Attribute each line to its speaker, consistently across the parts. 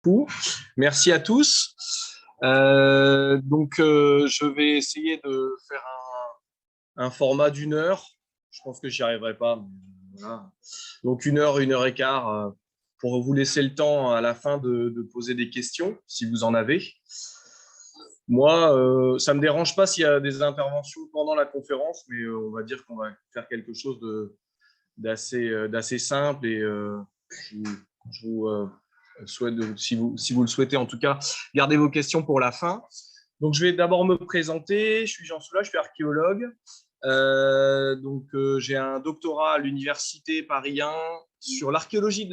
Speaker 1: beaucoup. Merci à tous. Je vais essayer de faire un format d'une heure. Je pense que j'y arriverai pas. Mais voilà. Donc 1 heure et quart pour vous laisser le temps à la fin de poser des questions, si vous en avez. Moi, ça ne me dérange pas s'il y a des interventions pendant la conférence, mais on va dire qu'on va faire quelque chose d'assez simple et je vous souhaite, si vous le souhaitez en tout cas, gardez vos questions pour la fin. Donc, je vais d'abord me présenter. Je suis Jean Soula, je suis archéologue. J'ai un doctorat à l'université Paris 1 sur l'archéologie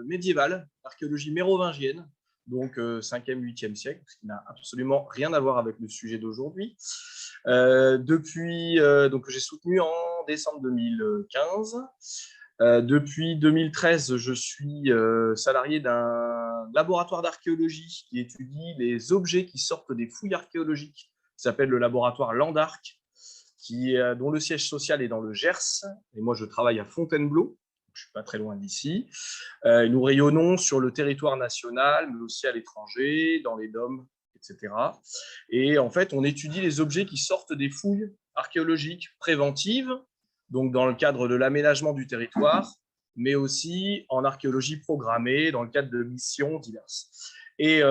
Speaker 1: médiévale, l'archéologie mérovingienne, donc 5e, 8e siècle, ce qui n'a absolument rien à voir avec le sujet d'aujourd'hui. Donc j'ai soutenu en décembre 2015. Depuis 2013, je suis salarié d'un laboratoire d'archéologie qui étudie les objets qui sortent des fouilles archéologiques, qui s'appelle le laboratoire Landarc, dont le siège social est dans le Gers. Et moi, je travaille à Fontainebleau, je ne suis pas très loin d'ici. Nous rayonnons sur le territoire national, mais aussi à l'étranger, dans les DOM, etc. Et en fait, on étudie les objets qui sortent des fouilles archéologiques préventives, donc dans le cadre de l'aménagement du territoire, mais aussi en archéologie programmée, dans le cadre de missions diverses. Et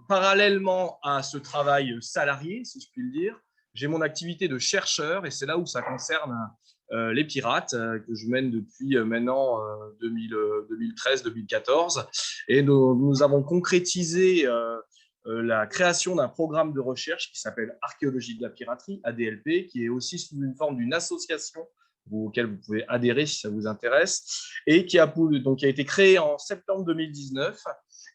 Speaker 1: parallèlement à ce travail salarié, si je puis le dire, j'ai mon activité de chercheur, et c'est là où ça concerne les pirates, que je mène depuis maintenant 2013-2014. Et nous avons concrétisé la création d'un programme de recherche qui s'appelle Archéologie de la piraterie, ADLP, qui est aussi sous une forme d'une association auquel vous pouvez adhérer si ça vous intéresse, et qui a été créé en septembre 2019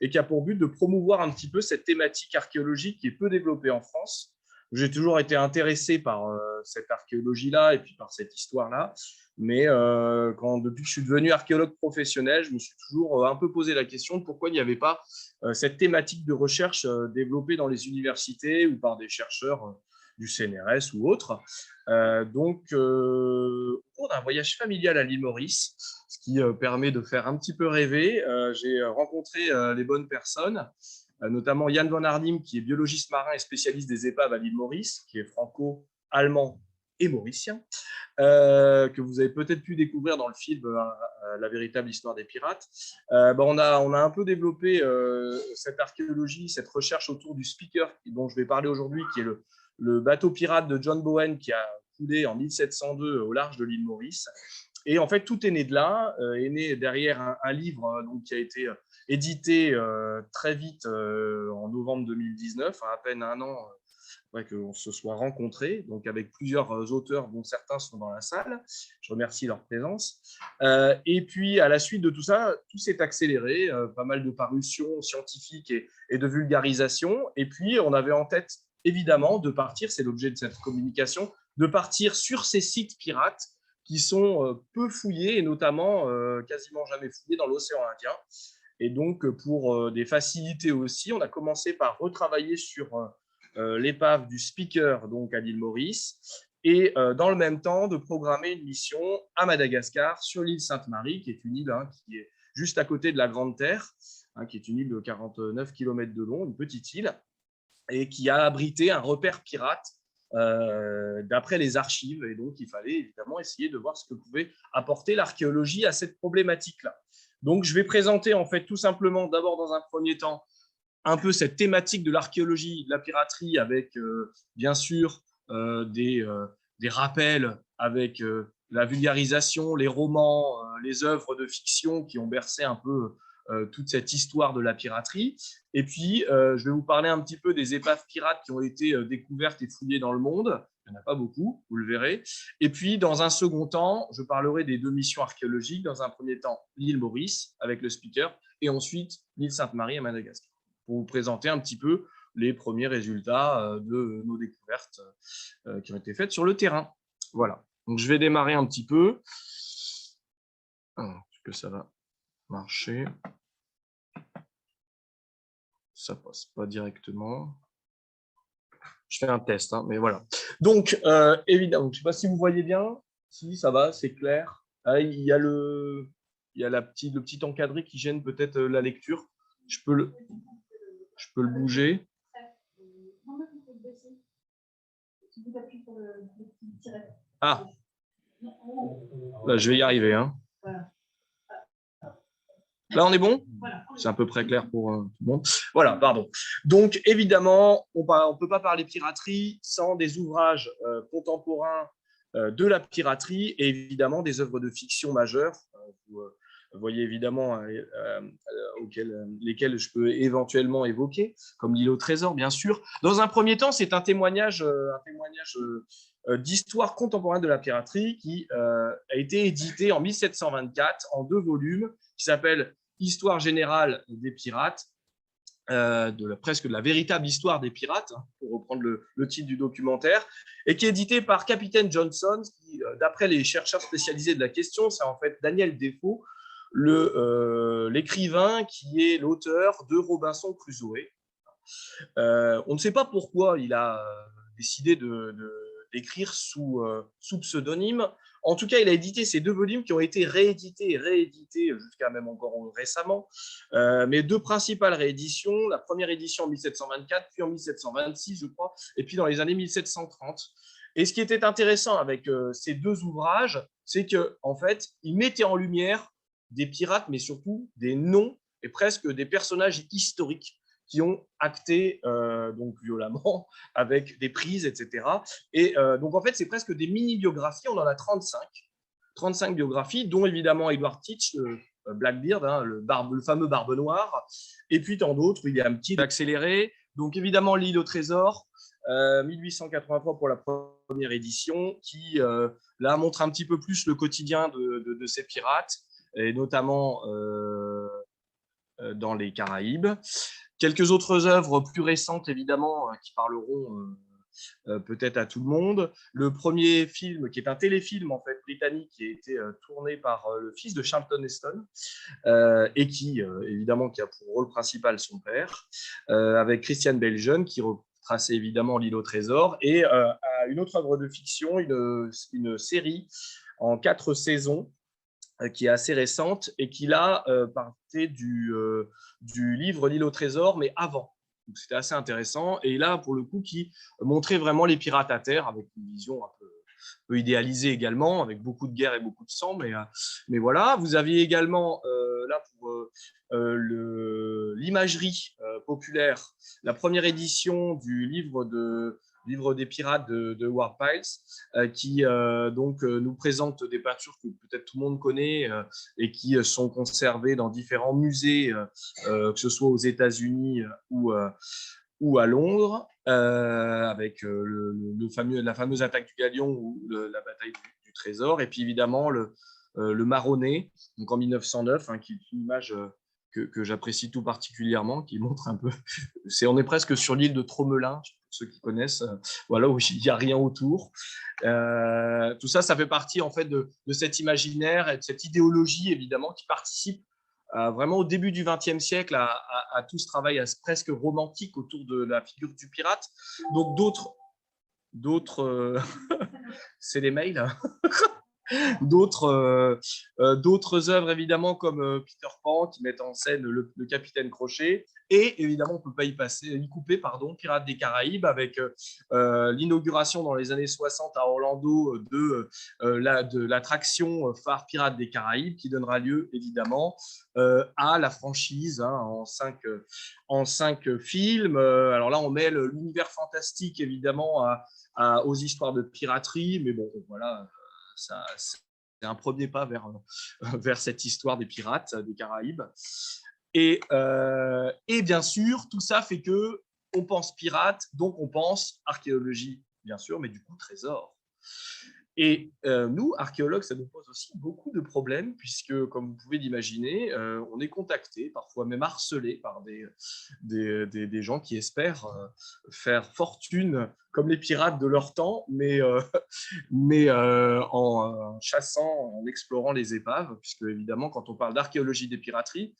Speaker 1: et qui a pour but de promouvoir un petit peu cette thématique archéologique qui est peu développée en France. J'ai toujours été intéressé par cette archéologie-là et puis par cette histoire-là. Mais depuis que je suis devenu archéologue professionnel, je me suis toujours un peu posé la question de pourquoi il n'y avait pas cette thématique de recherche développée dans les universités ou par des chercheurs du CNRS ou autres. Au cours d'un voyage familial à l'île Maurice, ce qui permet de faire un petit peu rêver, j'ai rencontré les bonnes personnes, notamment Yann Van Arnim, qui est biologiste marin et spécialiste des épaves à l'île Maurice, qui est franco-allemand et mauricien, que vous avez peut-être pu découvrir dans le film La véritable histoire des pirates. On a un peu développé cette archéologie, cette recherche autour du Speaker, dont je vais parler aujourd'hui, qui est le bateau pirate de John Bowen qui a coulé en 1702 au large de l'île Maurice. Et en fait, tout est né de là, est né derrière un livre qui a été édité très vite en novembre 2019, à peine un an après qu'on se soit rencontrés, donc avec plusieurs auteurs dont certains sont dans la salle. Je remercie leur présence. Et puis, à la suite de tout ça, tout s'est accéléré, pas mal de parutions scientifiques et de vulgarisation. Et puis, on avait en tête, évidemment, de partir, c'est l'objet de cette communication, de partir sur ces sites pirates qui sont peu fouillés et notamment quasiment jamais fouillés dans l'océan Indien. Et donc, pour des facilités aussi, on a commencé par retravailler sur l'épave du Speaker, donc à l'île Maurice, et dans le même temps, de programmer une mission à Madagascar, sur l'île Sainte-Marie, qui est une île qui est juste à côté de la Grande Terre, qui est une île de 49 km de long, une petite île, et qui a abrité un repère pirate d'après les archives. Et donc, il fallait évidemment essayer de voir ce que pouvait apporter l'archéologie à cette problématique-là. Donc, je vais présenter en fait tout simplement, d'abord dans un premier temps, un peu cette thématique de l'archéologie, de la piraterie, avec bien sûr des rappels, avec la vulgarisation, les romans, les œuvres de fiction qui ont bercé un peu toute cette histoire de la piraterie. Et puis, je vais vous parler un petit peu des épaves pirates qui ont été découvertes et fouillées dans le monde. Il n'y en a pas beaucoup, vous le verrez. Et puis, dans un second temps, je parlerai des 2 missions archéologiques. Dans un premier temps, l'île Maurice, avec le Speaker, et ensuite l'île Sainte-Marie à Madagascar, pour vous présenter un petit peu les premiers résultats de nos découvertes qui ont été faites sur le terrain. Voilà. Donc, je vais démarrer un petit peu. Est-ce que ça va marcher? Ça passe pas directement. Je fais un test, mais voilà. Donc, évidemment, je ne sais pas si vous voyez bien. Si, ça va, c'est clair. Il y a le il y a le petit encadré qui gêne peut-être la lecture. Je peux le bouger. Ah, là, je vais y arriver. Hein. Là, on est bon? C'est à peu près clair pour tout le monde. Voilà, pardon. Donc, évidemment, on ne peut pas parler piraterie sans des ouvrages contemporains de la piraterie et évidemment des œuvres de fiction majeures. Vous voyez évidemment lesquelles je peux éventuellement évoquer, comme l'île au trésor, bien sûr. Dans un premier temps, c'est un témoignage d'histoire contemporaine de la piraterie qui a été édité en 1724 en 2 volumes, qui s'appelle Histoire générale des pirates, presque de la véritable histoire des pirates, hein, pour reprendre le titre du documentaire, et qui est édité par Capitaine Johnson, qui, d'après les chercheurs spécialisés de la question, c'est en fait Daniel Defoe, l'écrivain qui est l'auteur de Robinson Crusoe. On ne sait pas pourquoi il a décidé d'écrire sous pseudonyme. En tout cas, il a édité ces 2 volumes qui ont été réédités et réédités jusqu'à même encore récemment. Mais 2 principales rééditions, la première édition en 1724, puis en 1726, je crois, et puis dans les années 1730. Et ce qui était intéressant avec ces 2 ouvrages, c'est qu'en fait, il mettait en lumière des pirates, mais surtout des noms et presque des personnages historiques qui ont acté donc violemment avec des prises, etc. Et donc, en fait, c'est presque des mini-biographies. On en a 35 biographies, dont évidemment Edward Teach, Blackbeard, hein, le fameux Barbe Noire, et puis tant d'autres. William Kidd accéléré. Donc, évidemment, l'île au trésor, 1883 pour la première édition, qui là montre un petit peu plus le quotidien de ces pirates, et notamment dans les Caraïbes. Quelques autres œuvres plus récentes, évidemment, qui parleront peut-être à tout le monde. Le premier film, qui est un téléfilm en fait britannique, qui a été tourné par le fils de Charlton Heston et qui, évidemment, qui a pour rôle principal son père, avec Christian Bale jeune, qui retraçait évidemment l'île au trésor, et une autre œuvre de fiction, une série en 4 saisons, qui est assez récente et qui là partait du livre L'île au trésor, mais avant. Donc, c'était assez intéressant. Et là, pour le coup, qui montrait vraiment les pirates à terre avec une vision un peu idéalisée également, avec beaucoup de guerre et beaucoup de sang. Mais voilà, vous aviez également là pour l'imagerie populaire, la première édition du livre des pirates de Howard Piles, qui donc nous présente des peintures que peut-être tout le monde connaît et qui sont conservées dans différents musées, que ce soit aux États-Unis ou à Londres, avec la fameuse attaque du Galion ou la bataille du Trésor, et puis évidemment le Marronnet, donc en 1909, hein, qui est une image que j'apprécie tout particulièrement, qui montre un peu, on est presque sur l'île de Tromelin, pour ceux qui connaissent, voilà, où il n'y a rien autour. Tout ça, ça fait partie en fait de cet imaginaire et de cette idéologie, évidemment, qui participe vraiment au début du XXe siècle à tout ce travail presque romantique autour de la figure du pirate. Donc d'autres c'est les mails, hein. D'autres œuvres, évidemment, comme Peter Pan, qui mettent en scène le capitaine Crochet. Et évidemment, on ne peut pas y couper, Pirates des Caraïbes, avec l'inauguration dans les années 60 à Orlando de l'attraction phare Pirates des Caraïbes, qui donnera lieu, évidemment, à la franchise, hein, en cinq films. Alors là, on met l'univers fantastique, évidemment, aux histoires de piraterie, mais bon, voilà. C'est un premier pas vers cette histoire des pirates des Caraïbes. Et bien sûr, tout ça fait qu'on pense pirate, donc on pense archéologie, bien sûr, mais du coup trésor. Et nous, archéologues, ça nous pose aussi beaucoup de problèmes, puisque, comme vous pouvez l'imaginer, on est contacté, parfois même harcelé par des gens qui espèrent faire fortune comme les pirates de leur temps, mais en chassant, en explorant les épaves, puisque évidemment, quand on parle d'archéologie des pirateries,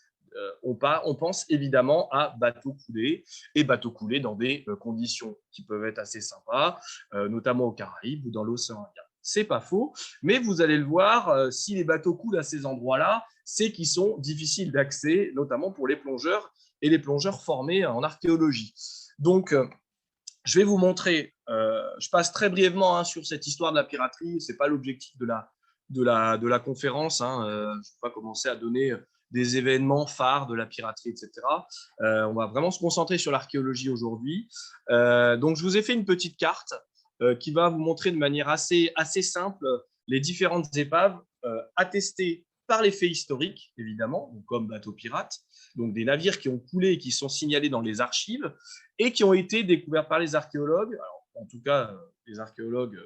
Speaker 1: on pense évidemment à bateaux coulés, et bateaux coulés dans des conditions qui peuvent être assez sympas, notamment aux Caraïbes ou dans l'océan Indien. c'est pas faux. Mais vous allez le voir, si les bateaux coulent à ces endroits-là, c'est qu'ils sont difficiles d'accès, notamment pour les plongeurs et les plongeurs formés en archéologie. Donc, je vais vous montrer, je passe très brièvement sur cette histoire de la piraterie, ce n'est pas l'objectif de la conférence, je ne vais pas commencer à donner des événements phares de la piraterie, etc. On va vraiment se concentrer sur l'archéologie aujourd'hui. Donc, je vous ai fait une petite carte qui va vous montrer de manière assez simple les différentes épaves attestées par les faits historiques, évidemment, comme bateaux pirates, donc des navires qui ont coulé et qui sont signalés dans les archives et qui ont été découverts par les archéologues, alors, en tout cas les archéologues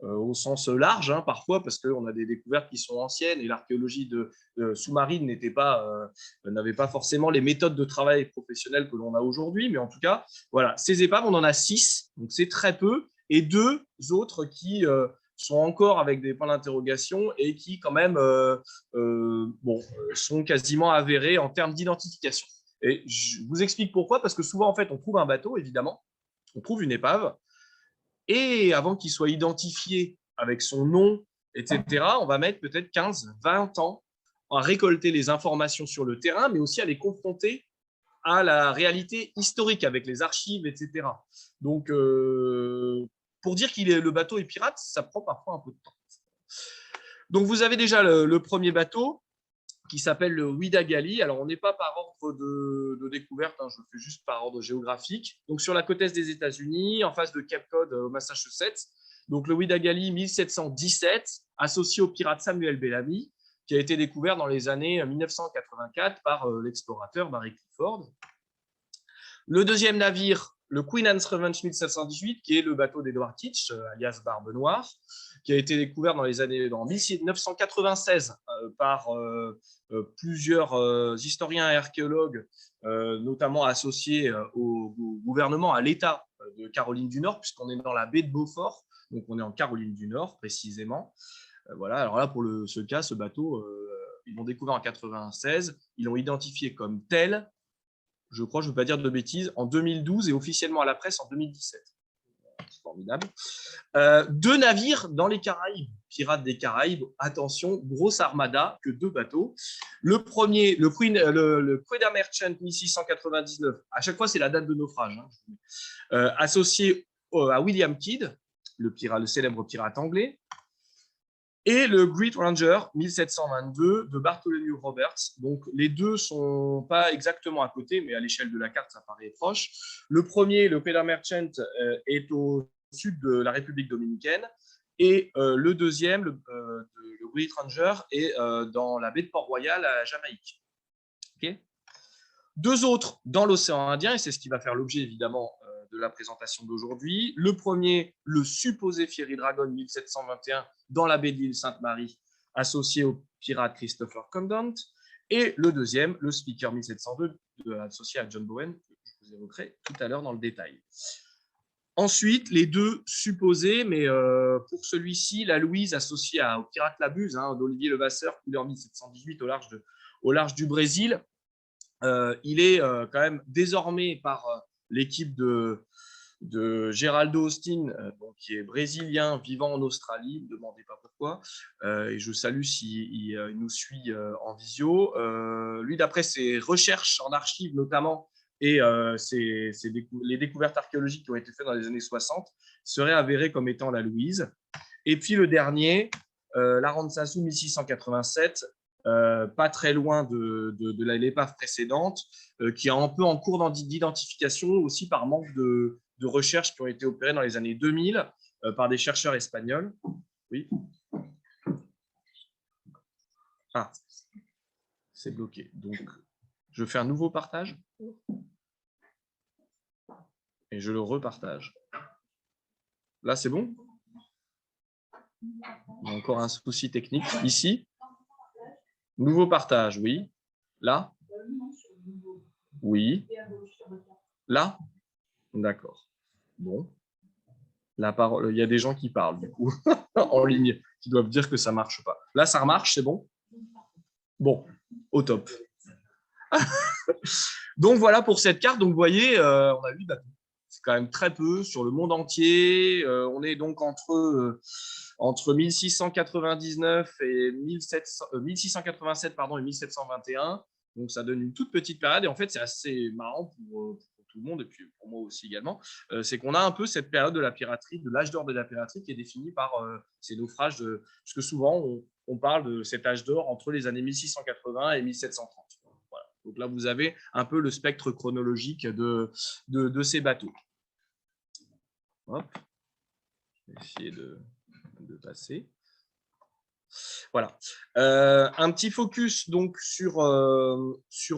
Speaker 1: au sens large, parfois, parce qu'on a des découvertes qui sont anciennes et l'archéologie sous-marine n'avait pas forcément les méthodes de travail professionnelles que l'on a aujourd'hui, mais en tout cas, voilà, ces épaves, on en a 6, donc c'est très peu, et 2 autres qui sont encore avec des points d'interrogation et qui, quand même, sont quasiment avérés en termes d'identification. Et je vous explique pourquoi, parce que souvent, en fait, on trouve un bateau, évidemment, on trouve une épave, et avant qu'il soit identifié avec son nom, etc., on va mettre peut-être 15, 20 ans à récolter les informations sur le terrain, mais aussi à les confronter à la réalité historique avec les archives, etc. Donc, pour dire que le bateau est pirate, ça prend parfois un peu de temps. Donc, vous avez déjà le premier bateau qui s'appelle le Ouida Gali. Alors, on n'est pas par ordre de découverte, je le fais juste par ordre géographique. Donc, sur la côte est des États-Unis, en face de Cape Cod, au Massachusetts. Donc, le Ouida Gali 1717, associé au pirate Samuel Bellamy, qui a été découvert dans les années 1984 par l'explorateur Barry Clifford. Le deuxième navire, le Queen Anne's Revenge 1718, qui est le bateau d'Edward Teach, alias Barbe Noire, qui a été découvert dans 1996 par plusieurs historiens et archéologues, notamment associés au gouvernement, à l'État de Caroline du Nord, puisqu'on est dans la baie de Beaufort, donc on est en Caroline du Nord précisément. Voilà, alors là, pour ce cas, ce bateau, ils l'ont découvert en 1996, ils l'ont identifié comme tel, je crois, je ne veux pas dire de bêtises, en 2012 et officiellement à la presse en 2017. C'est formidable. 2 navires dans les Caraïbes, pirates des Caraïbes, attention, grosse armada, que 2 bateaux. Le premier, le Queen Merchant 1699, à chaque fois c'est la date de naufrage, associé à William Kidd, le célèbre pirate anglais, et le Great Ranger 1722 de Bartholomew Roberts. Donc, les deux ne sont pas exactement à côté, mais à l'échelle de la carte, ça paraît proche. Le premier, le Queen Merchant, est au sud de la République dominicaine. Et le deuxième, le Great Ranger, est dans la baie de Port-Royal à Jamaïque. Okay. 2 autres dans l'océan Indien, et c'est ce qui va faire l'objet évidemment de la présentation d'aujourd'hui. Le premier, le supposé Fiery Dragon 1721 dans la baie de l'île Sainte-Marie, associé au pirate Christopher Condent. Et le deuxième, le Speaker 1702, associé à John Bowen, que je vous évoquerai tout à l'heure dans le détail. Ensuite, les 2 supposés, mais pour celui-ci, la Louise associée au pirate Labuse, d'Olivier Levasseur, coulé en 1718 au large du Brésil. Il est quand même désormais par l'équipe de Geraldo Austin, qui est brésilien vivant en Australie, ne me demandez pas pourquoi, et je salue s'il nous suit en visio. Lui, d'après ses recherches en archives notamment, et les découvertes archéologiques qui ont été faites dans les années 60, serait avéré comme étant la Louise. Et puis le dernier, l'Aranzazu 1687, pas très loin de l'épave précédente, qui est un peu en cours d'identification aussi par manque de recherches qui ont été opérées dans les années 2000 par des chercheurs espagnols. Oui. Ah, c'est bloqué. Donc, je fais un nouveau partage et je le repartage. Là, c'est bon? Il y a encore un souci technique. Ici. Nouveau partage, oui. Là? Oui. Là? D'accord. Bon. La parole, il y a des gens qui parlent, du coup, en ligne, qui doivent dire que ça ne marche pas. Là, ça remarche, c'est bon? Bon, au top. Donc, voilà pour cette carte. Donc, vous voyez, on a vu, c'est quand même très peu sur le monde entier. On est donc entre entre 1699 et 1687 et 1721. Donc, ça donne une toute petite période. Et en fait, c'est assez marrant pour tout le monde, et puis pour moi aussi également. C'est qu'on a un peu cette période de la piraterie, de l'âge d'or de la piraterie, qui est définie par ces naufrages. Parce que souvent, on parle de cet âge d'or entre les années 1680 et 1730. Voilà. Donc là, vous avez un peu le spectre chronologique de ces bateaux. Hop. Je vais essayer de passer. Voilà. Un petit focus donc sur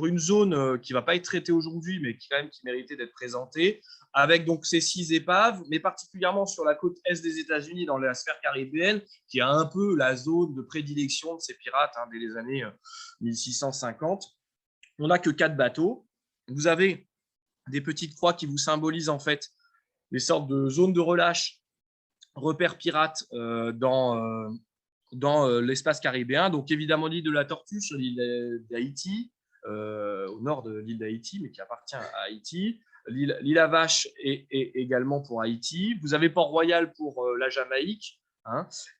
Speaker 1: une zone qui ne va pas être traitée aujourd'hui, mais qui méritait d'être présentée, avec donc ces 6 épaves, mais particulièrement sur la côte est des États-Unis, dans la sphère caribéenne, qui est un peu la zone de prédilection de ces pirates dès les années 1650. On n'a que 4 bateaux. Vous avez des petites croix qui vous symbolisent en fait des sortes de zones de relâche, repères pirates dans l'espace caribéen. Donc, évidemment, l'île de la Tortue sur l'île d'Haïti, au nord de l'île d'Haïti, mais qui appartient à Haïti. L'île à Vache est également pour Haïti. Vous avez Port-Royal pour la Jamaïque.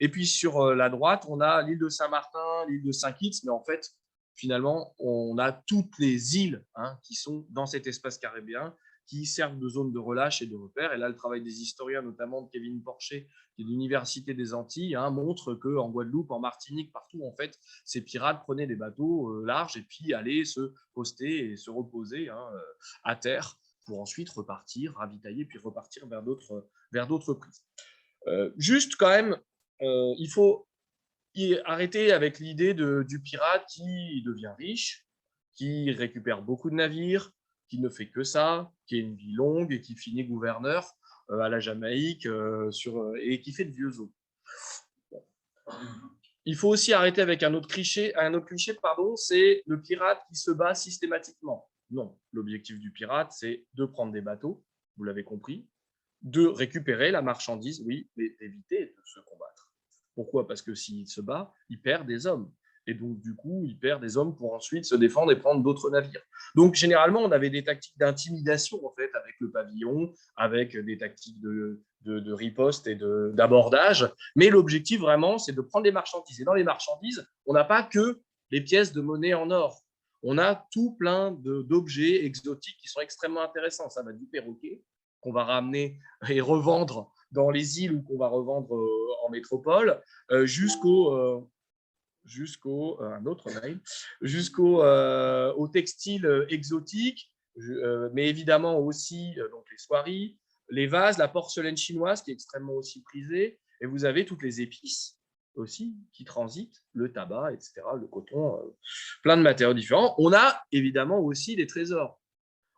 Speaker 1: Et puis, sur la droite, on a l'île de Saint-Martin, l'île de Saint-Kitts. Mais en fait, finalement, on a toutes les îles qui sont dans cet espace caribéen, qui servent de zone de relâche et de repère. Et là, le travail des historiens, notamment de Kevin Porcher, qui est de l'Université des Antilles, montre qu'en Guadeloupe, en Martinique, partout, en fait, ces pirates prenaient des bateaux larges et puis allaient se poster et se reposer à terre pour ensuite repartir, ravitailler, puis repartir vers d'autres prises. Juste quand même, il faut arrêter avec l'idée du pirate qui devient riche, qui récupère beaucoup de navires, qui ne fait que ça, qui a une vie longue et qui finit gouverneur à la Jamaïque et qui fait de vieux os. Il faut aussi arrêter avec un autre cliché, c'est le pirate qui se bat systématiquement. Non, l'objectif du pirate, c'est de prendre des bateaux, vous l'avez compris, de récupérer la marchandise, oui, mais d'éviter de se combattre. Pourquoi? Parce que s'il se bat, il perd des hommes. Et donc, du coup, il perd des hommes pour ensuite se défendre et prendre d'autres navires. Donc, généralement, on avait des tactiques d'intimidation, en fait, avec le pavillon, avec des tactiques de riposte et d'abordage. Mais l'objectif, vraiment, c'est de prendre les marchandises. Et dans les marchandises, on n'a pas que les pièces de monnaie en or. On a tout plein d'objets exotiques qui sont extrêmement intéressants. Ça va du perroquet qu'on va ramener et revendre dans les îles ou qu'on va revendre en métropole, jusqu'au au textile exotique, mais évidemment aussi donc les soieries, les vases, la porcelaine chinoise qui est extrêmement aussi prisée, et vous avez toutes les épices aussi qui transitent, le tabac, etc., le coton, plein de matériaux différents. On a évidemment aussi des trésors.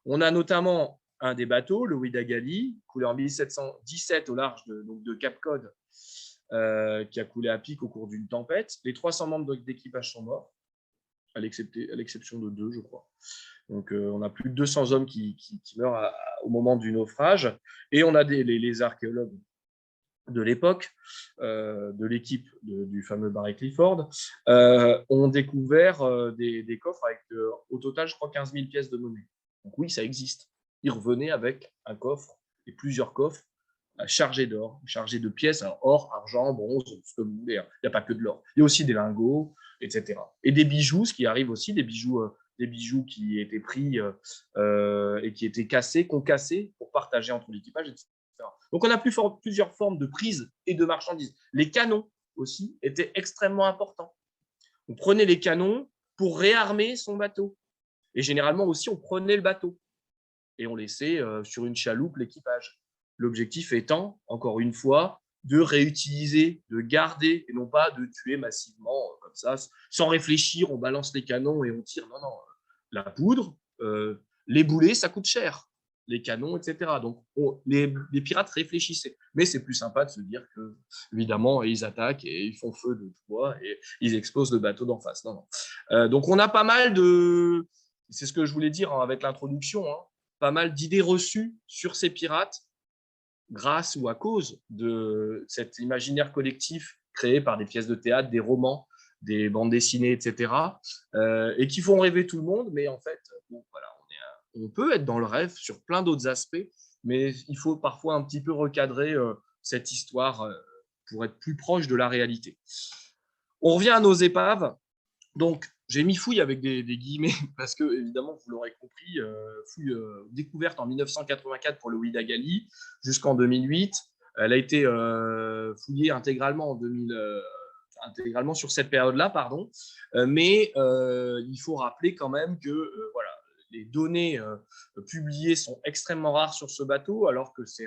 Speaker 1: On a notamment un des bateaux, le Ouidagali, coulé en 1717 au large de Cap Cod, qui a coulé à pic au cours d'une tempête. Les 300 membres d'équipage sont morts, à l'exception de 2, je crois. Donc, on a plus de 200 hommes qui meurent au moment du naufrage. Et on a les archéologues de l'époque, de l'équipe du fameux Barry Clifford, ont découvert des coffres avec, au total, je crois, 15 000 pièces de monnaie. Donc oui, ça existe. Ils revenaient avec un coffre et plusieurs coffres chargés d'or, chargés de pièces, or, argent, bronze, ce que vous voulez. Il n'y a pas que de l'or. Il y a aussi des lingots, etc. Et des bijoux, ce qui arrive aussi, des bijoux qui étaient pris et qui étaient cassés, concassés pour partager entre l'équipage, etc. Donc, on a plusieurs formes de prise et de marchandises. Les canons aussi étaient extrêmement importants. On prenait les canons pour réarmer son bateau. Et généralement aussi, on prenait le bateau et on laissait sur une chaloupe l'équipage. L'objectif étant, encore une fois, de réutiliser, de garder, et non pas de tuer massivement comme ça, sans réfléchir, on balance les canons et on tire. Non, non, la poudre, les boulets, ça coûte cher, les canons, etc. Donc, les pirates réfléchissaient. Mais c'est plus sympa de se dire que, évidemment, ils attaquent et ils font feu de tout bois et ils explosent le bateau d'en face. Non, non. Donc, on a pas mal de... C'est ce que je voulais dire avec l'introduction, pas mal d'idées reçues sur ces pirates grâce ou à cause de cet imaginaire collectif créé par des pièces de théâtre, des romans, des bandes dessinées, etc., et qui font rêver tout le monde, mais en fait, bon, voilà, on peut être dans le rêve sur plein d'autres aspects, mais il faut parfois un petit peu recadrer cette histoire pour être plus proche de la réalité. On revient à nos épaves. Donc, j'ai mis fouille avec des guillemets parce que, évidemment, vous l'aurez compris, fouille découverte en 1984 pour le Ouida Gali jusqu'en 2008. Elle a été fouillée intégralement en 2000, intégralement sur cette période-là, pardon. Mais il faut rappeler quand même que voilà, les données publiées sont extrêmement rares sur ce bateau, alors que c'est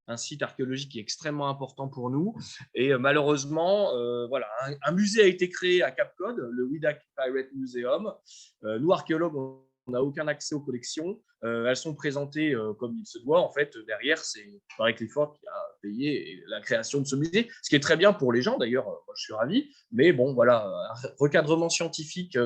Speaker 1: un site archéologique qui est extrêmement important pour nous. Et malheureusement, voilà, un musée a été créé à Cap Cod, le Wida Pirate Museum. Nous, archéologues, on n'a aucun accès aux collections. Elles sont présentées comme il se doit. En fait, derrière, c'est Barry Clifford qui a payé la création de ce musée, ce qui est très bien pour les gens, d'ailleurs, moi je suis ravi. Mais bon, voilà, un recadrement scientifique.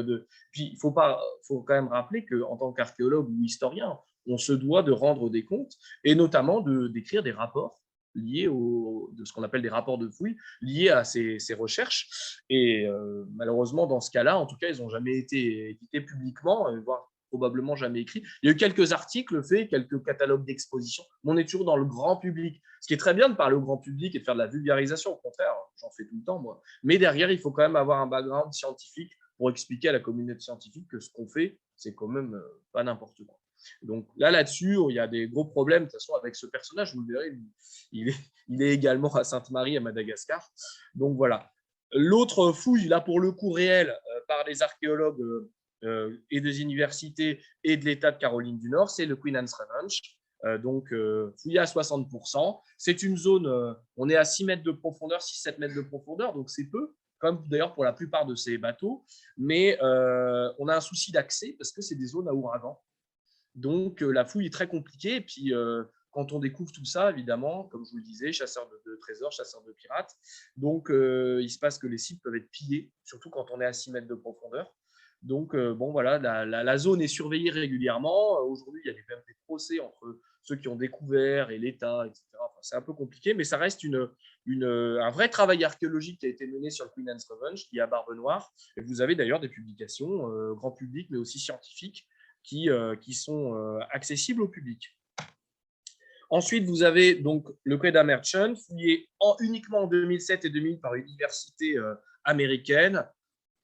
Speaker 1: Puis, il faut quand même rappeler qu'en tant qu'archéologue ou historien, on se doit de rendre des comptes et notamment d'écrire des rapports liés de ce qu'on appelle des rapports de fouilles, liés à ces recherches. Et malheureusement, dans ce cas-là, en tout cas, ils n'ont jamais été édités publiquement, voire probablement jamais écrits. Il y a eu quelques articles faits, quelques catalogues d'exposition, mais on est toujours dans le grand public. Ce qui est très bien de parler au grand public et de faire de la vulgarisation, au contraire, j'en fais tout le temps, moi. Mais derrière, il faut quand même avoir un background scientifique pour expliquer à la communauté scientifique que ce qu'on fait, c'est quand même pas n'importe quoi. Donc là-dessus, il y a des gros problèmes de toute façon avec ce personnage. Vous le verrez, il est également à Sainte-Marie, à Madagascar. Donc voilà. L'autre fouille, là pour le coup réel, par des archéologues et des universités et de l'État de Caroline du Nord, c'est le Queen Anne's Revenge. Donc fouillé à 60%. C'est une zone, on est à 6 mètres de profondeur, 6-7 mètres de profondeur, donc c'est peu, comme d'ailleurs pour la plupart de ces bateaux. Mais on a un souci d'accès parce que c'est des zones à ouragan. Donc, la fouille est très compliquée. Et puis, quand on découvre tout ça, évidemment, comme je vous le disais, chasseurs de trésors, chasseurs de pirates. Donc, il se passe que les sites peuvent être pillés, surtout quand on est à 6 mètres de profondeur. Donc, bon, voilà, la zone est surveillée régulièrement. Aujourd'hui, il y a même des procès entre ceux qui ont découvert et l'État, etc. Enfin, c'est un peu compliqué, mais ça reste un vrai travail archéologique qui a été mené sur le Queen Anne's Revenge, qui est à Barbe Noire. Et vous avez d'ailleurs des publications, grand public, mais aussi scientifiques, qui sont accessibles au public. Ensuite, vous avez donc le Quai Merchant, fouillé uniquement en 2007 et 2000 par une université américaine,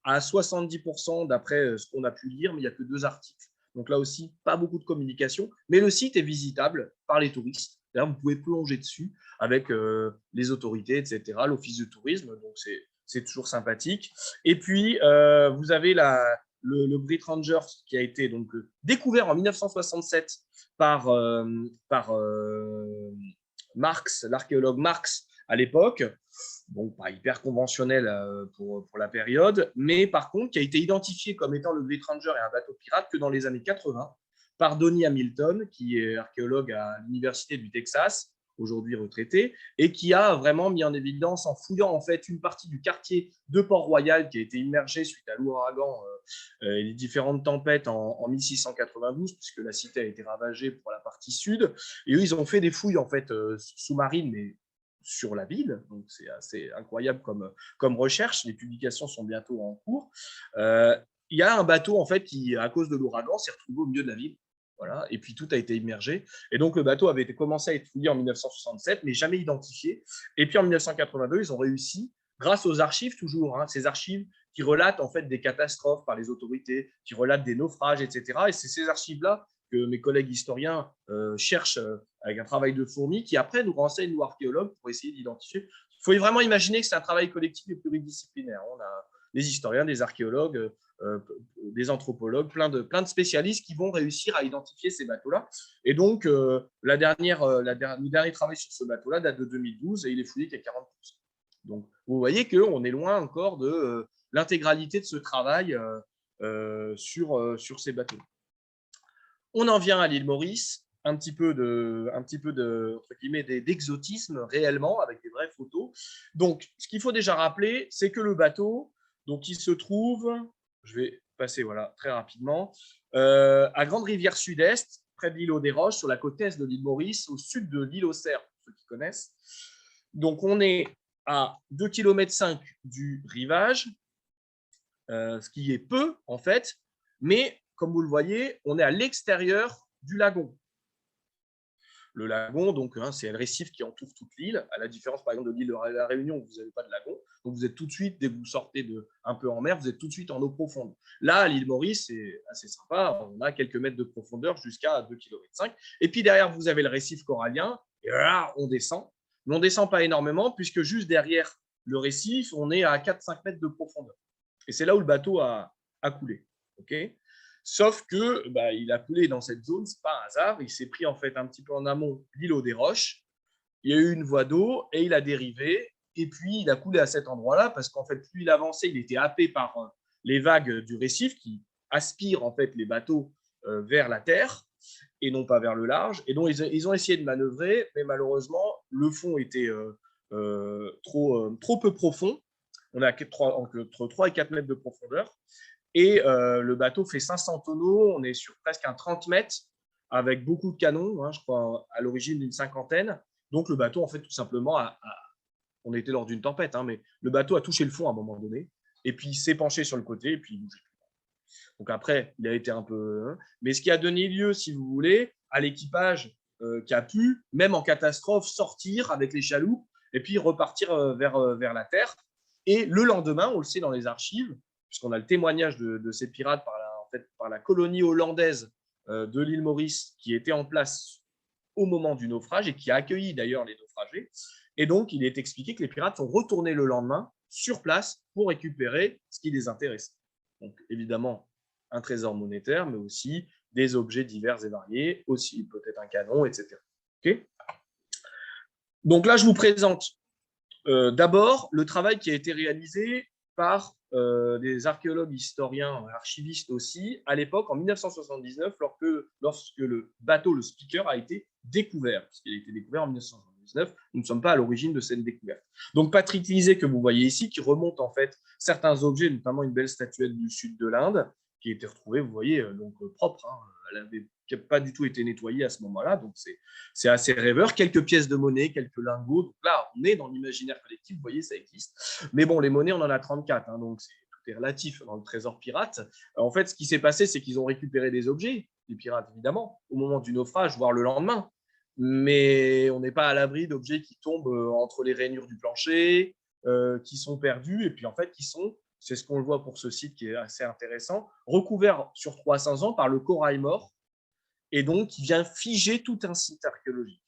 Speaker 1: à 70% d'après ce qu'on a pu lire, mais il n'y a que 2 articles. Donc là aussi, pas beaucoup de communication, mais le site est visitable par les touristes. Là, vous pouvez plonger dessus avec les autorités, etc., l'office de tourisme, donc c'est toujours sympathique. Et puis, vous avez le Brit Ranger qui a été donc découvert en 1967 par Marx, l'archéologue Marx à l'époque. Donc pas hyper conventionnel pour la période, mais par contre qui a été identifié comme étant le Great Ranger et un bateau pirate que dans les années 80 par Donnie Hamilton, qui est archéologue à l'université du Texas, aujourd'hui retraité, et qui a vraiment mis en évidence en fouillant en fait une partie du quartier de Port-Royal qui a été immergé suite à l'ouragan et les différentes tempêtes en 1692, puisque la cité a été ravagée pour la partie sud. Et eux, ils ont fait des fouilles en fait sous-marines, mais sur la ville. Donc, c'est assez incroyable comme recherche. Les publications sont bientôt en cours. Il y a un bateau, en fait, qui, à cause de l'ouragan, s'est retrouvé au milieu de la ville. Voilà. Et puis, tout a été immergé. Et donc, le bateau avait commencé à être fouillé en 1967, mais jamais identifié. Et puis, en 1982, ils ont réussi, grâce aux archives toujours, ces archives qui relatent, en fait, des catastrophes par les autorités, qui relatent des naufrages, etc. Et c'est ces archives-là que mes collègues historiens cherchent avec un travail de fourmi qui après nous renseigne, nous archéologues, pour essayer d'identifier. Il faut vraiment imaginer que c'est un travail collectif et pluridisciplinaire. On a des historiens, des archéologues, des anthropologues, plein de spécialistes qui vont réussir à identifier ces bateaux-là. Et donc, le dernier travail sur ce bateau-là date de 2012 et il est fouillé qu'à 40%. Donc, vous voyez qu'on est loin encore de l'intégralité de ce travail sur ces bateaux. On en vient à l'île Maurice, un petit peu entre guillemets, d'exotisme réellement, avec des vraies photos. Donc, ce qu'il faut déjà rappeler, c'est que le bateau, donc, il se trouve, je vais passer voilà, très rapidement, à Grande Rivière Sud-Est, près de l'îlot des Roches, sur la côte est de l'île Maurice, au sud de l'île aux Cerfs, pour ceux qui connaissent. Donc, on est à 2,5 km du rivage, ce qui est peu, en fait, mais comme vous le voyez, on est à l'extérieur du lagon. Le lagon, donc, hein, c'est le récif qui entoure toute l'île, à la différence, par exemple, de l'île de la Réunion, où vous n'avez pas de lagon. Donc, vous êtes tout de suite, dès que vous sortez un peu en mer, vous êtes tout de suite en eau profonde. Là, à l'île Maurice, c'est assez sympa. On a quelques mètres de profondeur jusqu'à 2,5 km. Et puis, derrière, vous avez le récif corallien. Et là, on descend. Mais on ne descend pas énormément, puisque juste derrière le récif, on est à 4-5 mètres de profondeur. Et c'est là où le bateau a coulé. Okay, sauf que il a coulé dans cette zone, ce n'est pas un hasard. Il s'est pris en fait un petit peu en amont l'îlot des Roches. Il y a eu une voie d'eau et il a dérivé. Et puis, il a coulé à cet endroit-là parce qu'en fait, plus il avançait, il était happé par les vagues du récif qui aspirent en fait les bateaux vers la terre et non pas vers le large. Et donc, ils ont essayé de manœuvrer, mais malheureusement, le fond était trop peu profond. On a entre 3 et 4 mètres de profondeur. Et le bateau fait 500 tonneaux. On est sur presque un 30 mètres avec beaucoup de canons, hein, je crois à l'origine d'une cinquantaine. Donc, le bateau, en fait, tout simplement, on était lors d'une tempête, hein, mais le bateau a touché le fond à un moment donné. Et puis, il s'est penché sur le côté et puis il bougeait. Donc, après, il a été un peu. Hein, mais ce qui a donné lieu, si vous voulez, à l'équipage qui a pu, même en catastrophe, sortir avec les chaloupes et puis repartir vers la terre. Et le lendemain, on le sait dans les archives, puisqu'on a le témoignage de ces pirates par la colonie hollandaise de l'île Maurice qui était en place au moment du naufrage et qui a accueilli d'ailleurs les naufragés. Et donc, il est expliqué que les pirates sont retournés le lendemain sur place pour récupérer ce qui les intéressait. Donc, évidemment, un trésor monétaire, mais aussi des objets divers et variés, aussi peut-être un canon, etc. Okay, donc là, je vous présente d'abord le travail qui a été réalisé par des archéologues, historiens, archivistes aussi, à l'époque, en 1979, lorsque le bateau, le Speaker, a été découvert, puisqu'il a été découvert en 1979. Nous ne sommes pas à l'origine de cette découverte. Donc, Patrick Lisée, que vous voyez ici, qui remonte en fait certains objets, notamment une belle statuette du sud de l'Inde, qui a été retrouvée, vous voyez, donc propre. Hein, elle n'avait pas du tout été nettoyée à ce moment-là, donc c'est assez rêveur. Quelques pièces de monnaie, quelques lingots. Donc là, on est dans l'imaginaire collectif, vous voyez, ça existe. Mais bon, les monnaies, on en a 34, hein, donc tout est relatif dans le trésor pirate. En fait, ce qui s'est passé, c'est qu'ils ont récupéré des objets, les pirates, évidemment, au moment du naufrage, voire le lendemain. Mais on n'est pas à l'abri d'objets qui tombent entre les rainures du plancher, qui sont perdus, et puis en fait, qui sont, c'est ce qu'on le voit pour ce site qui est assez intéressant, recouverts sur 300 ans par le corail mort, et donc qui vient figer tout un site archéologique.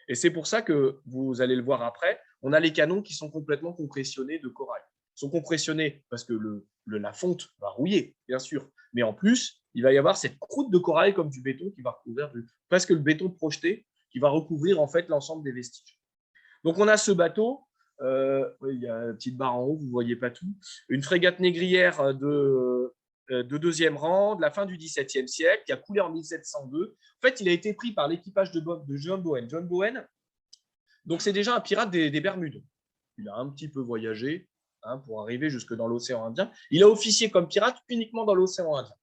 Speaker 1: Et c'est pour ça que, vous allez le voir après, on a les canons qui sont complètement compressionnés de corail. Ils sont compressionnés parce que la fonte va rouiller, bien sûr, mais en plus, il va y avoir cette croûte de corail comme du béton qui va recouvrir presque le béton projeté, qui va recouvrir en fait l'ensemble des vestiges. Donc on a ce bateau, il y a une petite barre en haut, vous ne voyez pas tout, une frégate négrière de deuxième rang, de la fin du XVIIe siècle, qui a coulé en 1702. En fait, il a été pris par l'équipage de John Bowen. John Bowen, donc c'est déjà un pirate des Bermudes. Il a un petit peu voyagé pour arriver jusque dans l'océan Indien. Il a officié comme pirate uniquement dans l'océan Indien.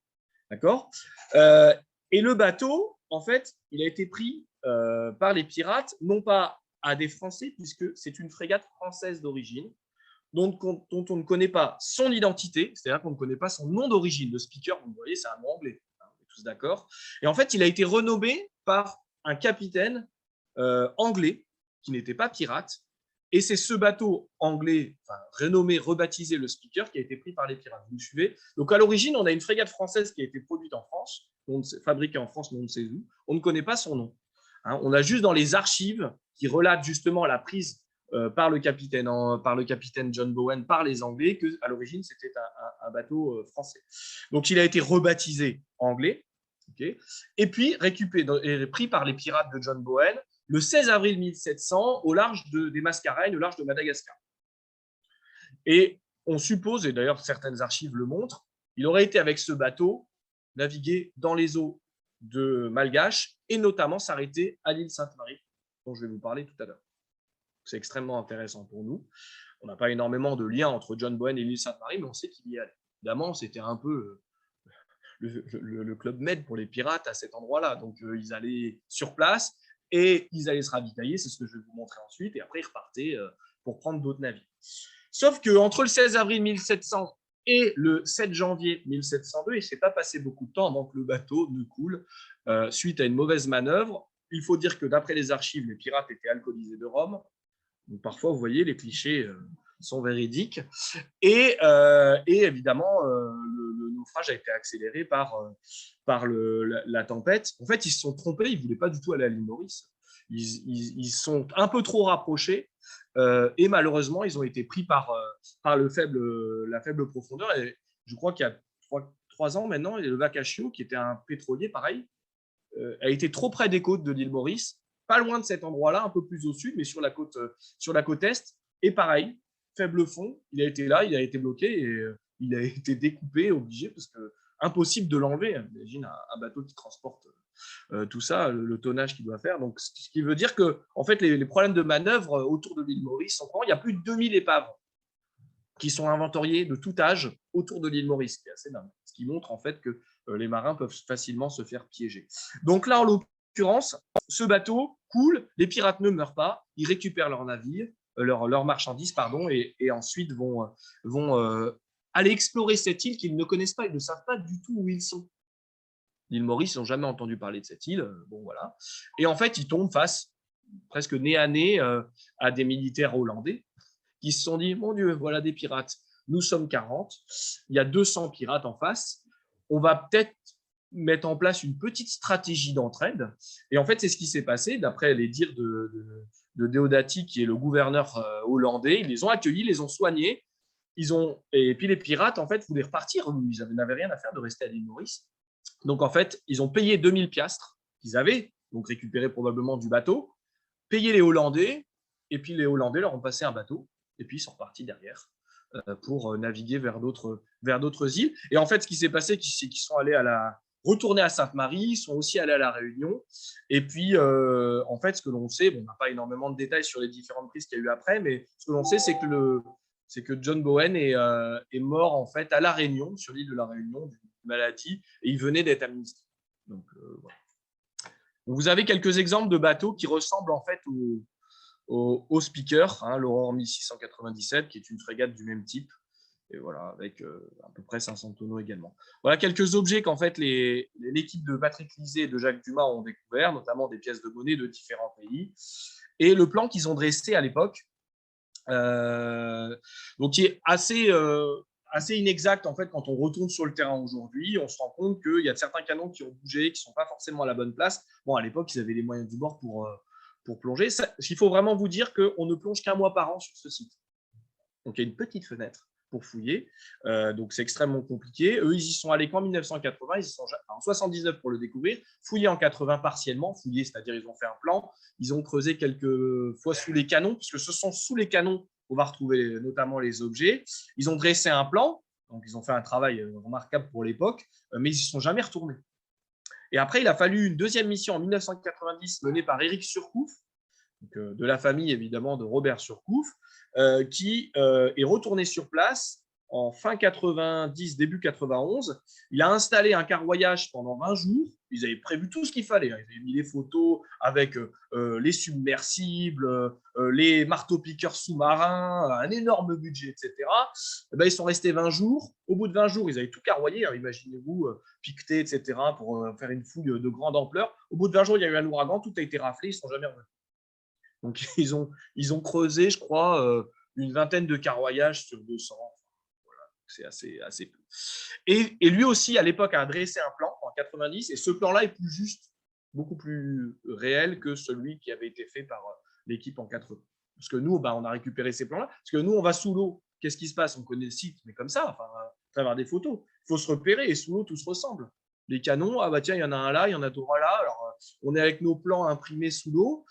Speaker 1: D'accord, et le bateau, en fait, il a été pris par les pirates, non pas à des Français, puisque c'est une frégate française d'origine, dont on ne connaît pas son identité, c'est-à-dire qu'on ne connaît pas son nom d'origine. Le Speaker, vous le voyez, c'est un nom anglais, on est tous d'accord. Et en fait, il a été renommé par un capitaine anglais qui n'était pas pirate. Et c'est ce bateau anglais, renommé, rebaptisé le Speaker, qui a été pris par les pirates. Vous me suivez? Donc à l'origine, on a une frégate française qui a été produite en France, fabriquée en France, mais on ne sait où. On ne connaît pas son nom. On a juste dans les archives qui relatent justement la prise par le capitaine John Bowen par les Anglais, qu'à l'origine, c'était un bateau français. Donc, il a été rebaptisé anglais, okay, et puis pris par les pirates de John Bowen le 16 avril 1700 au large des Mascareignes, au large de Madagascar. Et on suppose, et d'ailleurs certaines archives le montrent, il aurait été avec ce bateau naviguer dans les eaux de Malgache et notamment s'arrêter à l'île Sainte-Marie, dont je vais vous parler tout à l'heure. C'est extrêmement intéressant pour nous. On n'a pas énormément de liens entre John Bowen et l'île Sainte-Marie, mais on sait qu'il y allait. Évidemment, c'était un peu le club med pour les pirates à cet endroit-là. Donc, ils allaient sur place et ils allaient se ravitailler, c'est ce que je vais vous montrer ensuite, et après, ils repartaient pour prendre d'autres navires. Sauf qu'entre le 16 avril 1700 et le 7 janvier 1702, il ne s'est pas passé beaucoup de temps avant que le bateau ne coule suite à une mauvaise manœuvre. il faut dire que d'après les archives, les pirates étaient alcoolisés de rhum. Donc, parfois, vous voyez, les clichés sont véridiques. Et évidemment, le naufrage a été accéléré par la tempête. En fait, ils se sont trompés, ils ne voulaient pas du tout aller à l'île Maurice. Ils sont un peu trop rapprochés et malheureusement, ils ont été pris par la faible profondeur. Et je crois qu'il y a 3 ans maintenant, le Vacaccio, qui était un pétrolier pareil, a été trop près des côtes de l'île Maurice, pas loin de cet endroit-là, un peu plus au sud, mais sur la côte est. Et pareil, faible fond, il a été là, il a été bloqué et il a été découpé, obligé, parce que impossible de l'enlever. Imagine un bateau qui transporte tout ça, le tonnage qu'il doit faire. Donc, ce qui veut dire que en fait, les problèmes de manœuvre autour de l'île Maurice sont grands. Il y a plus de 2000 épaves qui sont inventoriées de tout âge autour de l'île Maurice, ce qui est assez dingue. Ce qui montre en fait que les marins peuvent facilement se faire piéger. Donc là, en l'occurrence, ce bateau coule, les pirates ne meurent pas, ils récupèrent leur navire, leurs marchandises, pardon, et ensuite vont aller explorer cette île qu'ils ne connaissent pas, ils ne savent pas du tout où ils sont. L'île Maurice, ils n'ont jamais entendu parler de cette île. Bon, voilà. Et en fait, ils tombent face, presque nez à nez, à des militaires hollandais qui se sont dit, mon Dieu, voilà des pirates. Nous sommes 40, il y a 200 pirates en face. On va peut-être mettre en place une petite stratégie d'entraide. Et en fait, c'est ce qui s'est passé, d'après les dires de Deodati, qui est le gouverneur hollandais. Ils les ont accueillis, les ont soignés. Et puis les pirates, en fait, voulaient repartir. Ils n'avaient rien à faire de rester à l'île Maurice. Donc, en fait, ils ont payé 2000 piastres qu'ils avaient, donc récupéré probablement du bateau, payé les Hollandais, et puis les Hollandais leur ont passé un bateau, et puis ils sont repartis derrière pour naviguer vers d'autres îles. Et en fait, ce qui s'est passé, c'est qu'ils sont allés retourner à Sainte-Marie, ils sont aussi allés à La Réunion. Et puis, en fait, ce que l'on sait, on n'a pas énormément de détails sur les différentes prises qu'il y a eu après, mais ce que l'on sait, c'est que John Bowen est mort en fait à La Réunion, sur l'île de La Réunion, d'une maladie, et il venait d'être amnistié. Donc, voilà. Donc, vous avez quelques exemples de bateaux qui ressemblent en fait au Speaker, hein, l'Aurore 1697, qui est une frégate du même type, et voilà, avec à peu près 500 tonneaux également. Voilà quelques objets qu'en fait l'équipe de Patrick Lisée et de Jacques Dumas ont découvert, notamment des pièces de monnaie de différents pays, et le plan qu'ils ont dressé à l'époque, donc qui est assez inexact en fait quand on retourne sur le terrain aujourd'hui. On se rend compte qu'il y a certains canons qui ont bougé, qui ne sont pas forcément à la bonne place. Bon, à l'époque, ils avaient les moyens du bord pour plonger. Il faut vraiment vous dire qu'on ne plonge qu'un mois par an sur ce site. Donc, il y a une petite fenêtre pour fouiller. Donc, c'est extrêmement compliqué. Eux, ils y sont allés qu'en 1980. Ils y sont en 79 pour le découvrir. Fouillé en 80 partiellement. Fouillé, c'est-à-dire ils ont fait un plan. Ils ont creusé quelques fois sous les canons, puisque ce sont sous les canons qu'on va retrouver notamment les objets. Ils ont dressé un plan. Donc, ils ont fait un travail remarquable pour l'époque, mais ils n'y sont jamais retournés. Et après, il a fallu une deuxième mission en 1990 menée par Éric Surcouf, de la famille évidemment de Robert Surcouf, qui est retourné sur place en fin 90, début 91. Il a installé un carroyage pendant 20 jours. Ils avaient prévu tout ce qu'il fallait. Ils avaient mis les photos avec les submersibles, les marteaux-piqueurs sous-marins, un énorme budget, etc. Et ben, ils sont restés 20 jours. Au bout de 20 jours, ils avaient tout carroyé. Hein, imaginez-vous, piqueté, etc., pour faire une fouille de grande ampleur. Au bout de 20 jours, il y a eu un ouragan. Tout a été raflé. Ils ne sont jamais revenus. Donc, ils ont creusé, je crois, une vingtaine de carroyages sur 200. Voilà, c'est assez peu. Et lui aussi, à l'époque, a dressé un plan en 90, et ce plan-là est plus juste, beaucoup plus réel que celui qui avait été fait par l'équipe en 80. Parce que nous, on a récupéré ces plans-là, parce que nous, on va sous l'eau. Qu'est-ce qui se passe? On connaît le site, mais comme ça, enfin, à travers des photos. Il faut se repérer, et sous l'eau, tout se ressemble. Les canons, ah bah tiens, il y en a un là, il y en a trois là. Alors, on est avec nos plans imprimés sous l'eau,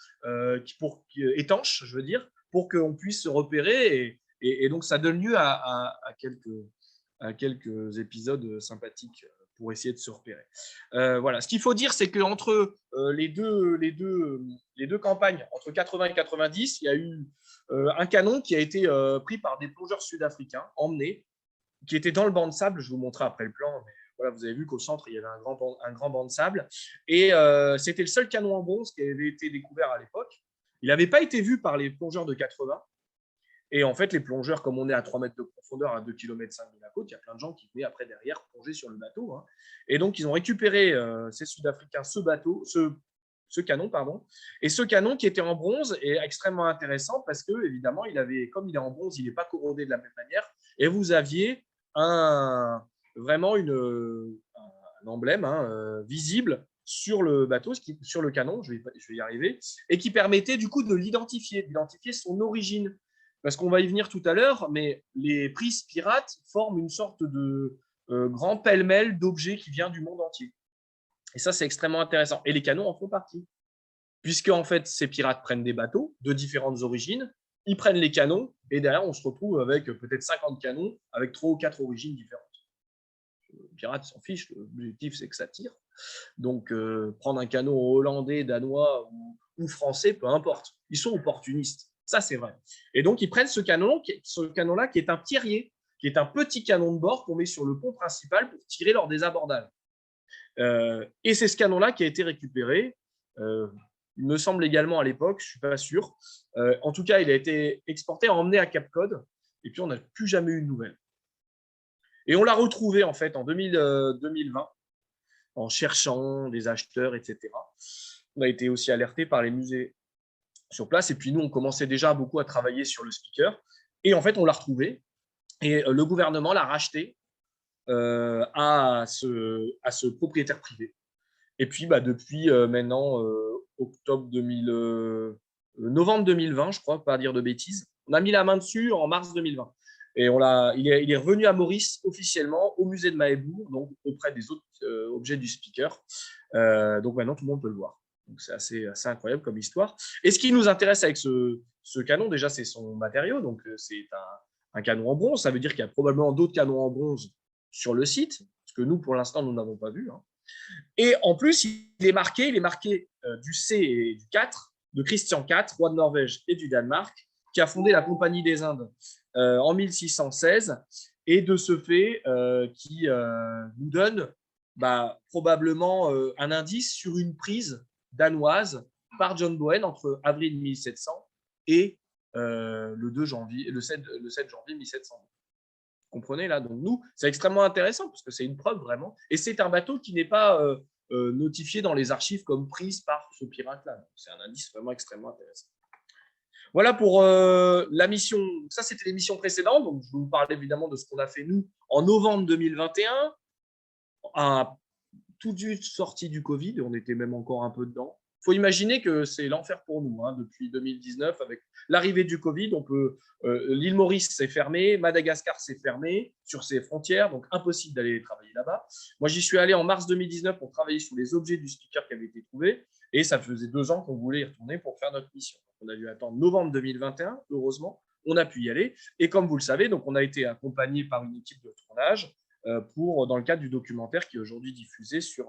Speaker 1: étanches, je veux dire, pour qu'on puisse se repérer. Et donc, ça donne lieu à quelques épisodes sympathiques pour essayer de se repérer. Voilà. Ce qu'il faut dire, c'est qu'entre les deux campagnes, entre 80 et 90, il y a eu un canon qui a été pris par des plongeurs sud-africains, emmenés, qui était dans le banc de sable. Je vous montrerai après le plan, mais voilà, vous avez vu qu'au centre, il y avait un grand banc de sable. Et c'était le seul canon en bronze qui avait été découvert à l'époque. Il n'avait pas été vu par les plongeurs de 80. Et en fait, les plongeurs, comme on est à 3 mètres de profondeur, à 2,5 km de la côte, il y a plein de gens qui venaient après derrière plonger sur le bateau. Hein. Et donc, ils ont récupéré, ces Sud-Africains, ce ce canon, pardon. Et ce canon qui était en bronze est extrêmement intéressant parce que, évidemment, comme il est en bronze, il n'est pas corrodé de la même manière. Et vous aviez vraiment un emblème visible sur le bateau, sur le canon, je vais y arriver, et qui permettait du coup de d'identifier son origine. Parce qu'on va y venir tout à l'heure, mais les prises pirates forment une sorte de grand pêle-mêle d'objets qui vient du monde entier. Et ça, c'est extrêmement intéressant. Et les canons en font partie. Puisque, en fait, ces pirates prennent des bateaux de différentes origines, ils prennent les canons, et derrière, on se retrouve avec peut-être 50 canons, avec 3 ou 4 origines différentes. Les pirates s'en fichent, l'objectif, c'est que ça tire. Donc, prendre un canon hollandais, danois ou français, peu importe. Ils sont opportunistes. Ça, c'est vrai. Et donc, ils prennent ce canon-là qui est un tirier, qui est un petit canon de bord qu'on met sur le pont principal pour tirer lors des abordages. Et c'est ce canon-là qui a été récupéré. Il me semble également à l'époque, je ne suis pas sûr. En tout cas, il a été exporté, emmené à Cap Cod, et puis on n'a plus jamais eu de nouvelles. Et on l'a retrouvé en fait en 2020, en cherchant des acheteurs, etc. On a été aussi alerté par les musées sur place, et puis nous, on commençait déjà beaucoup à travailler sur le speaker, et en fait, on l'a retrouvé, et le gouvernement l'a racheté à ce propriétaire privé. Et puis, depuis maintenant novembre 2020, je crois, pas dire de bêtises, on a mis la main dessus en mars 2020. Et il est revenu à Maurice officiellement au musée de Mahébourg, donc auprès des autres objets du speaker. Donc maintenant, tout le monde peut le voir. Donc c'est assez incroyable comme histoire. Et ce qui nous intéresse avec ce canon, déjà, c'est son matériau. Donc c'est un canon en bronze. Ça veut dire qu'il y a probablement d'autres canons en bronze sur le site, parce que nous, pour l'instant, nous n'avons pas vu. Et en plus, il est marqué du C et du 4, de Christian IV, roi de Norvège et du Danemark, qui a fondé la Compagnie des Indes en 1616, et de ce fait, qui nous donne probablement un indice sur une prise danoise par John Bowen entre avril 1700 et le 7 janvier 1700. Vous comprenez là? Donc nous, c'est extrêmement intéressant parce que c'est une preuve vraiment. Et c'est un bateau qui n'est pas notifié dans les archives comme prise par ce pirate-là. C'est un indice vraiment extrêmement intéressant. Voilà pour la mission. Ça, c'était l'émission précédente. Donc, je vais vous parler évidemment de ce qu'on a fait, nous, en novembre 2021, à tout juste sortie du Covid. On était même encore un peu dedans. Il faut imaginer que c'est l'enfer pour nous depuis 2019 avec l'arrivée du Covid. L'île Maurice s'est fermée, Madagascar s'est fermé sur ses frontières, donc impossible d'aller travailler là-bas. Moi, j'y suis allé en mars 2019 pour travailler sur les objets du speaker qui avaient été trouvés, et ça faisait 2 ans qu'on voulait y retourner pour faire notre mission. On a dû attendre novembre 2021, heureusement, on a pu y aller. Et comme vous le savez, donc on a été accompagné par une équipe de tournage dans le cadre du documentaire qui est aujourd'hui diffusé sur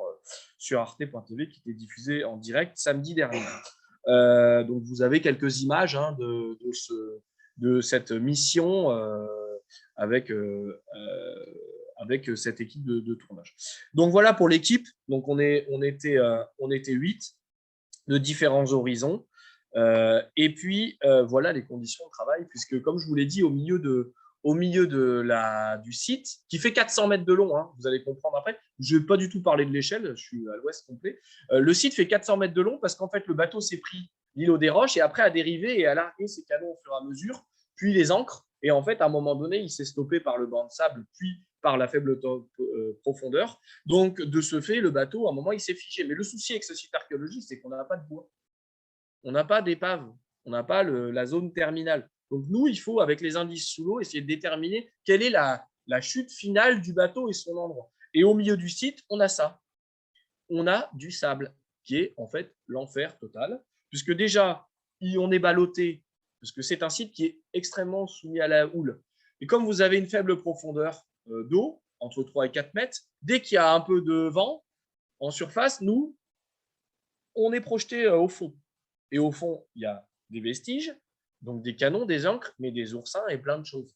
Speaker 1: arte.tv, qui était diffusé en direct samedi dernier. Donc, vous avez quelques images de cette mission avec cette équipe de tournage. Donc, voilà pour l'équipe. Donc, on était 8 de différents horizons. Et puis, voilà les conditions de travail, puisque, comme je vous l'ai dit, au milieu du site, qui fait 400 mètres de long, vous allez comprendre après. Je ne vais pas du tout parler de l'échelle, je suis à l'ouest complet. Le site fait 400 mètres de long parce qu'en fait, le bateau s'est pris l'îlot des Roches et après a dérivé et a largué ses canons au fur et à mesure, puis les ancres. Et en fait, à un moment donné, il s'est stoppé par le banc de sable, puis par la faible profondeur. Donc, de ce fait, le bateau, à un moment, il s'est figé. Mais le souci avec ce site archéologique, c'est qu'on n'a pas de bois. On n'a pas d'épave. On n'a pas la zone terminale. Donc, nous, il faut, avec les indices sous l'eau, essayer de déterminer quelle est la chute finale du bateau et son endroit. Et au milieu du site, on a ça. On a du sable, qui est en fait l'enfer total, puisque déjà, on est ballotté, parce que c'est un site qui est extrêmement soumis à la houle. Et comme vous avez une faible profondeur d'eau, entre 3 et 4 mètres, dès qu'il y a un peu de vent en surface, nous, on est projeté au fond. Et au fond, il y a des vestiges, donc des canons, des ancres, mais des oursins et plein de choses.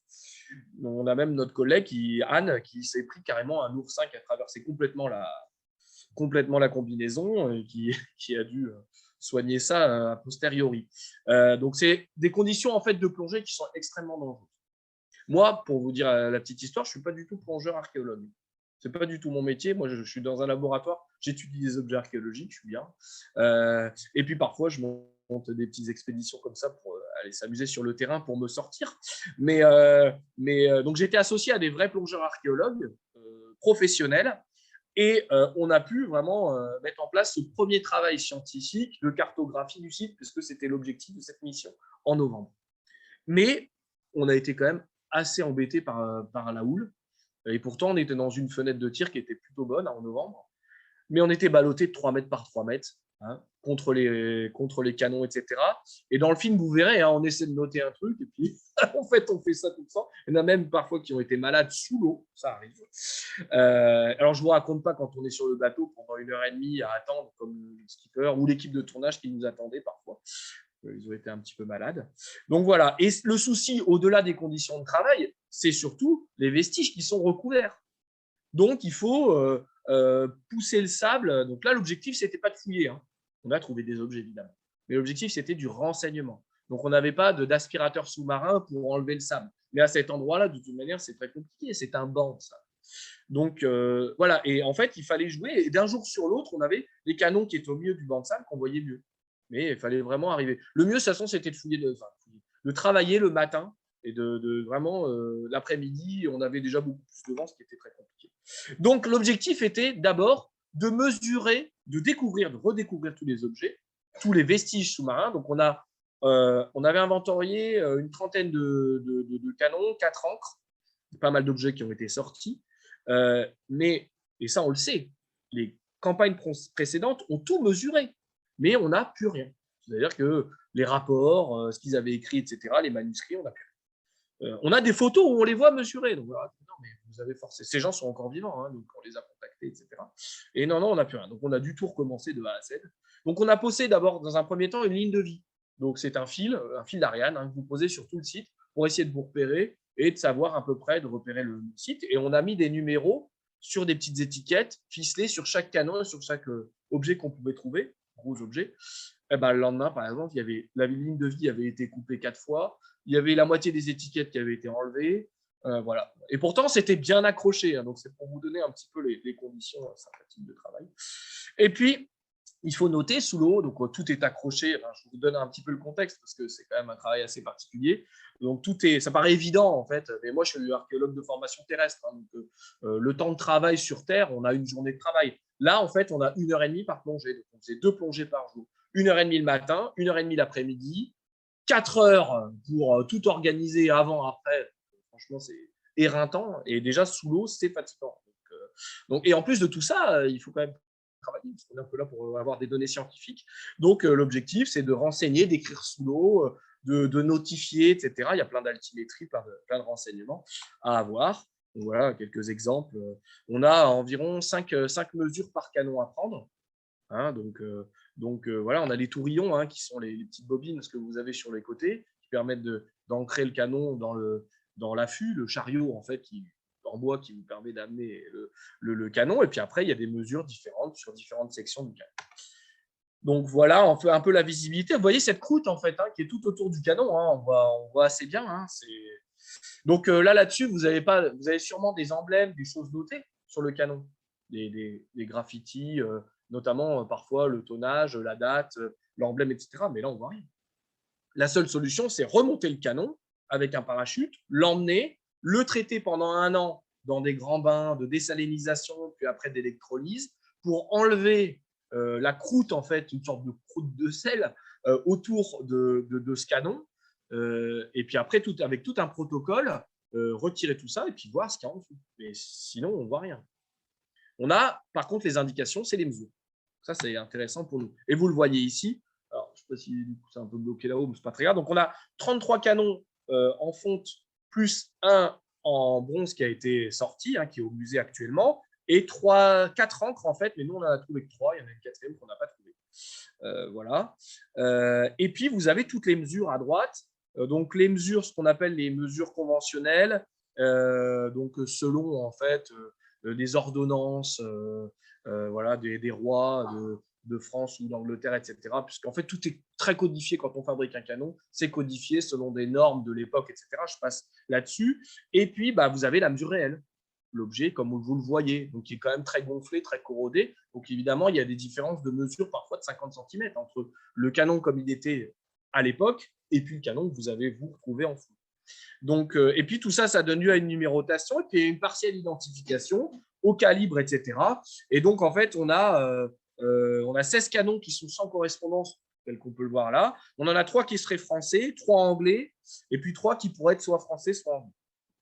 Speaker 1: Donc, on a même notre collègue, Anne, qui s'est pris carrément un oursin qui a traversé complètement la combinaison et qui a dû soigner ça a posteriori. Donc, c'est des conditions en fait de plongée qui sont extrêmement dangereuses. Moi, pour vous dire la petite histoire, je ne suis pas du tout plongeur archéologue. C'est pas du tout mon métier. Moi, je suis dans un laboratoire, j'étudie des objets archéologiques, je suis bien. Et puis parfois, je monte des petites expéditions comme ça pour aller s'amuser sur le terrain pour me sortir. Donc, j'étais associé à des vrais plongeurs archéologues professionnels. Et on a pu vraiment mettre en place ce premier travail scientifique de cartographie du site, puisque c'était l'objectif de cette mission en novembre. Mais on a été quand même assez embêté par la houle. Et pourtant, on était dans une fenêtre de tir qui était plutôt bonne en novembre. Mais on était ballotté de 3 mètres par 3 mètres hein, contre les canons, etc. Et dans le film, vous verrez, hein, on essaie de noter un truc et puis en fait, on fait ça tout le temps. Il y en a même parfois qui ont été malades sous l'eau, ça arrive. Alors, je ne vous raconte pas quand on est sur le bateau pendant 1 heure et demie à attendre, comme le skipper ou l'équipe de tournage qui nous attendait parfois. Ils ont été un petit peu malades. Donc voilà. Et le souci, au-delà des conditions de travail, c'est surtout les vestiges qui sont recouverts. Donc, il faut pousser le sable. Donc là, l'objectif, ce n'était pas de fouiller. Hein. On a trouvé des objets, évidemment. Mais l'objectif, c'était du renseignement. Donc, on n'avait pas d'aspirateur sous-marin pour enlever le sable. Mais à cet endroit-là, de toute manière, c'est très compliqué. C'est un banc, ça. Donc, voilà. Et en fait, il fallait jouer. Et d'un jour sur l'autre, on avait les canons qui étaient au milieu du banc de sable qu'on voyait mieux. Mais il fallait vraiment arriver. Le mieux, de toute façon, c'était de fouiller, de travailler le matin et de vraiment l'après-midi, on avait déjà beaucoup plus de vent, ce qui était très compliqué. Donc, l'objectif était d'abord de mesurer, de découvrir, de redécouvrir tous les objets, tous les vestiges sous-marins. Donc, on avait inventorié une trentaine de canons, 4 ancres, pas mal d'objets qui ont été sortis. Mais, et ça, on le sait, les campagnes précédentes ont tout mesuré, mais on n'a plus rien. C'est-à-dire que les rapports, ce qu'ils avaient écrit, etc., les manuscrits, on n'a plus rien. On a des photos où on les voit mesurer. Donc, non, mais vous avez forcé. Ces gens sont encore vivants, hein, donc on les a contactés, etc. Et non, on n'a plus rien. Donc, on a du tout recommencer de A à Z. Donc, on a posé d'abord, dans un premier temps, une ligne de vie. Donc, c'est un fil d'Ariane hein, que vous posez sur tout le site pour essayer de vous repérer et de savoir à peu près, de repérer le site. Et on a mis des numéros sur des petites étiquettes ficelées sur chaque canon et sur chaque objet qu'on pouvait trouver, gros objet. Et ben, le lendemain, par exemple, il y avait, la ligne de vie avait été coupée 4 fois. Il y avait la moitié des étiquettes qui avaient été enlevées. Voilà. Et pourtant, c'était bien accroché. Hein, donc, c'est pour vous donner un petit peu les conditions sympathiques de travail. Et puis, il faut noter sous l'eau, donc tout est accroché. Enfin, je vous donne un petit peu le contexte parce que c'est quand même un travail assez particulier. Donc tout est, ça paraît évident en fait. Mais moi, je suis archéologue de formation terrestre. Hein, donc, le temps de travail sur Terre, on a une journée de travail. Là, en fait, on a 1 heure et demie par plongée. Donc, on faisait 2 plongées par jour. 1 heure et demie le matin, 1 heure et demie l'après-midi, 4 heures pour tout organiser avant, après. Franchement, c'est éreintant. Et déjà, sous l'eau, c'est fatigant. Donc, et en plus de tout ça, il faut quand même travailler, parce qu'on est un peu là pour avoir des données scientifiques. Donc, l'objectif, c'est de renseigner, d'écrire sous l'eau, de notifier, etc. Il y a plein d'altimétrie, plein de renseignements à avoir. Donc, voilà quelques exemples. On a environ 5 mesures par canon à prendre. Hein, donc voilà, on a les tourillons hein, qui sont les petites bobines que vous avez sur les côtés qui permettent d'ancrer le canon dans l'affût, le chariot en fait en bois qui vous permet d'amener le canon. Et puis après, il y a des mesures différentes sur différentes sections du canon. Donc voilà, on fait un peu la visibilité. Vous voyez cette croûte en fait hein, qui est tout autour du canon. Hein, on voit assez bien. Hein, donc là-dessus, vous avez sûrement des emblèmes, des choses notées sur le canon, des graffitis. Notamment parfois le tonnage, la date, l'emblème, etc. Mais là, on ne voit rien. La seule solution, c'est remonter le canon avec un parachute, l'emmener, le traiter pendant 1 an dans des grands bains de désalinisation, puis après d'électrolyse, pour enlever la croûte, en fait, une sorte de croûte de sel autour de ce canon. Et puis après, avec tout un protocole, retirer tout ça et puis voir ce qu'il y a en dessous. Mais sinon, on ne voit rien. On a, par contre, les indications, c'est les mesures. Ça, c'est intéressant pour nous. Et vous le voyez ici. Alors, je ne sais pas si du coup, c'est un peu bloqué là-haut, mais ce n'est pas très grave. Donc, on a 33 canons en fonte, plus un en bronze qui a été sorti, hein, qui est au musée actuellement, et 4 encres, en fait, mais nous, on en a trouvé que 3. Il y en a une 4e qu'on n'a pas trouvée. Voilà. Et puis, vous avez toutes les mesures à droite. Donc, les mesures, ce qu'on appelle les mesures conventionnelles, donc selon, en fait, des ordonnances voilà, des rois de France ou d'Angleterre, etc. Puisqu'en fait, tout est très codifié quand on fabrique un canon. C'est codifié selon des normes de l'époque, etc. Je passe là-dessus. Et puis, vous avez la mesure réelle. l'objet comme vous le voyez, donc qui est quand même très gonflé, très corrodé. Donc évidemment, il y a des différences de mesure parfois de 50 cm entre le canon comme il était à l'époque et puis le canon que vous avez vous retrouvé en fond. Donc, et puis tout ça, ça donne lieu à une numérotation et puis une partielle identification au calibre, etc. Et donc, en fait, on a 16 canons qui sont sans correspondance, tel qu'on peut le voir là. On en a 3 qui seraient français, 3 anglais, et puis 3 qui pourraient être soit français, soit anglais.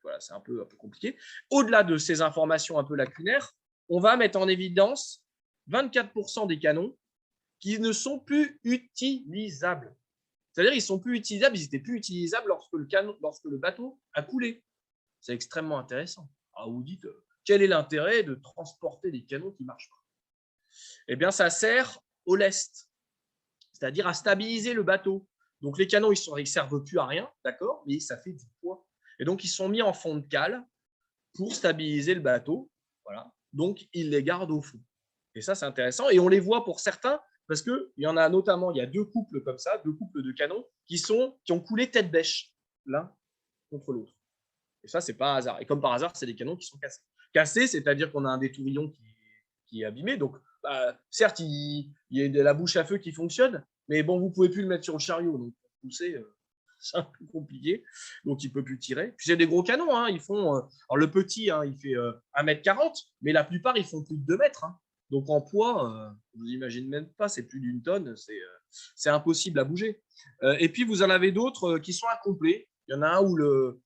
Speaker 1: Voilà, c'est un peu compliqué. Au-delà de ces informations un peu lacunaires, on va mettre en évidence 24% des canons qui ne sont plus utilisables. C'est-à-dire qu'ils ne sont plus utilisables, ils n'étaient plus utilisables lorsque le bateau a coulé. C'est extrêmement intéressant. Alors vous dites, quel est l'intérêt de transporter des canons qui ne marchent pas? Eh bien, ça sert au lest, c'est-à-dire à stabiliser le bateau. Donc les canons, ils ne servent plus à rien, d'accord, mais ça fait du poids. Et donc, ils sont mis en fond de cale pour stabiliser le bateau. Voilà. Donc, ils les gardent au fond. Et ça, c'est intéressant. Et on les voit pour certains, parce qu'il y en a notamment, il y a 2 couples comme ça, 2 couples de canons qui ont coulé tête bêche, l'un contre l'autre. Et ça, c'est pas un hasard. Et comme par hasard, c'est des canons qui sont cassés. Cassés, c'est-à-dire qu'on a un des tourillons qui est abîmé. Donc, certes, il y a de la bouche à feu qui fonctionne, mais bon, vous ne pouvez plus le mettre sur le chariot. Donc, pour pousser, c'est un peu compliqué. Donc, il ne peut plus tirer. Puis, c'est des gros canons. Hein. Ils font, alors, le petit, hein, il fait 1,40 m, mais la plupart, ils font plus de 2 mètres. Hein. Donc, en poids, vous imaginez même pas, c'est plus d'1 tonne. C'est impossible à bouger. Et puis, vous en avez d'autres qui sont incomplets. Il y en a un où le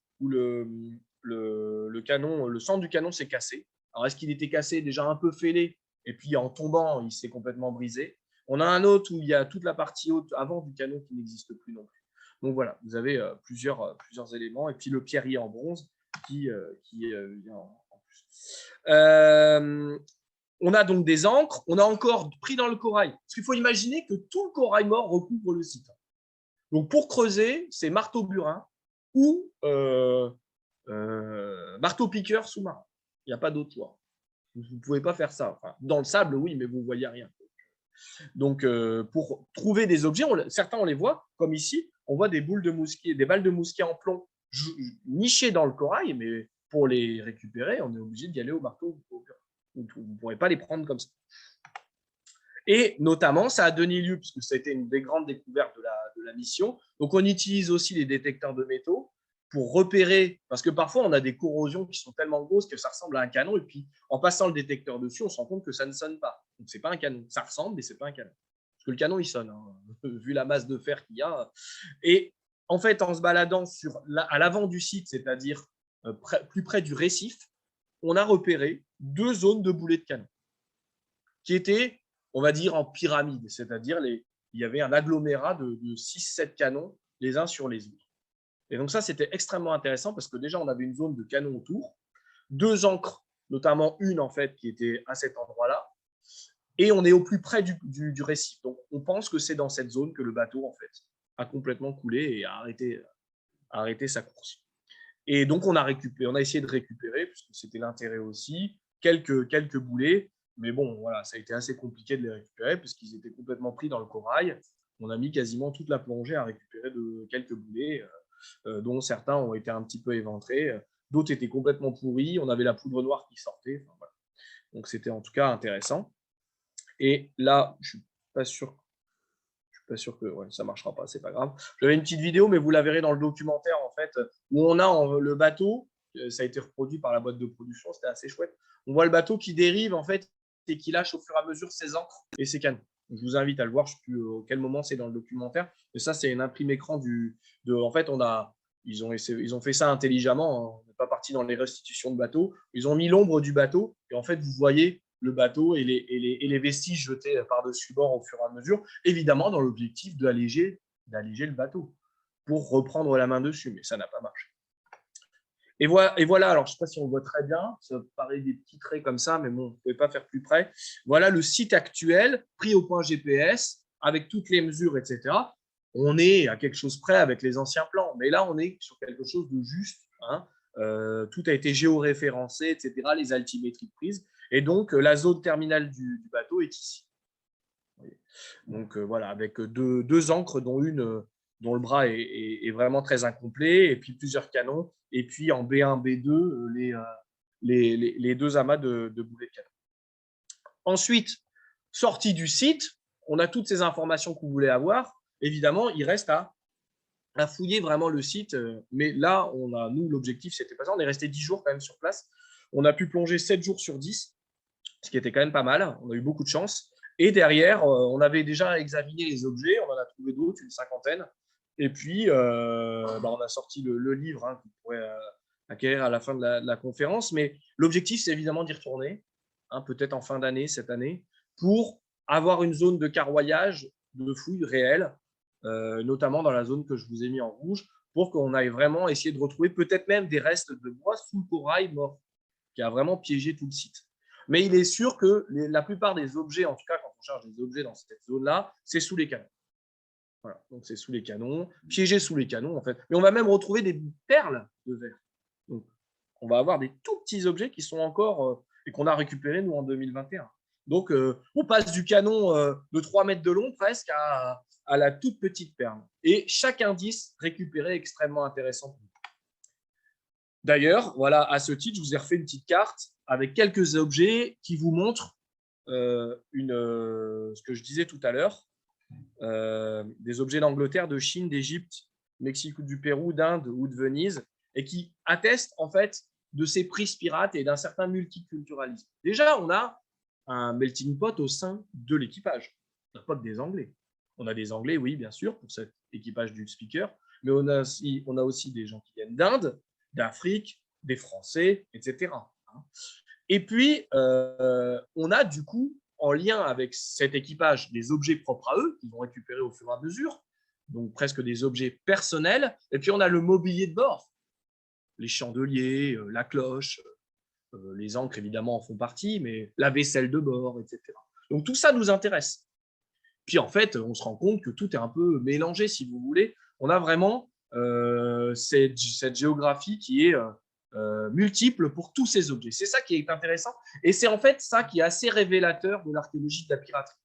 Speaker 1: canon, le centre du canon s'est cassé. Alors, est-ce qu'il était cassé déjà un peu fêlé et puis en tombant, il s'est complètement brisé? On a un autre où il y a toute la partie haute avant du canon qui n'existe plus non plus. Donc voilà, vous avez plusieurs éléments. Et puis le pierrier en bronze qui vient en plus. On a donc des ancres. On a encore pris dans le corail. Parce qu'il faut imaginer que tout le corail mort recouvre le site. Donc pour creuser, c'est marteau-burin ou marteau-piqueur sous-marin. Il n'y a pas d'autre choix. Vous ne pouvez pas faire ça. Enfin, dans le sable, oui, mais vous ne voyez rien. Donc, pour trouver des objets, certains, on les voit, comme ici, on voit des balles de mousquet en plomb nichées dans le corail, mais pour les récupérer, on est obligé d'y aller au marteau. Vous ne pourrez pas les prendre comme ça. Et notamment, ça a donné lieu, puisque ça a été une des grandes découvertes de la mission, donc on utilise aussi les détecteurs de métaux pour repérer, parce que parfois on a des corrosions qui sont tellement grosses que ça ressemble à un canon, et puis en passant le détecteur dessus, on se rend compte que ça ne sonne pas. Donc c'est pas un canon, ça ressemble, mais c'est pas un canon. Parce que le canon, il sonne, hein, vu la masse de fer qu'il y a. Et en fait, en se baladant à l'avant du site, c'est-à-dire plus près du récif, on a repéré 2 zones de boulets de canon qui étaient, on va dire, en pyramide, c'est-à-dire il y avait un agglomérat de 6-7 canons les uns sur les autres. Et donc ça, c'était extrêmement intéressant parce que déjà, on avait une zone de canon autour, 2 ancres, notamment une en fait qui était à cet endroit-là, et on est au plus près du récif. Donc on pense que c'est dans cette zone que le bateau en fait a complètement coulé et a arrêté sa course. Et donc on a essayé de récupérer, puisque c'était l'intérêt aussi, quelques boulets. Mais bon, voilà, ça a été assez compliqué de les récupérer puisqu'ils étaient complètement pris dans le corail. On a mis quasiment toute la plongée à récupérer quelques boulets, dont certains ont été un petit peu éventrés, d'autres étaient complètement pourris. On avait la poudre noire qui sortait. Enfin, voilà. Donc c'était en tout cas intéressant. Et là, je ne suis pas sûr que ça ne marchera pas, c'est pas grave. J'avais une petite vidéo, mais vous la verrez dans le documentaire, en fait, où on a le bateau, ça a été reproduit par la boîte de production, c'était assez chouette. On voit le bateau qui dérive, en fait, et qui lâche au fur et à mesure ses ancres et ses canons. Je vous invite à le voir, je ne sais plus à quel moment c'est dans le documentaire, mais ça, c'est une imprime écran en fait, ils ont fait ça intelligemment, hein. On n'est pas parti dans les restitutions de bateaux. Ils ont mis l'ombre du bateau, et en fait, vous voyez le bateau et les vestiges jetés par-dessus bord au fur et à mesure, évidemment dans l'objectif d'alléger le bateau pour reprendre la main dessus, mais ça n'a pas marché. Et voilà, alors je ne sais pas si on voit très bien, ça paraît des petits traits comme ça, mais bon, vous ne pouvez pas faire plus près. Voilà le site actuel, pris au point GPS, avec toutes les mesures, etc. On est à quelque chose près avec les anciens plans, mais là, on est sur quelque chose de juste. Hein. Tout a été géoréférencé, etc., les altimétries prises. Et donc, la zone terminale du bateau est ici. Donc, voilà, avec deux ancres, dont le bras est vraiment très incomplet, et puis plusieurs canons. Et puis, en B1, B2, les deux amas de boulets de canon. Ensuite, sortie du site, on a toutes ces informations que vous voulez avoir. Évidemment, il reste à fouiller vraiment le site. Mais là, nous, l'objectif, c'était pas ça. On est resté 10 jours quand même sur place. On a pu plonger 7 jours sur 10, ce qui était quand même pas mal. On a eu beaucoup de chance. Et derrière, on avait déjà examiné les objets. On en a trouvé d'autres, une cinquantaine. Et puis, on a sorti le livre que vous pourrez acquérir à la fin de la conférence. Mais l'objectif, c'est évidemment d'y retourner, peut-être en fin d'année, cette année, pour avoir une zone de carroyage, de fouilles réelles, notamment dans la zone que je vous ai mis en rouge, pour qu'on aille vraiment essayer de retrouver peut-être même des restes de bois sous le corail mort, qui a vraiment piégé tout le site. Mais il est sûr que la plupart des objets, en tout cas quand on charge des objets dans cette zone-là, c'est sous les canons. Voilà, donc c'est sous les canons, piégé sous les canons en fait. Mais on va même retrouver des perles de verre. Donc on va avoir des tout petits objets qui sont encore et qu'on a récupérés nous en 2021. Donc on passe du canon de 3 mètres de long presque à la toute petite perle. Et chaque indice récupéré est extrêmement intéressant pour nous. D'ailleurs, voilà, à ce titre, je vous ai refait une petite carte avec quelques objets qui vous montrent ce que je disais tout à l'heure, des objets d'Angleterre, de Chine, d'Égypte, Mexique ou du Pérou, d'Inde ou de Venise, et qui attestent en fait de ces prises pirates et d'un certain multiculturalisme. Déjà, on a un melting pot au sein de l'équipage. On n'a pas que des Anglais. On a des Anglais, oui, bien sûr, pour cet équipage du speaker, mais on a aussi des gens qui viennent d'Inde, d'Afrique, des Français, etc. Et puis, on a du coup, en lien avec cet équipage, des objets propres à eux, qu'ils vont récupérer au fur et à mesure, donc presque des objets personnels. Et puis, on a le mobilier de bord, les chandeliers, la cloche, les ancres, évidemment, en font partie, mais la vaisselle de bord, etc. Donc, tout ça nous intéresse. Puis, en fait, on se rend compte que tout est un peu mélangé, si vous voulez. On a vraiment cette géographie qui est multiple pour tous ces objets. C'est ça qui est intéressant. Et c'est en fait ça qui est assez révélateur de l'archéologie de la piraterie.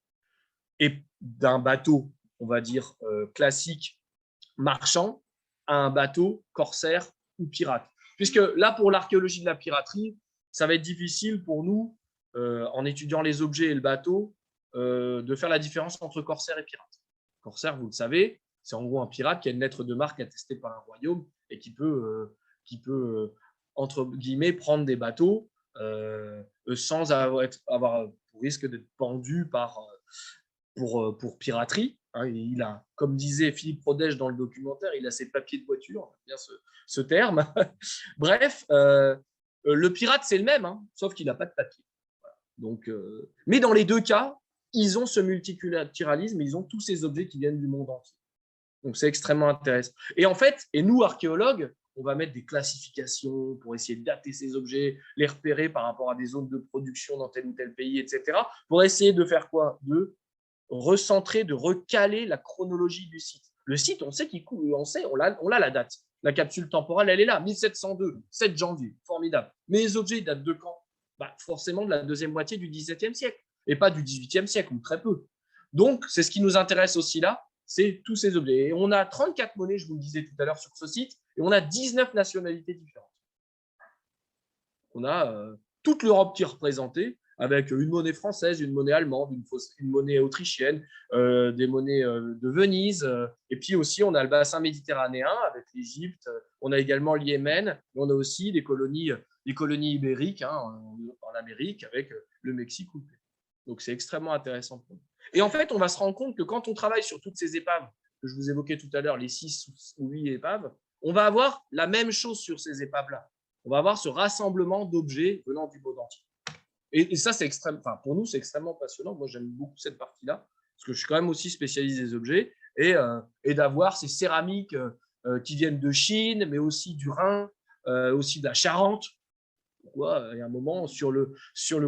Speaker 1: Et d'un bateau, on va dire, classique, marchand, à un bateau corsaire ou pirate. Puisque là, pour l'archéologie de la piraterie, ça va être difficile pour nous, en étudiant les objets et le bateau, de faire la différence entre corsaire et pirate. Corsaire, vous le savez, c'est en gros un pirate qui a une lettre de marque attestée par un royaume et qui peut entre guillemets, prendre des bateaux sans avoir pour risque d'être pendu pour piraterie. Il a, comme disait Philippe Prodège dans le documentaire, il a ses papiers de voiture, bien ce terme. Bref, le pirate, c'est le même, sauf qu'il n'a pas de papier. Donc, mais dans les deux cas, ils ont ce multiculturalisme, ils ont tous ces objets qui viennent du monde entier. Donc, c'est extrêmement intéressant. Et en fait, nous, archéologues, on va mettre des classifications pour essayer de dater ces objets, les repérer par rapport à des zones de production dans tel ou tel pays, etc. Pour essayer de faire quoi? De recentrer, de recaler la chronologie du site. Le site, on sait qu'il coule, on l'a la date. La capsule temporelle, elle est là, 1702, 7 janvier, formidable. Mais les objets datent de quand? Forcément de la deuxième moitié du XVIIe siècle, et pas du XVIIIe siècle, ou très peu. Donc, c'est ce qui nous intéresse aussi là, c'est tous ces objets. Et on a 34 monnaies, je vous le disais tout à l'heure, sur ce site, et on a 19 nationalités différentes. On a toute l'Europe qui est représentée, avec une monnaie française, une monnaie allemande, une monnaie autrichienne, des monnaies de Venise. Et puis aussi, on a le bassin méditerranéen avec l'Égypte. On a également le Yémen. On a aussi des colonies ibériques en Amérique avec le Mexique ou le Pérou. Donc, c'est extrêmement intéressant pour nous. Et en fait, on va se rendre compte que quand on travaille sur toutes ces épaves que je vous évoquais tout à l'heure, les 6 ou 8 épaves, on va avoir la même chose sur ces épaves-là. On va avoir ce rassemblement d'objets venant du monde entier. Et ça, c'est pour nous, c'est extrêmement passionnant. Moi, j'aime beaucoup cette partie-là, parce que je suis quand même aussi spécialiste des objets, et d'avoir ces céramiques qui viennent de Chine, mais aussi du Rhin, aussi de la Charente. Pourquoi il y a un moment, sur le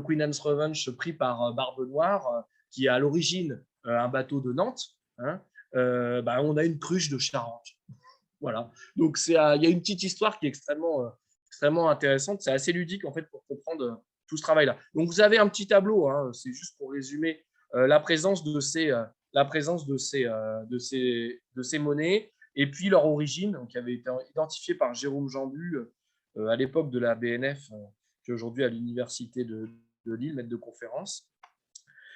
Speaker 1: Queen Anne's Revenge pris par Barbe Noire, qui est à l'origine un bateau de Nantes, on a une cruche de Charente. Voilà. Donc, il y a une petite histoire qui est extrêmement intéressante. C'est assez ludique, en fait, pour comprendre tout ce travail-là. Donc, vous avez un petit tableau, c'est juste pour résumer la présence de ces monnaies et puis leur origine, qui avait été identifiée par Jérôme Jambu à l'époque de la BNF, qui est aujourd'hui à l'université de Lille, maître de conférence.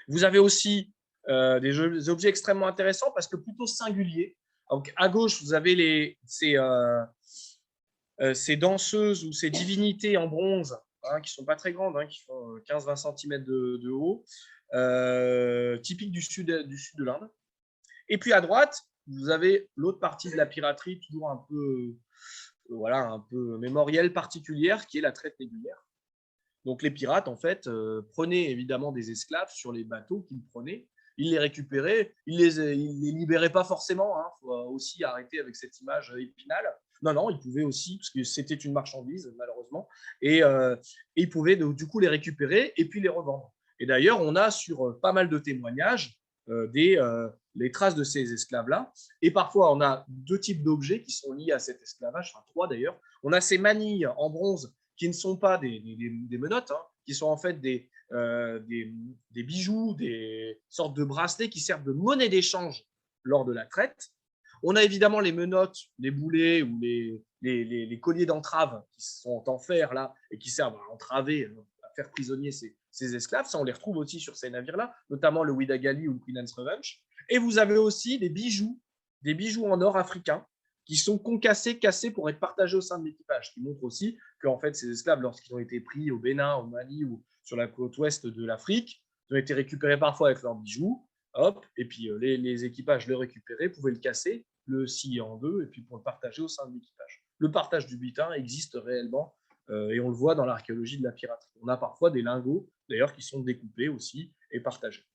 Speaker 1: Vous avez aussi des objets extrêmement intéressants parce que plutôt singuliers. Donc, à gauche, vous avez ces danseuses ou ces divinités en bronze, qui ne sont pas très grandes, qui font 15-20 cm de haut, typiques du sud de l'Inde. Et puis à droite, vous avez l'autre partie de la piraterie, toujours un peu mémorielle, particulière, qui est la traite régulière. Donc les pirates, en fait, prenaient évidemment des esclaves sur les bateaux qu'ils prenaient. Ils les récupéraient, ils les libéraient pas forcément. Il faut aussi arrêter avec cette image épinale. Non, ils pouvaient aussi, parce que c'était une marchandise, malheureusement, et ils pouvaient du coup les récupérer et puis les revendre. Et d'ailleurs, on a sur pas mal de témoignages les traces de ces esclaves-là. Et parfois, on a 2 types d'objets qui sont liés à cet esclavage, enfin 3 d'ailleurs. On a ces manilles en bronze qui ne sont pas des menottes, qui sont en fait des bijoux, des sortes de bracelets qui servent de monnaie d'échange lors de la traite. On a évidemment les menottes, les boulets ou les colliers d'entrave qui sont en fer là et qui servent à entraver, à faire prisonnier ces esclaves. Ça, on les retrouve aussi sur ces navires-là, notamment le Widagali ou le Queen Anne's Revenge. Et vous avez aussi des bijoux en or africain qui sont concassés, cassés pour être partagés au sein de l'équipage, qui montre aussi que en fait, ces esclaves, lorsqu'ils ont été pris au Bénin, au Mali ou sur la côte ouest de l'Afrique, ils ont été récupérés parfois avec leurs bijoux, hop, et puis les équipages le récupéraient, pouvaient le casser, le scier en deux, et puis pour le partager au sein de l'équipage. Le partage du butin existe réellement, et on le voit dans l'archéologie de la piraterie. On a parfois des lingots, d'ailleurs, qui sont découpés aussi et partagés.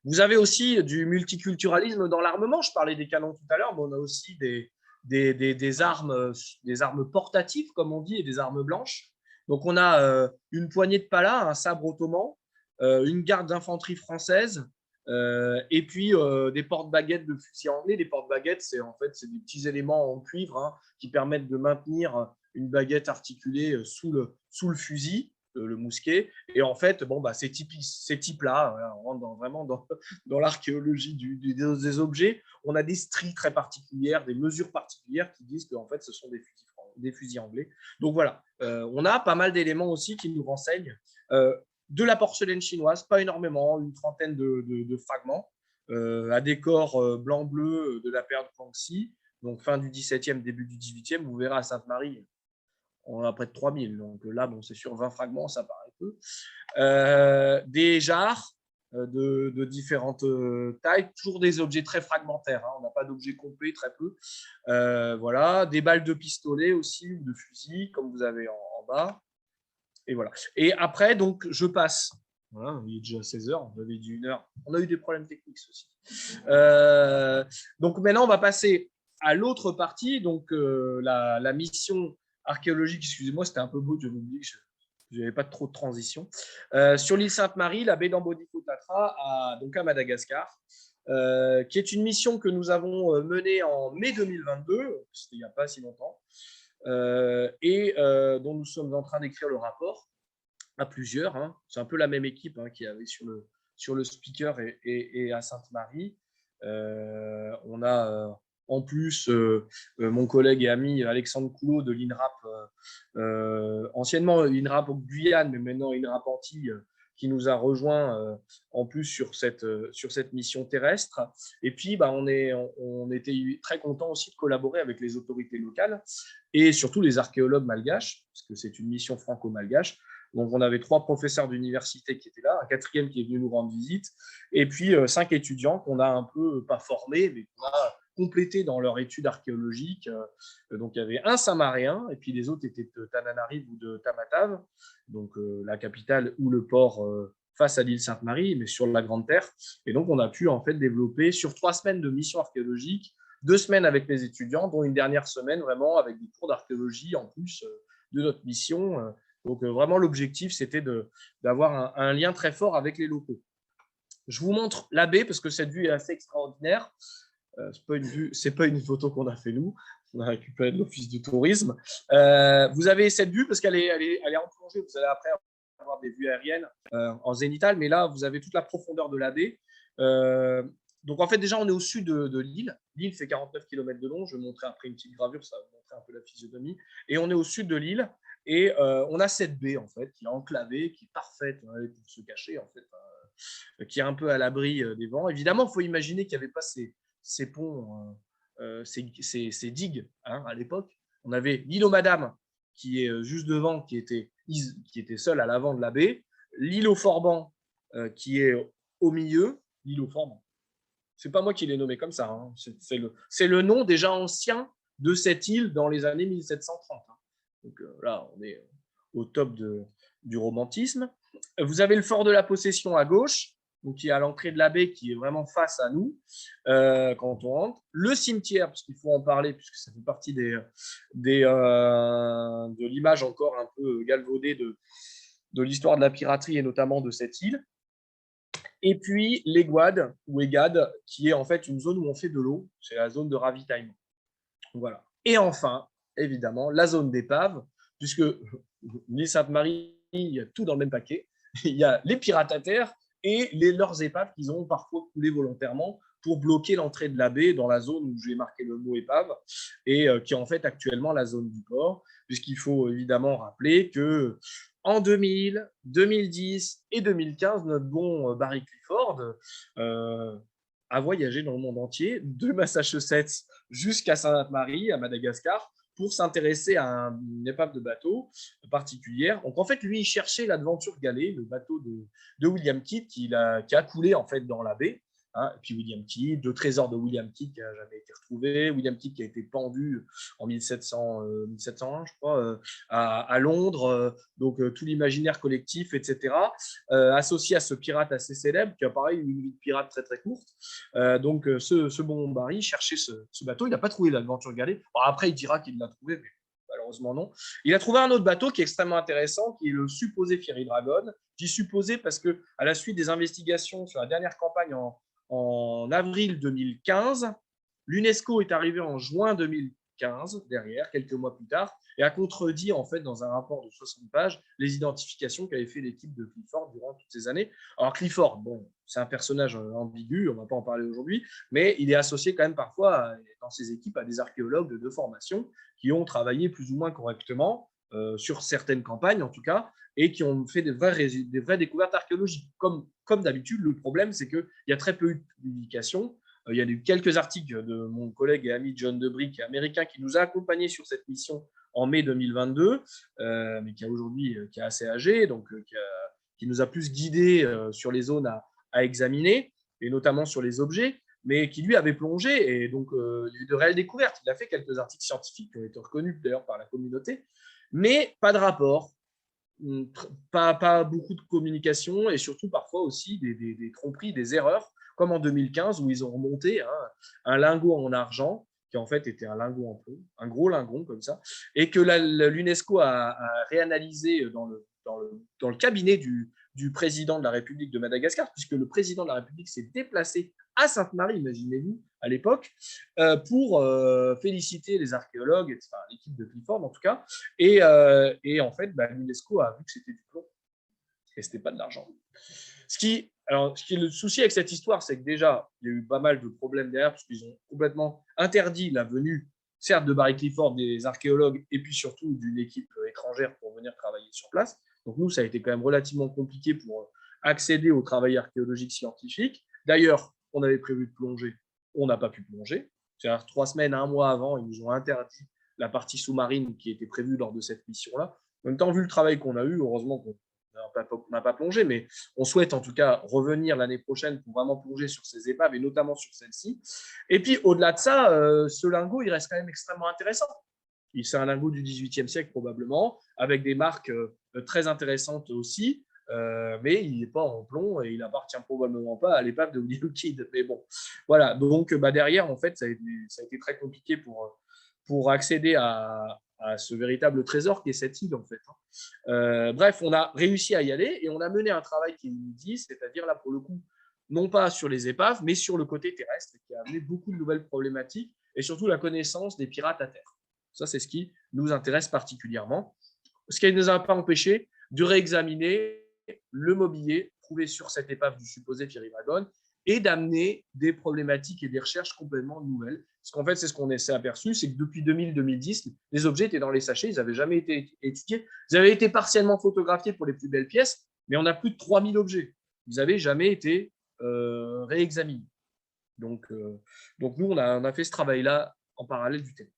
Speaker 1: Vous avez aussi du multiculturalisme dans l'armement. Je parlais des canons tout à l'heure, mais on a aussi des armes portatives, comme on dit, et des armes blanches. Donc, on a une poignée de palas, un sabre ottoman, une garde d'infanterie française, et puis des porte-baguettes de fusil anglais. Les porte-baguettes, c'est des petits éléments en cuivre qui permettent de maintenir une baguette articulée sous le fusil, le mousquet. Et en fait, ces types-là, on rentre vraiment dans l'archéologie des objets. On a des stries très particulières, des mesures particulières qui disent qu'en fait, ce sont des fusils anglais. Donc voilà, on a pas mal d'éléments aussi qui nous renseignent. De la porcelaine chinoise, pas énormément, une trentaine de fragments, à décor blanc-bleu de la période Kangxi, donc fin du XVIIe, début du XVIIIe. Vous verrez à Sainte-Marie, on a près de 3000. Donc là, c'est sur 20 fragments, ça paraît peu. Des jarres de différentes tailles, toujours des objets très fragmentaires. On n'a pas d'objets complets, très peu. Voilà, des balles de pistolet aussi, ou de fusil, comme vous avez en bas. Et voilà. Et après, donc, je passe. Voilà, il est déjà 16h, on avait dit 1 heure. On a eu des problèmes techniques aussi. Donc maintenant, on va passer à l'autre partie, donc la mission archéologique. Excusez-moi, c'était un peu beau, je vous dis que je n'avais pas trop de transition. Sur l'île Sainte-Marie, la baie d'Ambodipo-Tatra, donc à Madagascar, qui est une mission que nous avons menée en mai 2022, c'était il n'y a pas si longtemps, et dont nous sommes en train d'écrire le rapport à plusieurs. C'est un peu la même équipe qui avait sur le speaker et à Sainte-Marie. On a en plus mon collègue et ami Alexandre Coulot de l'INRAP, anciennement l'INRAP au Guyane, mais maintenant l'INRAP Antilles, qui nous a rejoint en plus sur cette mission terrestre. Et puis, on était très contents aussi de collaborer avec les autorités locales et surtout les archéologues malgaches, parce que c'est une mission franco-malgache. Donc, on avait 3 professeurs d'université qui étaient là, un 4e qui est venu nous rendre visite, et puis 5 étudiants qu'on a un peu, pas formés, mais qu'on a complétés dans leur étude archéologique. Donc, il y avait un Samarien, et puis les autres étaient de Tananarive ou de Tamatave, donc la capitale ou le port face à l'île Sainte-Marie, mais sur la Grande Terre. Et donc, on a pu en fait développer sur 3 semaines de mission archéologique, 2 semaines avec les étudiants, dont une dernière semaine vraiment avec des cours d'archéologie en plus de notre mission. Donc, vraiment, l'objectif, c'était d'avoir un lien très fort avec les locaux. Je vous montre la baie parce que cette vue est assez extraordinaire. Ce n'est pas une photo qu'on a fait nous. On a récupéré de l'Office du tourisme. Vous avez cette vue parce qu'elle est en plongée. Vous allez après avoir des vues aériennes en zénithal, mais là, vous avez toute la profondeur de la baie. Donc, en fait, déjà, on est au sud de l'île. L'île fait 49 km de long. Je vais montrer après une petite gravure, ça va vous montrer un peu la physionomie. Et on est au sud de l'île. Et on a cette baie, en fait, qui est enclavée, qui est parfaite pour se cacher, en fait, qui est un peu à l'abri des vents. Évidemment, il faut imaginer qu'il n'y avait pas ces ponts, ces digues à l'époque. On avait l'îlot Madame, qui est juste devant, qui était seul à l'avant de la baie, l'îlot Forban, qui est au milieu, l'îlot Forban. C'est pas moi qui l'ai nommé comme ça, hein. C'est le nom déjà ancien de cette île dans les années 1730. Hein. Donc là, on est au top du romantisme. Vous avez le fort de la Possession à gauche, donc qui est à l'entrée de la baie, qui est vraiment face à nous quand on rentre. Le cimetière, parce qu'il faut en parler, puisque ça fait partie de l'image encore un peu galvaudée de l'histoire de la piraterie et notamment de cette île. Et puis l'Eguad, ou Egad, qui est en fait une zone où on fait de l'eau, c'est la zone de ravitaillement. Voilà. Et enfin, évidemment, la zone d'épave, puisque l'île Sainte-Marie, il y a tout dans le même paquet. Il y a les pirates à terre et leurs épaves qu'ils ont parfois coulées volontairement pour bloquer l'entrée de la baie dans la zone où j'ai marqué le mot épave, et qui est en fait actuellement la zone du port, puisqu'il faut évidemment rappeler que en 2000, 2010 et 2015, notre bon Barry Clifford a voyagé dans le monde entier, de Massachusetts jusqu'à Sainte-Marie, à Madagascar, pour s'intéresser à une épave de bateau particulière. Donc en fait, lui, il cherchait l'Adventure Galley, le bateau de William Kidd qui a coulé en fait dans la baie. Hein, et puis William Kidd, le trésor de William Kidd qui n'a jamais été retrouvé, William Kidd qui a été pendu en 1701, je crois, à Londres, donc tout l'imaginaire collectif, etc., associé à ce pirate assez célèbre qui a pareil une vie de pirate très très courte. Donc ce bon Barry cherchait ce bateau, il n'a pas trouvé l'Adventure Galley. Alors, après, il dira qu'il l'a trouvé, mais malheureusement non. Il a trouvé un autre bateau qui est extrêmement intéressant, qui est le supposé Fiery Dragon. J'y supposé parce que à la suite des investigations sur la dernière campagne en avril 2015, l'UNESCO est arrivé en juin 2015, derrière, quelques mois plus tard, et a contredit, en fait, dans un rapport de 60 pages, les identifications qu'avait fait l'équipe de Clifford durant toutes ces années. Alors, Clifford, bon, c'est un personnage ambigu, on ne va pas en parler aujourd'hui, mais il est associé quand même parfois dans ses équipes à des archéologues de formation qui ont travaillé plus ou moins correctement sur certaines campagnes, en tout cas, et qui ont fait des vraies découvertes archéologiques. Comme d'habitude, le problème, c'est qu'il y a très peu de publications. Il y a eu quelques articles de mon collègue et ami John Debris, qui est américain, qui nous a accompagnés sur cette mission en mai 2022, mais qui est assez âgé, donc qui nous a plus guidés sur les zones à examiner, et notamment sur les objets, mais qui lui avait plongé, et donc il y a eu de réelles découvertes. Il a fait quelques articles scientifiques qui ont été reconnus d'ailleurs par la communauté, mais pas de rapport, pas beaucoup de communication, et surtout parfois aussi des tromperies, des erreurs, comme en 2015 où ils ont remonté un lingot en argent qui en fait était un lingot en plomb, un gros lingot comme ça, et que l'UNESCO a réanalysé dans le cabinet du président de la République de Madagascar, puisque le président de la République s'est déplacé à Sainte-Marie, imaginez-vous, à l'époque, pour féliciter les archéologues, enfin, l'équipe de Clifford en tout cas, et en fait, l'UNESCO a vu que c'était du plomb et ce n'était pas de l'argent. Ce qui est le souci avec cette histoire, c'est que déjà, il y a eu pas mal de problèmes derrière, parce qu'ils ont complètement interdit la venue, certes, de Barry Clifford, des archéologues, et puis surtout d'une équipe étrangère pour venir travailler sur place. Donc nous, ça a été quand même relativement compliqué pour accéder au travail archéologique scientifique. D'ailleurs, on avait prévu de plonger, on n'a pas pu plonger. C'est-à-dire 3 semaines, 1 mois avant, ils nous ont interdit la partie sous-marine qui était prévue lors de cette mission-là. En même temps, vu le travail qu'on a eu, heureusement qu'on n'a pas plongé, mais on souhaite en tout cas revenir l'année prochaine pour vraiment plonger sur ces épaves et notamment sur celle-ci. Et puis au-delà de ça, ce lingot, il reste quand même extrêmement intéressant. C'est un lingot du XVIIIe siècle probablement, avec des marques très intéressantes aussi, mais il n'est pas en plomb et il n'appartient probablement pas à l'épave de William Kidd. Mais bon, voilà. Donc derrière, en fait, ça a été très compliqué pour accéder à ce véritable trésor qui est cette île, en fait. Bref, on a réussi à y aller et on a mené un travail qui est inédit, c'est-à-dire là, pour le coup, non pas sur les épaves, mais sur le côté terrestre, qui a amené beaucoup de nouvelles problématiques et surtout la connaissance des pirates à terre. Ça, c'est ce qui nous intéresse particulièrement. Ce qui ne nous a pas empêché de réexaminer le mobilier trouvé sur cette épave du supposé Fiery Dragon et d'amener des problématiques et des recherches complètement nouvelles. Parce qu'en fait, c'est ce qu'on s'est aperçu, c'est que depuis 2000-2010, les objets étaient dans les sachets, ils n'avaient jamais été étudiés. Ils avaient été partiellement photographiés pour les plus belles pièces, mais on a plus de 3000 objets. Ils n'avaient jamais été réexaminés. Donc nous, on a fait ce travail-là en parallèle du thème.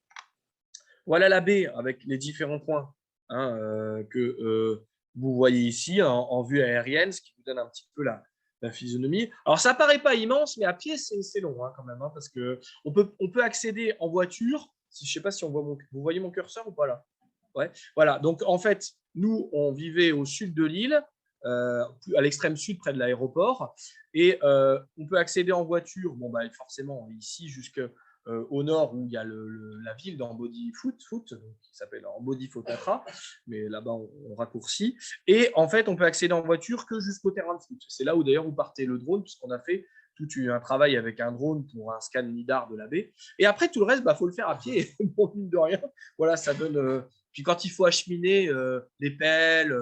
Speaker 1: Voilà la baie avec les différents points que vous voyez ici en vue aérienne, ce qui vous donne un petit peu la physionomie. Alors, ça ne paraît pas immense, mais à pied, c'est long quand même, parce qu'on peut accéder en voiture. Je ne sais pas si on voit vous voyez mon curseur ou pas là? Ouais. Voilà. Donc, en fait, nous, on vivait au sud de l'île, à l'extrême sud, près de l'aéroport, et on peut accéder en voiture. Bon, bah, forcément, ici, jusqu'au nord, où il y a la ville d'Ambodi Foot, qui s'appelle Ambodi Fotatra, mais là-bas, on raccourcit. Et en fait, on peut accéder en voiture que jusqu'au terrain de foot. C'est là où, d'ailleurs, vous partez le drone, puisqu'on a fait tout un travail avec un drone pour un scan LiDAR de la baie. Et après, tout le reste, faut le faire à pied. Bon, mine de rien, voilà, ça donne… Puis quand il faut acheminer les pelles,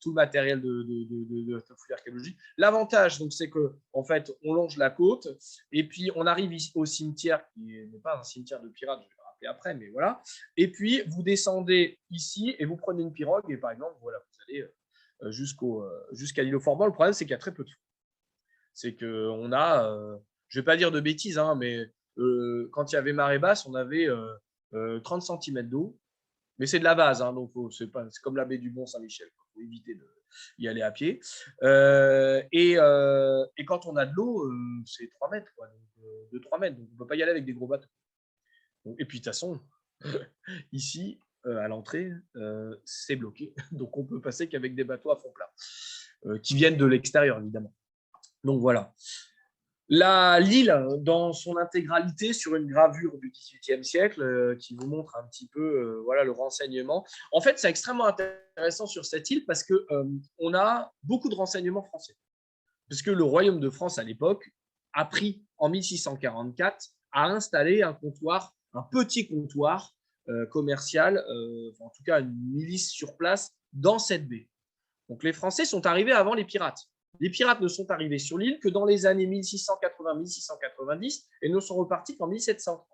Speaker 1: tout le matériel de fouille archéologique, l'avantage, c'est qu'en fait, on longe la côte et puis on arrive ici au cimetière, qui n'est pas un cimetière de pirates, je vais le rappeler après, mais voilà. Et puis, vous descendez ici et vous prenez une pirogue et par exemple, voilà, vous allez jusqu'à l'île au Forban. Le problème, c'est qu'il y a très peu de fond. C'est qu'on a, je ne vais pas dire de bêtises, mais quand il y avait marée basse, on avait 30 cm d'eau. Mais c'est de la base, donc c'est comme la baie du Mont-Saint-Michel. Il faut éviter d'y aller à pied. Et quand on a de l'eau, c'est 3 mètres, quoi, donc, de 3 mètres. Donc on ne peut pas y aller avec des gros bateaux. Et puis de toute façon, ici, à l'entrée, c'est bloqué. Donc on peut passer qu'avec des bateaux à fond plat, qui viennent de l'extérieur, évidemment. Donc voilà. L'île dans son intégralité sur une gravure du XVIIIe siècle qui vous montre un petit peu voilà, le renseignement. En fait, c'est extrêmement intéressant sur cette île parce qu'on a beaucoup de renseignements français. Parce que le royaume de France, à l'époque, a pris en 1644 à installer un comptoir, un petit comptoir commercial, en tout cas une milice sur place dans cette baie. Donc les Français sont arrivés avant les pirates. Les pirates ne sont arrivés sur l'île que dans les années 1680-1690 et ne sont repartis qu'en 1730.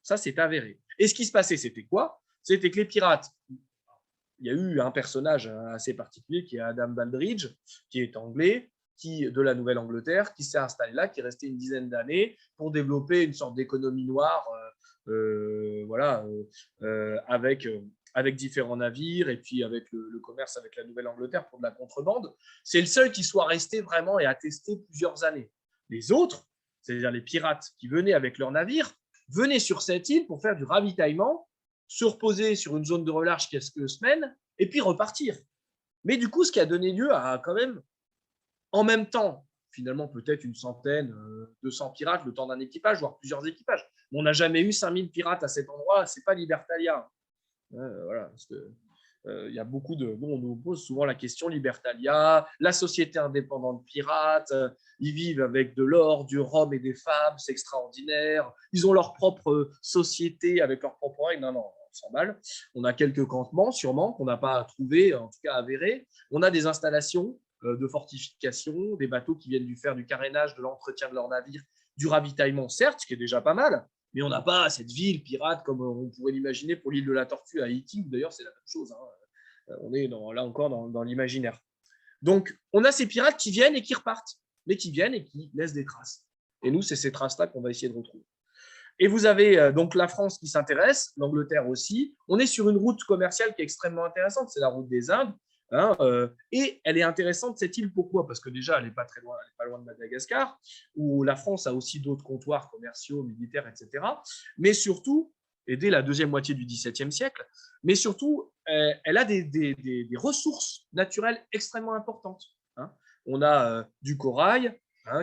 Speaker 1: Ça, c'est avéré. Et ce qui se passait, c'était quoi? C'était que les pirates, il y a eu un personnage assez particulier qui est Adam Baldridge, qui est anglais, de la Nouvelle-Angleterre, qui s'est installé là, qui est resté une dizaine d'années pour développer une sorte d'économie noire, voilà, avec différents navires et puis avec le commerce avec la Nouvelle-Angleterre pour de la contrebande. C'est le seul qui soit resté vraiment et attesté plusieurs années. Les autres, c'est-à-dire les pirates qui venaient avec leurs navires, venaient sur cette île pour faire du ravitaillement, se reposer sur une zone de relâche quelques semaines et puis repartir. Mais du coup, ce qui a donné lieu à quand même, en même temps, finalement peut-être une centaine, 200 pirates, le temps d'un équipage, voire plusieurs équipages. On n'a jamais eu 5000 pirates à cet endroit, c'est pas Libertalia. Voilà, parce que il y a beaucoup de… Bon, on nous pose souvent la question Libertalia, la société indépendante pirate, ils vivent avec de l'or, du rhum et des femmes, c'est extraordinaire. Ils ont leur propre société avec leurs propres règles. Non, on s'emballe. On a quelques campements, sûrement, qu'on n'a pas trouvé, en tout cas avérés. On a des installations de fortification, des bateaux qui viennent faire du carénage, de l'entretien de leurs navires, du ravitaillement, certes, ce qui est déjà pas mal, mais on n'a pas cette ville pirate comme on pourrait l'imaginer pour l'île de la Tortue à Haïti, où d'ailleurs c'est la même chose. On est là encore dans l'imaginaire. Donc, on a ces pirates qui viennent et qui repartent, mais qui viennent et qui laissent des traces. Et nous, c'est ces traces-là qu'on va essayer de retrouver. Et vous avez donc la France qui s'intéresse, l'Angleterre aussi. On est sur une route commerciale qui est extrêmement intéressante, c'est la route des Indes. Et elle est intéressante, cette île, pourquoi? Parce que déjà, elle n'est pas très loin, elle n'est pas loin de Madagascar, où la France a aussi d'autres comptoirs commerciaux, militaires, etc. Mais surtout, et dès la deuxième moitié du XVIIe siècle, mais surtout, elle a des ressources naturelles extrêmement importantes. On a du corail,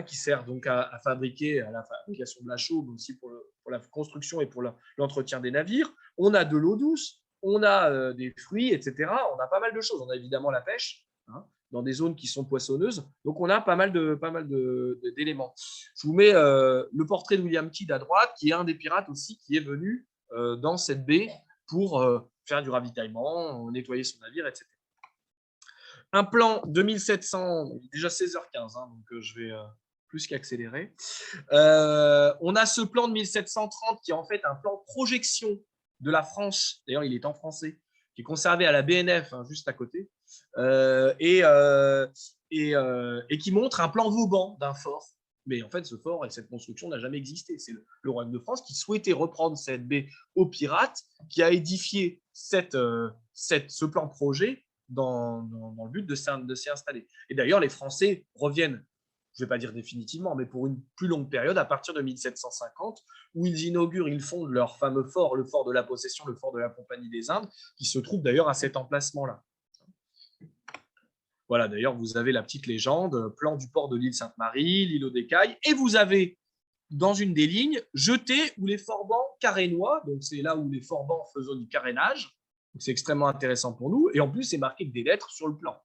Speaker 1: qui sert donc à fabriquer, à la fabrication de la chaux, mais aussi pour la construction et pour l'entretien des navires. On a de l'eau douce, on a des fruits, etc. On a pas mal de choses. On a évidemment la pêche, dans des zones qui sont poissonneuses. Donc, on a pas mal d'éléments. Je vous mets le portrait de William Kidd à droite, qui est un des pirates aussi, qui est venu dans cette baie pour faire du ravitaillement, nettoyer son navire, etc. Un plan 2700, déjà 16h15, donc je vais plus qu'accéléré. On a ce plan de 1730 qui est en fait un plan de projection de la France. D'ailleurs, il est en français, qui est conservé à la BNF, hein, juste à côté, et qui montre un plan Vauban d'un fort. Mais en fait, ce fort et cette construction n'a jamais existé. C'est le royaume de France qui souhaitait reprendre cette baie aux pirates, qui a édifié ce plan projet dans le but de s'y installer. Et d'ailleurs, les Français reviennent, je ne vais pas dire définitivement, mais pour une plus longue période, à partir de 1750, où ils fondent leur fameux fort, le fort de la Possession, le fort de la Compagnie des Indes, qui se trouve d'ailleurs à cet emplacement-là. Voilà, d'ailleurs, vous avez la petite légende, plan du port de l'île Sainte-Marie, l'île aux Décailles, et vous avez, dans une des lignes, jeté où les forbans carénois, donc c'est là où les forbans faisaient du carénage, c'est extrêmement intéressant pour nous, et en plus, c'est marqué avec des lettres sur le plan.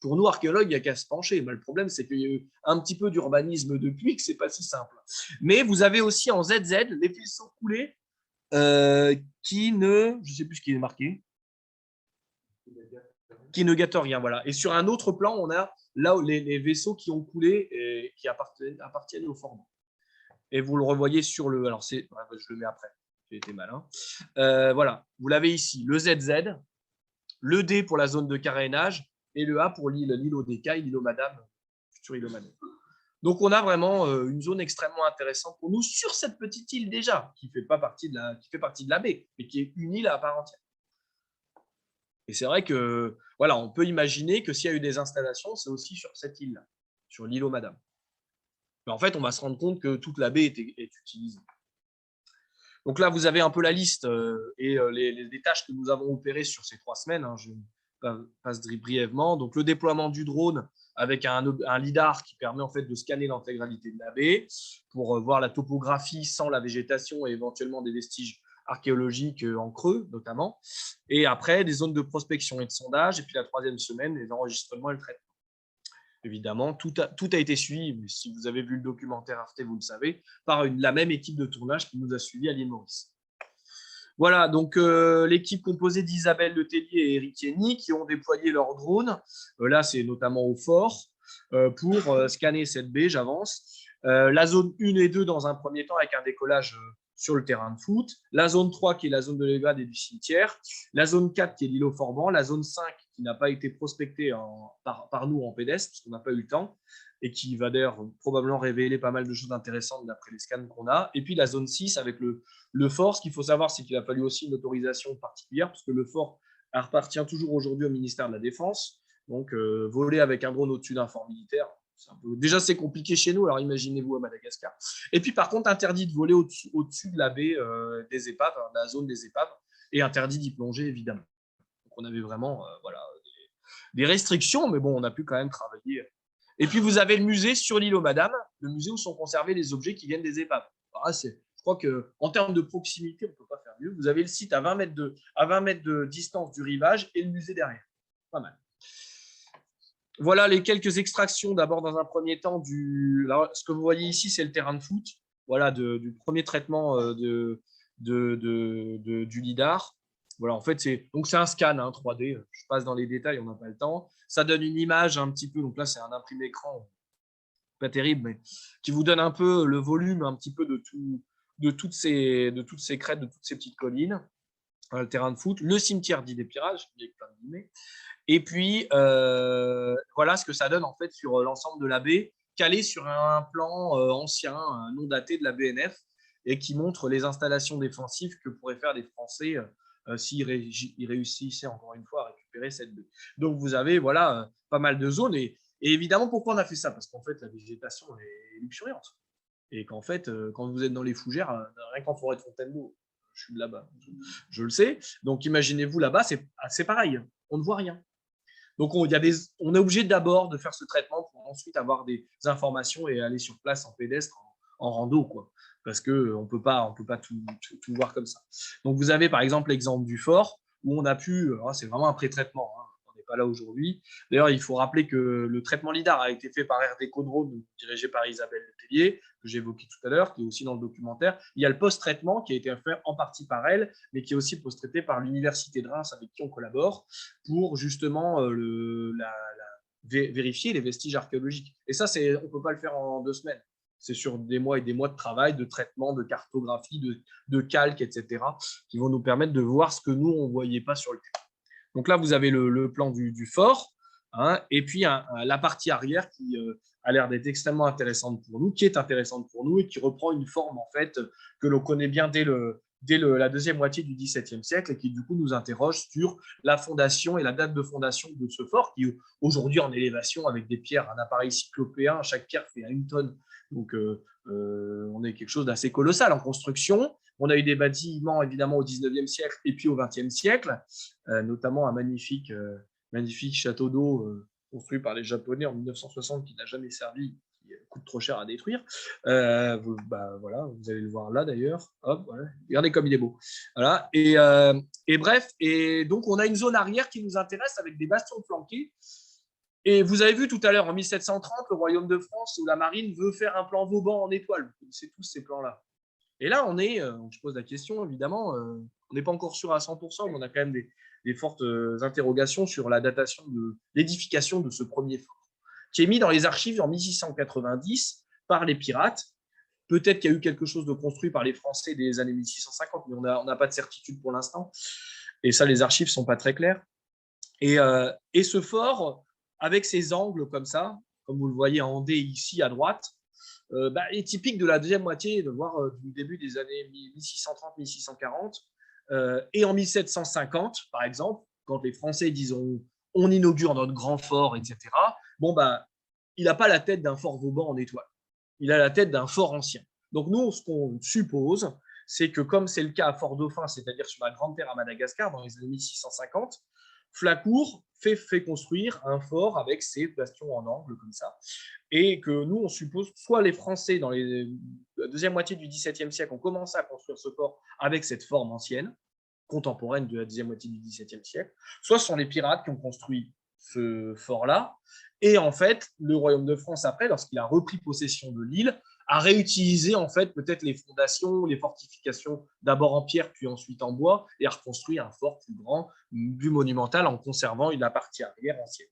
Speaker 1: Pour nous, archéologues, il n'y a qu'à se pencher. Mais le problème, c'est qu'il y a eu un petit peu d'urbanisme depuis, que ce n'est pas si simple. Mais vous avez aussi en ZZ les vaisseaux coulés qui ne... Je ne sais plus ce qui est marqué. Qui ne gâtent rien, voilà. Et sur un autre plan, on a là les vaisseaux qui ont coulé et qui appartiennent aux forbans. Et vous le revoyez sur le... Alors, je le mets après. J'ai été malin. Voilà, vous l'avez ici. Le ZZ, le D pour la zone de carénage et le A pour l'île aux Décailles, l'île aux Madame, future île aux Madame. Donc, on a vraiment une zone extrêmement intéressante pour nous sur cette petite île déjà, qui fait partie de la baie, mais qui est une île à part entière. Et c'est vrai que, voilà, on peut imaginer que s'il y a eu des installations, c'est aussi sur cette île-là, sur l'île aux Madame. Mais en fait, on va se rendre compte que toute la baie est utilisée. Donc là, vous avez un peu la liste et les tâches que nous avons opérées sur ces 3 semaines. Hein, je passe brièvement. Donc, le déploiement du drone avec un lidar qui permet en fait de scanner l'intégralité de la baie pour voir la topographie sans la végétation et éventuellement des vestiges archéologiques en creux notamment. Et après, des zones de prospection et de sondage. Et puis la 3e semaine, les enregistrements et le traitement. Évidemment, tout a été suivi, mais si vous avez vu le documentaire Arte, vous le savez, par la même équipe de tournage qui nous a suivis à l'île Maurice. Voilà, donc l'équipe composée d'Isabelle Letellier et Eric Yenny qui ont déployé leur drone. Là, c'est notamment au fort pour scanner cette baie, j'avance. La zone 1 et 2 dans un premier temps avec un décollage sur le terrain de foot. La zone 3 qui est la zone de l'Évade et du cimetière. La zone 4 qui est l'île aux Forbans. La zone 5 qui n'a pas été prospectée par nous en pédestre parce qu'on n'a pas eu le temps et qui va d'ailleurs probablement révéler pas mal de choses intéressantes d'après les scans qu'on a. Et puis la zone 6 avec le fort. Ce qu'il faut savoir, c'est qu'il a fallu aussi une autorisation particulière parce que le fort appartient toujours aujourd'hui au ministère de la Défense. Donc, voler avec un drone au-dessus d'un fort militaire, déjà, c'est compliqué chez nous, alors imaginez-vous à Madagascar. Et puis, par contre, interdit de voler au-dessus de la baie des épaves, de la zone des épaves, et interdit d'y plonger, évidemment. Donc, on avait vraiment des restrictions, mais bon, on a pu quand même travailler. Et puis, vous avez le musée sur l'île aux Madame, le musée où sont conservés les objets qui viennent des épaves. Alors, je crois qu'en termes de proximité, on ne peut pas faire mieux. Vous avez le site à 20 mètres de distance du rivage et le musée derrière. Pas mal. Voilà les quelques extractions d'abord dans un premier temps. Ce que vous voyez ici, c'est le terrain de foot. Voilà, du premier traitement du lidar. Voilà, en fait, c'est un scan 3D. Je passe dans les détails, on n'a pas le temps. Ça donne une image un petit peu. Donc là, c'est un imprimé écran, pas terrible, mais qui vous donne un peu le volume un petit peu de toutes ces crêtes, de toutes ces petites collines. Le terrain de foot, le cimetière dit des pirages, avec plein de guillemets. Et puis, voilà ce que ça donne en fait sur l'ensemble de la baie, calé sur un plan ancien, non daté de la BNF, et qui montre les installations défensives que pourraient faire les Français s'ils réussissaient encore une fois à récupérer cette baie. Donc, vous avez voilà, pas mal de zones. Et évidemment, pourquoi on a fait ça? Parce qu'en fait, la végétation est luxuriante. Et qu'en fait, quand vous êtes dans les fougères, rien qu'en forêt de Fontainebleau, je suis de là-bas, je le sais. Donc, imaginez-vous là-bas, c'est pareil, on ne voit rien. Donc, on est obligé d'abord de faire ce traitement pour ensuite avoir des informations et aller sur place en pédestre, en rando, quoi. Parce qu'on ne peut pas tout voir comme ça. Donc, vous avez par exemple l'exemple du fort où on a pu, c'est vraiment un pré-traitement, hein, on n'est pas là aujourd'hui. D'ailleurs, il faut rappeler que le traitement LIDAR a été fait par RD Drone, dirigé par Isabelle Letellier, que j'ai évoqué tout à l'heure, qui est aussi dans le documentaire. Il y a le post-traitement qui a été fait en partie par elle, mais qui est aussi post-traité par l'Université de Reims avec qui on collabore pour justement vérifier les vestiges archéologiques. Et ça, on ne peut pas le faire en 2 semaines. C'est sur des mois et des mois de travail, de traitement, de cartographie, de calque, etc., qui vont nous permettre de voir ce que nous, on ne voyait pas sur le terrain. Donc là, vous avez le plan du fort, hein, et puis la partie arrière qui a l'air d'être extrêmement intéressante pour nous, qui est intéressante pour nous et qui reprend une forme en fait que l'on connaît bien dès la deuxième moitié du XVIIe siècle et qui du coup nous interroge sur la fondation et la date de fondation de ce fort qui aujourd'hui en élévation avec des pierres, un appareil cyclopéen, chaque pierre fait 1 tonne. Donc on est quelque chose d'assez colossal en construction. On a eu des bâtiments évidemment au XIXe siècle et puis au XXe siècle, notamment un magnifique château d'eau construit par les Japonais en 1960 qui n'a jamais servi, qui coûte trop cher à détruire. Voilà, vous allez le voir là d'ailleurs. Hop, voilà. Regardez comme il est beau. Voilà. Et bref, et donc on a une zone arrière qui nous intéresse avec des bastions flanqués. Et vous avez vu tout à l'heure, en 1730, le Royaume de France ou la Marine veut faire un plan Vauban en étoile. Vous connaissez tous ces plans-là. Et là, je pose la question, évidemment, on n'est pas encore sûr à 100%, mais on a quand même des fortes interrogations sur la datation de l'édification de ce premier fort, qui est mis dans les archives en 1690 par les pirates. Peut-être qu'il y a eu quelque chose de construit par les Français des années 1650, mais on n'a pas de certitude pour l'instant. Et ça, les archives ne sont pas très claires. Et ce fort, avec ses angles comme ça, comme vous le voyez en D ici à droite, est typique de la deuxième moitié, voire du début des années 1630-1640. Et en 1750, par exemple, quand les Français disent on inaugure notre grand fort, etc., il n'a pas la tête d'un fort Vauban en étoile. Il a la tête d'un fort ancien. Donc nous, ce qu'on suppose, c'est que comme c'est le cas à Fort-Dauphin, c'est-à-dire sur la Grande Terre à Madagascar, dans les années 1650, Flacourt fait construire un fort avec ses bastions en angle comme ça, et que nous, on suppose, soit les Français, dans la deuxième moitié du XVIIe siècle, ont commencé à construire ce fort avec cette forme ancienne, contemporaine de la deuxième moitié du XVIIe siècle, soit ce sont les pirates qui ont construit ce fort-là, et en fait, le Royaume de France, après, lorsqu'il a repris possession de l'île, a réutilisé en fait peut-être les fondations, les fortifications, d'abord en pierre, puis ensuite en bois, et a reconstruit un fort plus grand, plus monumental, en conservant la partie arrière ancienne.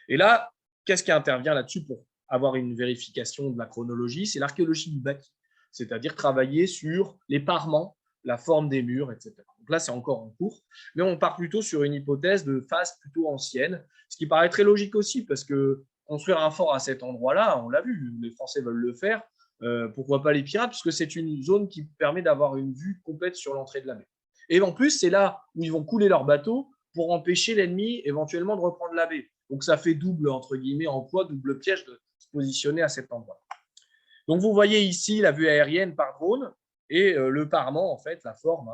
Speaker 1: Et là, qu'est-ce qui intervient là-dessus pour avoir une vérification de la chronologie? C'est l'archéologie du bâti, c'est-à-dire travailler sur les parements, la forme des murs, etc. Donc là, c'est encore en cours, mais on part plutôt sur une hypothèse de phase plutôt ancienne, ce qui paraît très logique aussi, parce que construire un fort à cet endroit-là, on l'a vu, les Français veulent le faire, pourquoi pas les pirates, puisque c'est une zone qui permet d'avoir une vue complète sur l'entrée de la mer. Et en plus, c'est là où ils vont couler leurs bateaux pour empêcher l'ennemi éventuellement de reprendre la baie. Donc ça fait double, entre guillemets, emploi, double piège de se positionner à cet endroit. Donc vous voyez ici la vue aérienne par drone et le parement, en fait, la forme,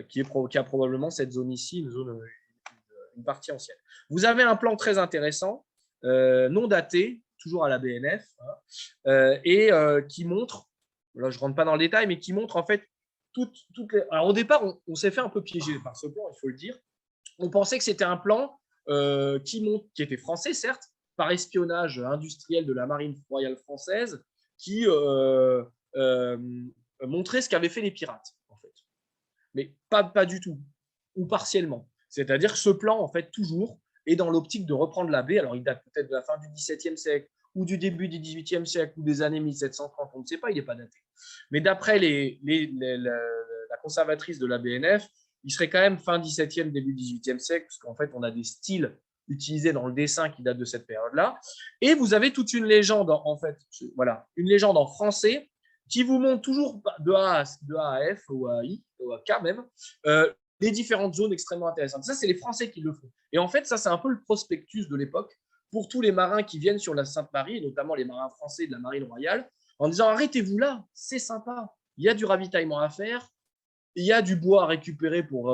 Speaker 1: qui a probablement cette zone ici, une partie ancienne. Vous avez un plan très intéressant, non daté, toujours à la BNF, et qui montre, là je ne rentre pas dans le détail, mais qui montre en fait toutes les... Alors au départ, on s'est fait un peu piéger par ce plan, il faut le dire. On pensait que c'était un plan qui était français, certes, par espionnage industriel de la marine royale française, qui montrait ce qu'avaient fait les pirates, en fait. Mais pas du tout, ou partiellement. C'est-à-dire que ce plan, en fait, toujours, est dans l'optique de reprendre la baie. Alors, il date peut-être de la fin du XVIIe siècle, ou du début du XVIIIe siècle, ou des années 1730, on ne sait pas, il n'est pas daté. Mais d'après la conservatrice de la BNF, il serait quand même fin 17e, début 18e siècle, parce qu'en fait, on a des styles utilisés dans le dessin qui datent de cette période-là. Et vous avez toute une légende, en fait, voilà, une légende en français qui vous montre toujours de A à F ou à I, ou à K même, les différentes zones extrêmement intéressantes. Ça, c'est les Français qui le font. Et en fait, ça, c'est un peu le prospectus de l'époque pour tous les marins qui viennent sur la Sainte-Marie, et notamment les marins français de la Marine royale, en disant arrêtez-vous là, c'est sympa, il y a du ravitaillement à faire, il y a du bois à récupérer pour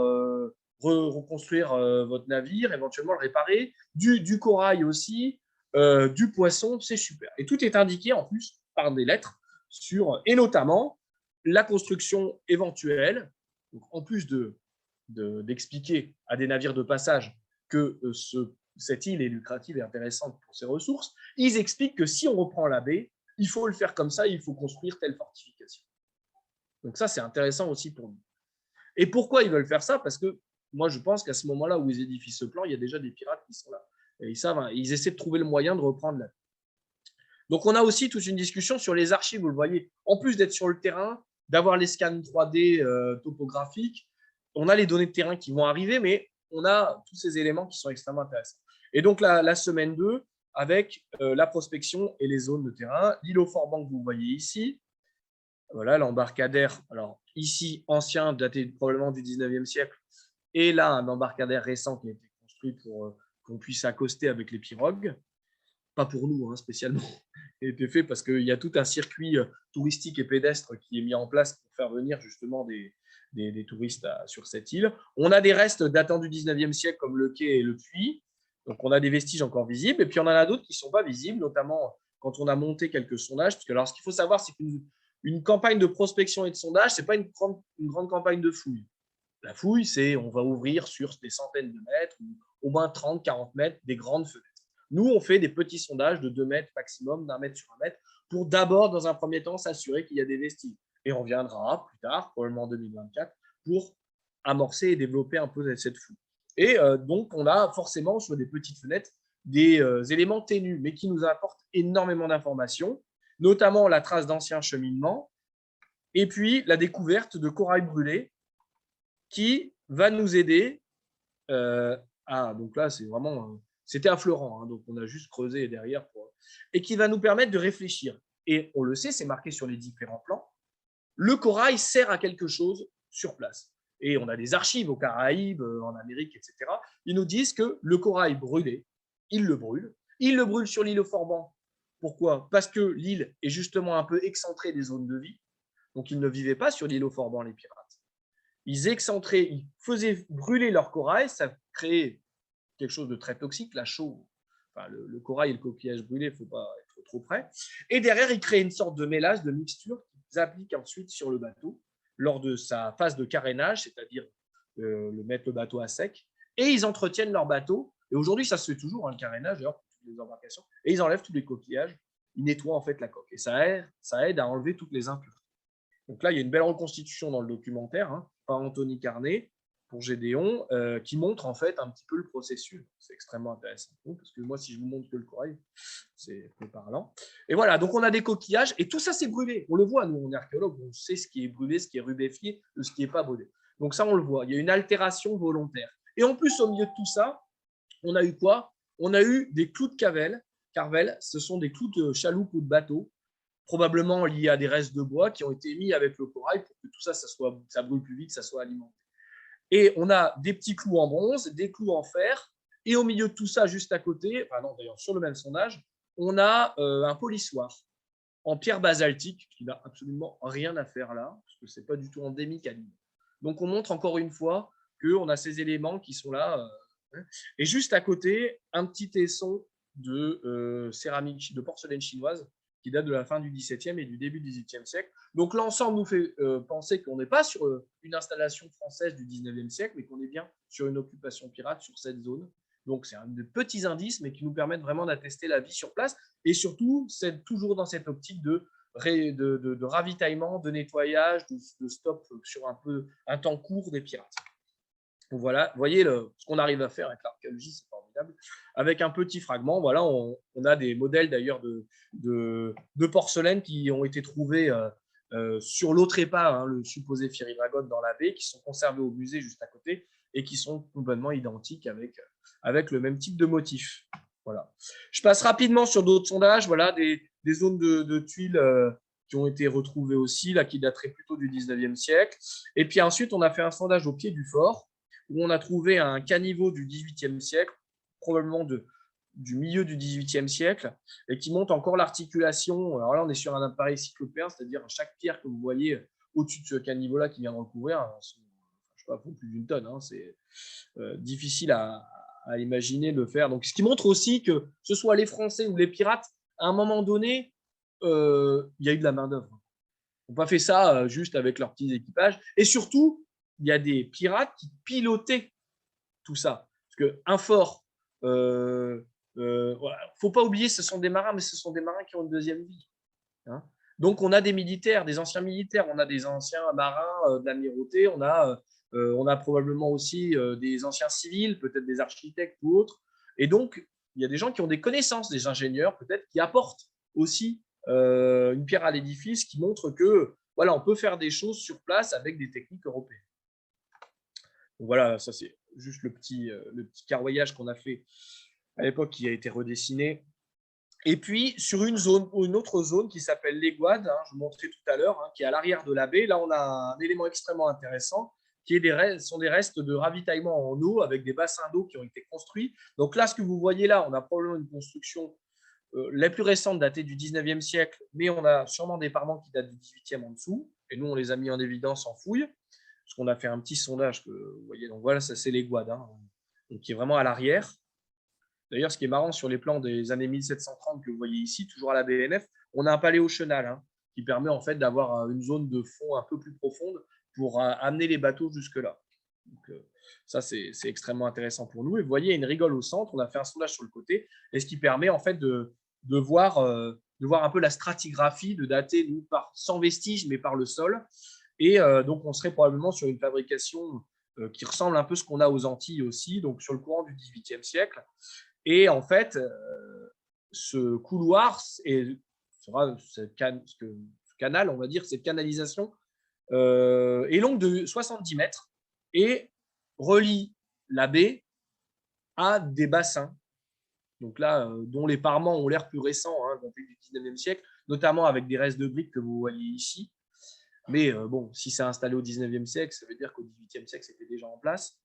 Speaker 1: reconstruire votre navire, éventuellement le réparer, du corail aussi, du poisson, c'est super. Et tout est indiqué en plus par des lettres et notamment la construction éventuelle, donc en plus d'expliquer à des navires de passage que cette île est lucrative et intéressante pour ses ressources, ils expliquent que si on reprend la baie, il faut le faire comme ça, il faut construire telle fortification. Donc ça, c'est intéressant aussi pour nous. Et pourquoi ils veulent faire ça? Parce que moi, je pense qu'à ce moment-là où ils édifient ce plan, il y a déjà des pirates qui sont là. Et ils essaient de trouver le moyen de reprendre la vie. Donc, on a aussi toute une discussion sur les archives, vous le voyez. En plus d'être sur le terrain, d'avoir les scans 3D topographiques, on a les données de terrain qui vont arriver, mais on a tous ces éléments qui sont extrêmement intéressants. Et donc, la semaine 2, avec la prospection et les zones de terrain, l'îlot Forban que vous voyez ici, voilà l'embarcadère, alors ici, ancien, daté probablement du 19e siècle, et là, un embarcadère récent qui a été construit pour qu'on puisse accoster avec les pirogues. Pas pour nous, spécialement. Il a été fait parce qu'il y a tout un circuit touristique et pédestre qui est mis en place pour faire venir justement des touristes sur cette île. On a des restes datant du 19e siècle comme le quai et le puits. Donc, on a des vestiges encore visibles. Et puis, on en a d'autres qui ne sont pas visibles, notamment quand on a monté quelques sondages. Parce que, alors, ce qu'il faut savoir, c'est qu'une campagne de prospection et de sondage, ce n'est pas une grande campagne de fouille. La fouille, c'est on va ouvrir sur des centaines de mètres, ou au moins 30, 40 mètres, des grandes fenêtres. Nous, on fait des petits sondages de 2 mètres maximum, d'1 mètre sur 1 mètre, pour d'abord, dans un premier temps, s'assurer qu'il y a des vestiges. Et on reviendra plus tard, probablement en 2024, pour amorcer et développer un peu cette fouille. Et donc, on a forcément sur des petites fenêtres des éléments ténus, mais qui nous apportent énormément d'informations, notamment la trace d'anciens cheminements, et puis la découverte de corail brûlé, qui va nous aider donc là, c'est vraiment… C'était affleurant, donc on a juste creusé derrière. Et qui va nous permettre de réfléchir. Et on le sait, c'est marqué sur les différents plans. Le corail sert à quelque chose sur place. Et on a des archives aux Caraïbes, en Amérique, etc. Ils nous disent que le corail brûlé, ils le brûlent. Ils le brûlent sur l'île Forban. Pourquoi? Parce que l'île est justement un peu excentrée des zones de vie. Donc, ils ne vivaient pas sur l'île Forban, les pirates. Ils faisaient brûler leur corail, ça créait quelque chose de très toxique, la chaux, le corail et le coquillage brûlé, il ne faut pas être trop près. Et derrière, ils créent une sorte de mélange, de mixture qu'ils appliquent ensuite sur le bateau lors de sa phase de carénage, c'est-à-dire mettre le bateau à sec. Et ils entretiennent leur bateau. Et aujourd'hui, ça se fait toujours, le carénage, d'ailleurs, pour toutes les embarcations. Et ils enlèvent tous les coquillages. Ils nettoient en fait la coque. Et ça aide à enlever toutes les impuretés. Donc là, il y a une belle reconstitution dans le documentaire par Anthony Carnet pour Gédéon qui montre en fait un petit peu le processus. C'est extrêmement intéressant parce que moi, si je vous montre que le corail, c'est peu parlant. Et voilà, donc on a des coquillages et tout ça, c'est brûlé. On le voit, nous, on est archéologues, on sait ce qui est brûlé, ce qui est rubéfié, de ce qui n'est pas brûlé. Donc ça, on le voit. Il y a une altération volontaire. Et en plus, au milieu de tout ça, on a eu quoi? On a eu des clous de carvel. Ce sont des clous de chaloupe ou de bateau, probablement liés à des restes de bois qui ont été mis avec le corail pour que tout ça, ça brûle plus vite, ça soit alimenté. Et on a des petits clous en bronze, des clous en fer, et au milieu de tout ça, juste à côté, d'ailleurs sur le même sondage, on a un polissoir en pierre basaltique qui n'a absolument rien à faire là, parce que ce n'est pas du tout endémique à l'île. Donc on montre encore une fois qu'on a ces éléments qui sont là. Et juste à côté, un petit tesson de céramique, de porcelaine chinoise qui date de la fin du XVIIe et du début du XVIIIe siècle. Donc l'ensemble nous fait penser qu'on n'est pas sur une installation française du XIXe siècle, mais qu'on est bien sur une occupation pirate sur cette zone. Donc c'est un de petits indices, mais qui nous permettent vraiment d'attester la vie sur place. Et surtout, c'est toujours dans cette optique de ravitaillement, de nettoyage, de stop sur un temps court des pirates. Donc voilà, vous voyez ce qu'on arrive à faire avec l'archéologie, c'est formidable. Avec un petit fragment, voilà, on a des modèles d'ailleurs de porcelaine qui ont été trouvés sur l'autre épave, le supposé Fieri Dragon dans la baie, qui sont conservés au musée juste à côté et qui sont complètement identiques avec le même type de motif. Voilà. Je passe rapidement sur d'autres sondages, voilà, des zones de tuiles qui ont été retrouvées aussi, là, qui dateraient plutôt du 19e siècle. Et puis ensuite, on a fait un sondage au pied du fort, où on a trouvé un caniveau du XVIIIe siècle, probablement du milieu du XVIIIe siècle, et qui montre encore l'articulation. Alors là, on est sur un appareil cyclopéen, c'est-à-dire chaque pierre que vous voyez au-dessus de ce caniveau-là qui vient de recouvrir, je ne sais pas, plus d'une tonne, c'est difficile à imaginer de le faire. Donc, ce qui montre aussi que ce soit les Français ou les pirates, à un moment donné, il y a eu de la main-d'œuvre. Ils n'ont pas fait ça juste avec leurs petits équipages. Et surtout, il y a des pirates qui pilotaient tout ça. Parce qu'un fort, voilà. Faut pas oublier, ce sont des marins, mais ce sont des marins qui ont une deuxième vie. Donc, on a des militaires, des anciens militaires, on a des anciens marins de l'amirauté, on a probablement aussi des anciens civils, peut-être des architectes ou autres. Et donc, il y a des gens qui ont des connaissances, des ingénieurs peut-être, qui apportent aussi une pierre à l'édifice, qui montre que voilà, on peut faire des choses sur place avec des techniques européennes. Donc voilà, ça c'est juste le petit carroyage qu'on a fait à l'époque qui a été redessiné. Et puis, sur une autre zone qui s'appelle l'Aiguade, je vous montrais tout à l'heure, qui est à l'arrière de la baie, là, on a un élément extrêmement intéressant qui sont des restes de ravitaillement en eau avec des bassins d'eau qui ont été construits. Donc là, ce que vous voyez là, on a probablement une construction la plus récente datée du 19e siècle, mais on a sûrement des parements qui datent du 18e en dessous. Et nous, on les a mis en évidence en fouille, parce qu'on a fait un petit sondage que vous voyez. Donc voilà, ça c'est l'Aiguade, donc qui est vraiment à l'arrière. D'ailleurs, ce qui est marrant sur les plans des années 1730 que vous voyez ici, toujours à la BNF, on a un palais au chenal qui permet en fait d'avoir une zone de fond un peu plus profonde pour amener les bateaux jusque-là. Donc, ça, c'est extrêmement intéressant pour nous. Et vous voyez, il y a une rigole au centre. On a fait un sondage sur le côté, et ce qui permet en fait de voir un peu la stratigraphie, de dater nous sans vestige, mais par le sol. Et donc, on serait probablement sur une fabrication qui ressemble un peu à ce qu'on a aux Antilles aussi, donc sur le courant du XVIIIe siècle. Et en fait, ce couloir sera ce canal, on va dire, cette canalisation est longue de 70 mètres et relie la baie à des bassins. Donc là, dont les parements ont l'air plus récents, depuis le 19e siècle, notamment avec des restes de briques que vous voyez ici. Mais bon, si c'est installé au 19e siècle, ça veut dire qu'au 18e siècle, c'était déjà en place.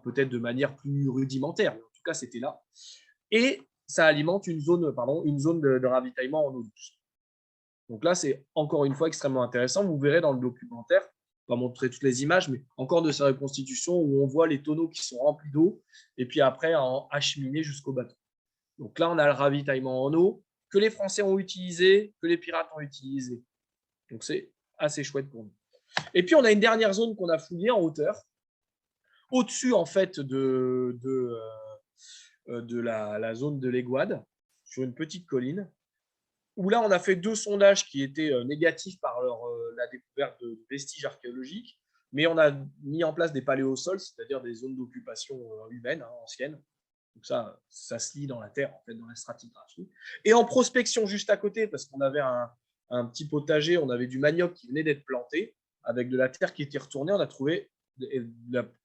Speaker 1: Peut-être de manière plus rudimentaire, mais en tout cas, c'était là. Et ça alimente une zone de ravitaillement en eau douce. Donc là, c'est encore une fois extrêmement intéressant. Vous verrez dans le documentaire, on va montrer toutes les images, mais encore de sa reconstitution où on voit les tonneaux qui sont remplis d'eau et puis après acheminés jusqu'au bateau. Donc là, on a le ravitaillement en eau que les Français ont utilisé, que les pirates ont utilisé. Donc c'est assez chouette pour nous. Et puis, on a une dernière zone qu'on a fouillée en hauteur, au-dessus en fait de la zone de l'Aiguade, sur une petite colline, où là, on a fait 2 sondages qui étaient négatifs par la découverte de vestiges archéologiques, mais on a mis en place des paléosols, c'est-à-dire des zones d'occupation humaine anciennes. Donc ça se lit dans la terre, en fait, dans la stratigraphie. Et en prospection juste à côté, parce qu'on avait un petit potager, on avait du manioc qui venait d'être planté, avec de la terre qui était retournée, on a trouvé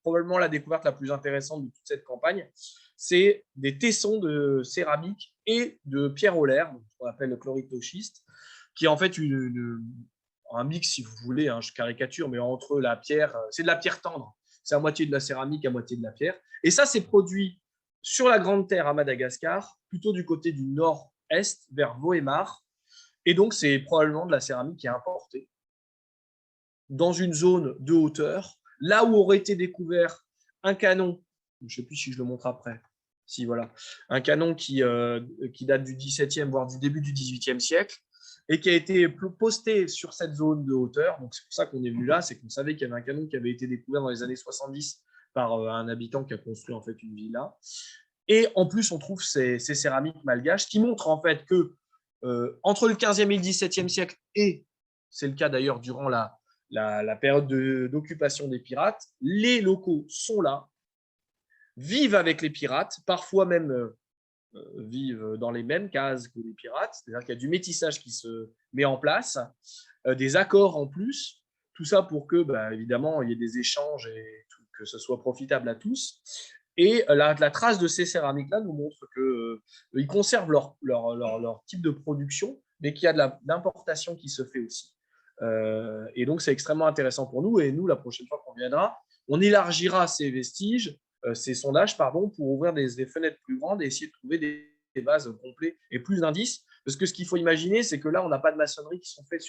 Speaker 1: probablement la découverte la plus intéressante de toute cette campagne, c'est des tessons de céramique et de pierre olaire, qu'on appelle le chlorithoschiste, qui est en fait un mix, si vous voulez, je caricature, mais entre la pierre, c'est de la pierre tendre, c'est à moitié de la céramique, à moitié de la pierre. Et ça, c'est produit sur la Grande Terre à Madagascar, plutôt du côté du nord-est, vers Vohemar. Et donc, c'est probablement de la céramique qui est importée dans une zone de hauteur, là où aurait été découvert un canon, je ne sais plus si je le montre après, si voilà, un canon qui date du XVIIe, voire du début du XVIIIe siècle, et qui a été posté sur cette zone de hauteur. Donc c'est pour ça qu'on est venu là, c'est qu'on savait qu'il y avait un canon qui avait été découvert dans les années 70 par un habitant qui a construit en fait une villa. Et en plus, on trouve ces céramiques malgaches qui montrent en fait que entre le 15e et le 17e siècle, et c'est le cas d'ailleurs durant la période d'occupation des pirates, les locaux sont là, vivent avec les pirates, parfois même vivent dans les mêmes cases que les pirates, c'est-à-dire qu'il y a du métissage qui se met en place, des accords en plus, tout ça pour que, évidemment, il y ait des échanges et que ce soit profitable à tous. Et la trace de ces céramiques-là nous montre qu'ils conservent leur type de production, mais qu'il y a de l'importation qui se fait aussi. Et donc, c'est extrêmement intéressant pour nous. Et nous, la prochaine fois qu'on viendra, on élargira ces vestiges, ces sondages, pour ouvrir des fenêtres plus grandes et essayer de trouver des bases complets et plus d'indices. Parce que ce qu'il faut imaginer, c'est que là, on n'a pas de maçonnerie qui sont faits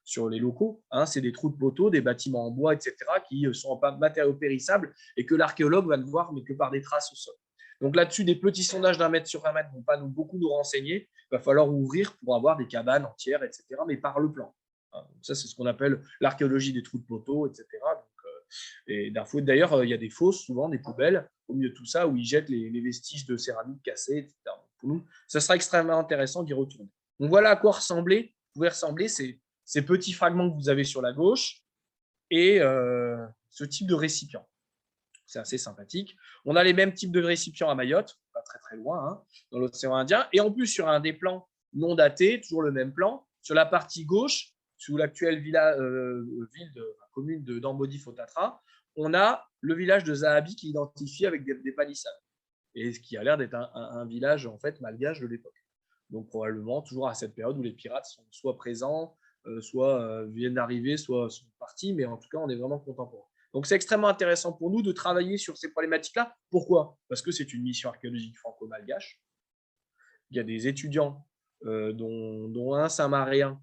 Speaker 1: sur les locaux. C'est des trous de poteaux, des bâtiments en bois, etc., qui sont en matériaux périssables et que l'archéologue va ne voir, mais que par des traces au sol. Donc là-dessus, des petits sondages d'1 mètre sur 1 mètre ne vont pas beaucoup nous renseigner. Il va falloir ouvrir pour avoir des cabanes entières, etc., mais par le plan. Donc ça, c'est ce qu'on appelle l'archéologie des trous de poteaux, etc. Et d'ailleurs, il y a des fosses, souvent des poubelles, au milieu de tout ça, où ils jettent les vestiges de céramique cassés, etc. Pour nous, ça sera extrêmement intéressant d'y retourner. Donc voilà à quoi pouvaient ressembler ces petits fragments que vous avez sur la gauche et ce type de récipient. C'est assez sympathique. On a les mêmes types de récipients à Mayotte, pas très très loin, hein, dans l'océan Indien. Et en plus, sur un des plans non datés, toujours le même plan, sur la partie gauche, sous l'actuelle commune d'Ambodi-Fotatra, on a le village de Zahabi qui est identifié avec des palissades. Et ce qui a l'air d'être un village en fait malgache de l'époque. Donc probablement toujours à cette période où les pirates sont soit présents, soit viennent d'arriver, soit sont partis, mais en tout cas on est vraiment contemporain. Donc c'est extrêmement intéressant pour nous de travailler sur ces problématiques-là. Pourquoi? Parce que c'est une mission archéologique franco-malgache. Il y a des étudiants, dont un Saint-Maréen,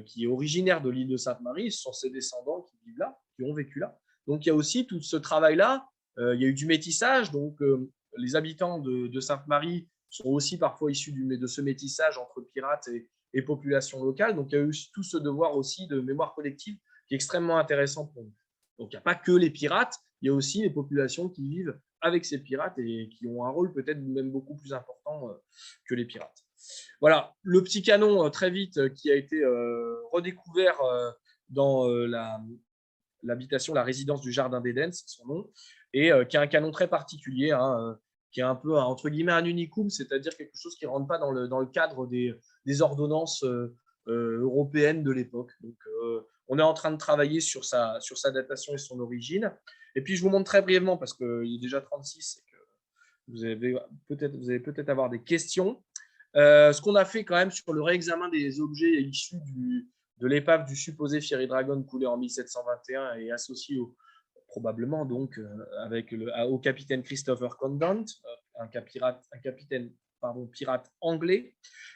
Speaker 1: qui est originaire de l'île de Sainte-Marie, ce sont ses descendants qui vivent là, qui ont vécu là. Donc il y a aussi tout ce travail-là. Il y a eu du métissage, donc les habitants de Sainte-Marie sont aussi parfois issus de ce métissage entre pirates et population locale. Donc il y a eu tout ce devoir aussi de mémoire collective qui est extrêmement intéressant pour nous. Donc il n'y a pas que les pirates, il y a aussi les populations qui vivent avec ces pirates et qui ont un rôle peut-être même beaucoup plus important que les pirates. Voilà, le petit canon très vite qui a été redécouvert dans l'habitation, la résidence du Jardin d'Éden, c'est son nom, et qui est un canon très particulier, hein, qui est un peu, entre guillemets, un unicum, c'est-à-dire quelque chose qui ne rentre pas dans le cadre des ordonnances européennes de l'époque. Donc, on est en train de travailler sur sa datation et son origine. Et puis, je vous montre très brièvement, parce qu'il est déjà 36 et que vous allez peut-être avoir des questions. Ce qu'on a fait quand même sur le réexamen des objets issus de l'épave du supposé Fiery Dragon coulé en 1721 et associé probablement donc au capitaine Christopher Condent, un capitaine pirate anglais,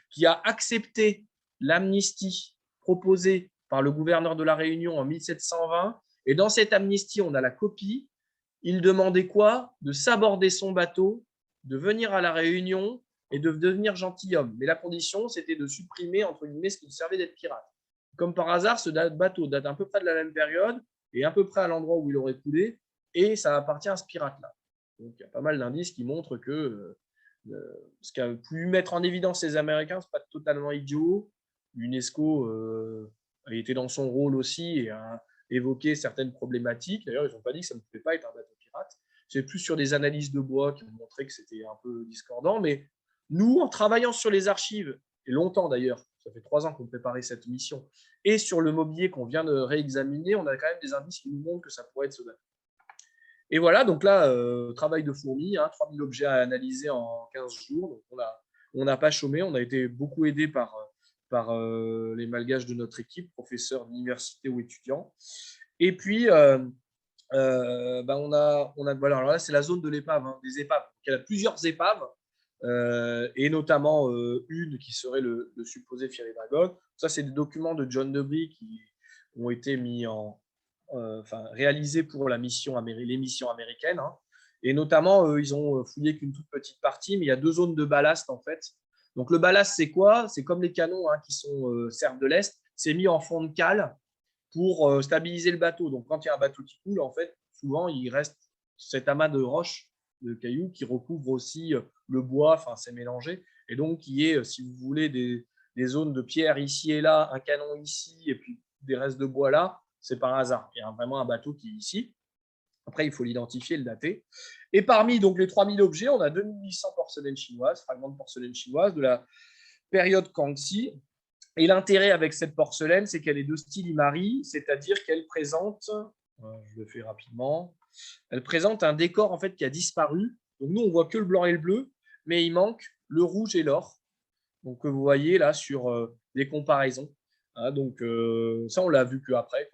Speaker 1: qui a accepté l'amnistie proposée par le gouverneur de la Réunion en 1720. Et dans cette amnistie, on a la copie. Il demandait quoi? De s'aborder son bateau, de venir à la Réunion et de devenir gentilhomme. Mais la condition, c'était de supprimer, entre guillemets, ce qui servait d'être pirate. Comme par hasard, ce bateau date à peu près de la même période et à peu près à l'endroit où il aurait coulé, et ça appartient à ce pirate-là. Donc, il y a pas mal d'indices qui montrent que ce qu'a pu mettre en évidence les Américains, ce n'est pas totalement idiot. L'UNESCO a été dans son rôle aussi et a évoqué certaines problématiques. D'ailleurs, ils n'ont pas dit que ça ne pouvait pas être un bateau pirate. C'est plus sur des analyses de bois qui ont montré que c'était un peu discordant. Mais nous, en travaillant sur les archives, et longtemps d'ailleurs, ça fait 3 ans qu'on préparait cette mission, et sur le mobilier qu'on vient de réexaminer, on a quand même des indices qui nous montrent que ça pourrait être ce bateau. Et voilà, donc là, travail de fourmi, 3000 objets à analyser en 15 jours. Donc on n'a pas chômé, on a été beaucoup aidé par les malgaches de notre équipe, professeurs d'université ou étudiants. Et puis, voilà, alors là, c'est la zone de l'épave, des épaves. Il y a plusieurs épaves, et notamment une qui serait le supposé Fiery Dragon. Ça, c'est des documents de John Debris qui ont été réalisés pour les missions américaines. Et notamment, ils ont fouillé qu'une toute petite partie, mais il y a 2 zones de ballast en fait. Donc le ballast, c'est quoi? C'est comme les canons qui servent de lest, c'est mis en fond de cale pour stabiliser le bateau. Donc quand il y a un bateau qui coule, en fait, souvent il reste cet amas de roches, de cailloux qui recouvre aussi le bois, enfin c'est mélangé, et donc qui est, si vous voulez, des zones de pierre ici et là, un canon ici, et puis des restes de bois là, c'est par hasard. Il y a vraiment un bateau qui est ici. Après, il faut l'identifier, le dater. Et parmi donc, les 3000 objets, on a 2800 porcelaines chinoises, fragments de porcelaine chinoise de la période Kangxi. Et l'intérêt avec cette porcelaine, c'est qu'elle est de style Imari, c'est-à-dire qu'elle présente, je le fais rapidement, elle présente un décor en fait qui a disparu. Donc nous, on voit que le blanc et le bleu, mais il manque le rouge et l'or. Donc vous voyez là sur les comparaisons. Donc ça, on l'a vu qu'après,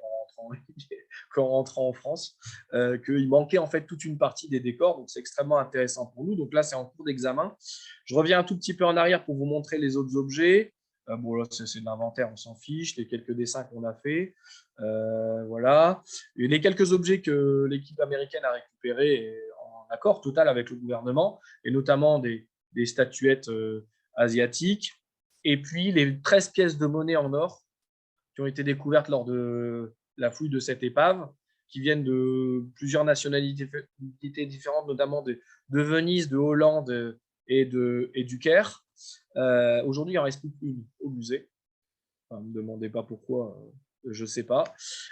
Speaker 1: quand on rentre en France, qu'il manquait en fait toute une partie des décors. Donc c'est extrêmement intéressant pour nous. Donc là, c'est en cours d'examen. Je reviens un tout petit peu en arrière pour vous montrer les autres objets. Bon, là, c'est de l'inventaire, on s'en fiche, les quelques dessins qu'on a fait. Voilà. Et les quelques objets que l'équipe américaine a récupérés en accord total avec le gouvernement, et notamment des statuettes asiatiques, et puis les 13 pièces de monnaie en or qui ont été découvertes lors de la fouille de cette épave, qui viennent de plusieurs nationalités différentes, notamment de Venise, de Hollande et du Caire. Aujourd'hui, il en reste plus qu'une au musée. Enfin, ne me demandez pas pourquoi, je ne sais pas.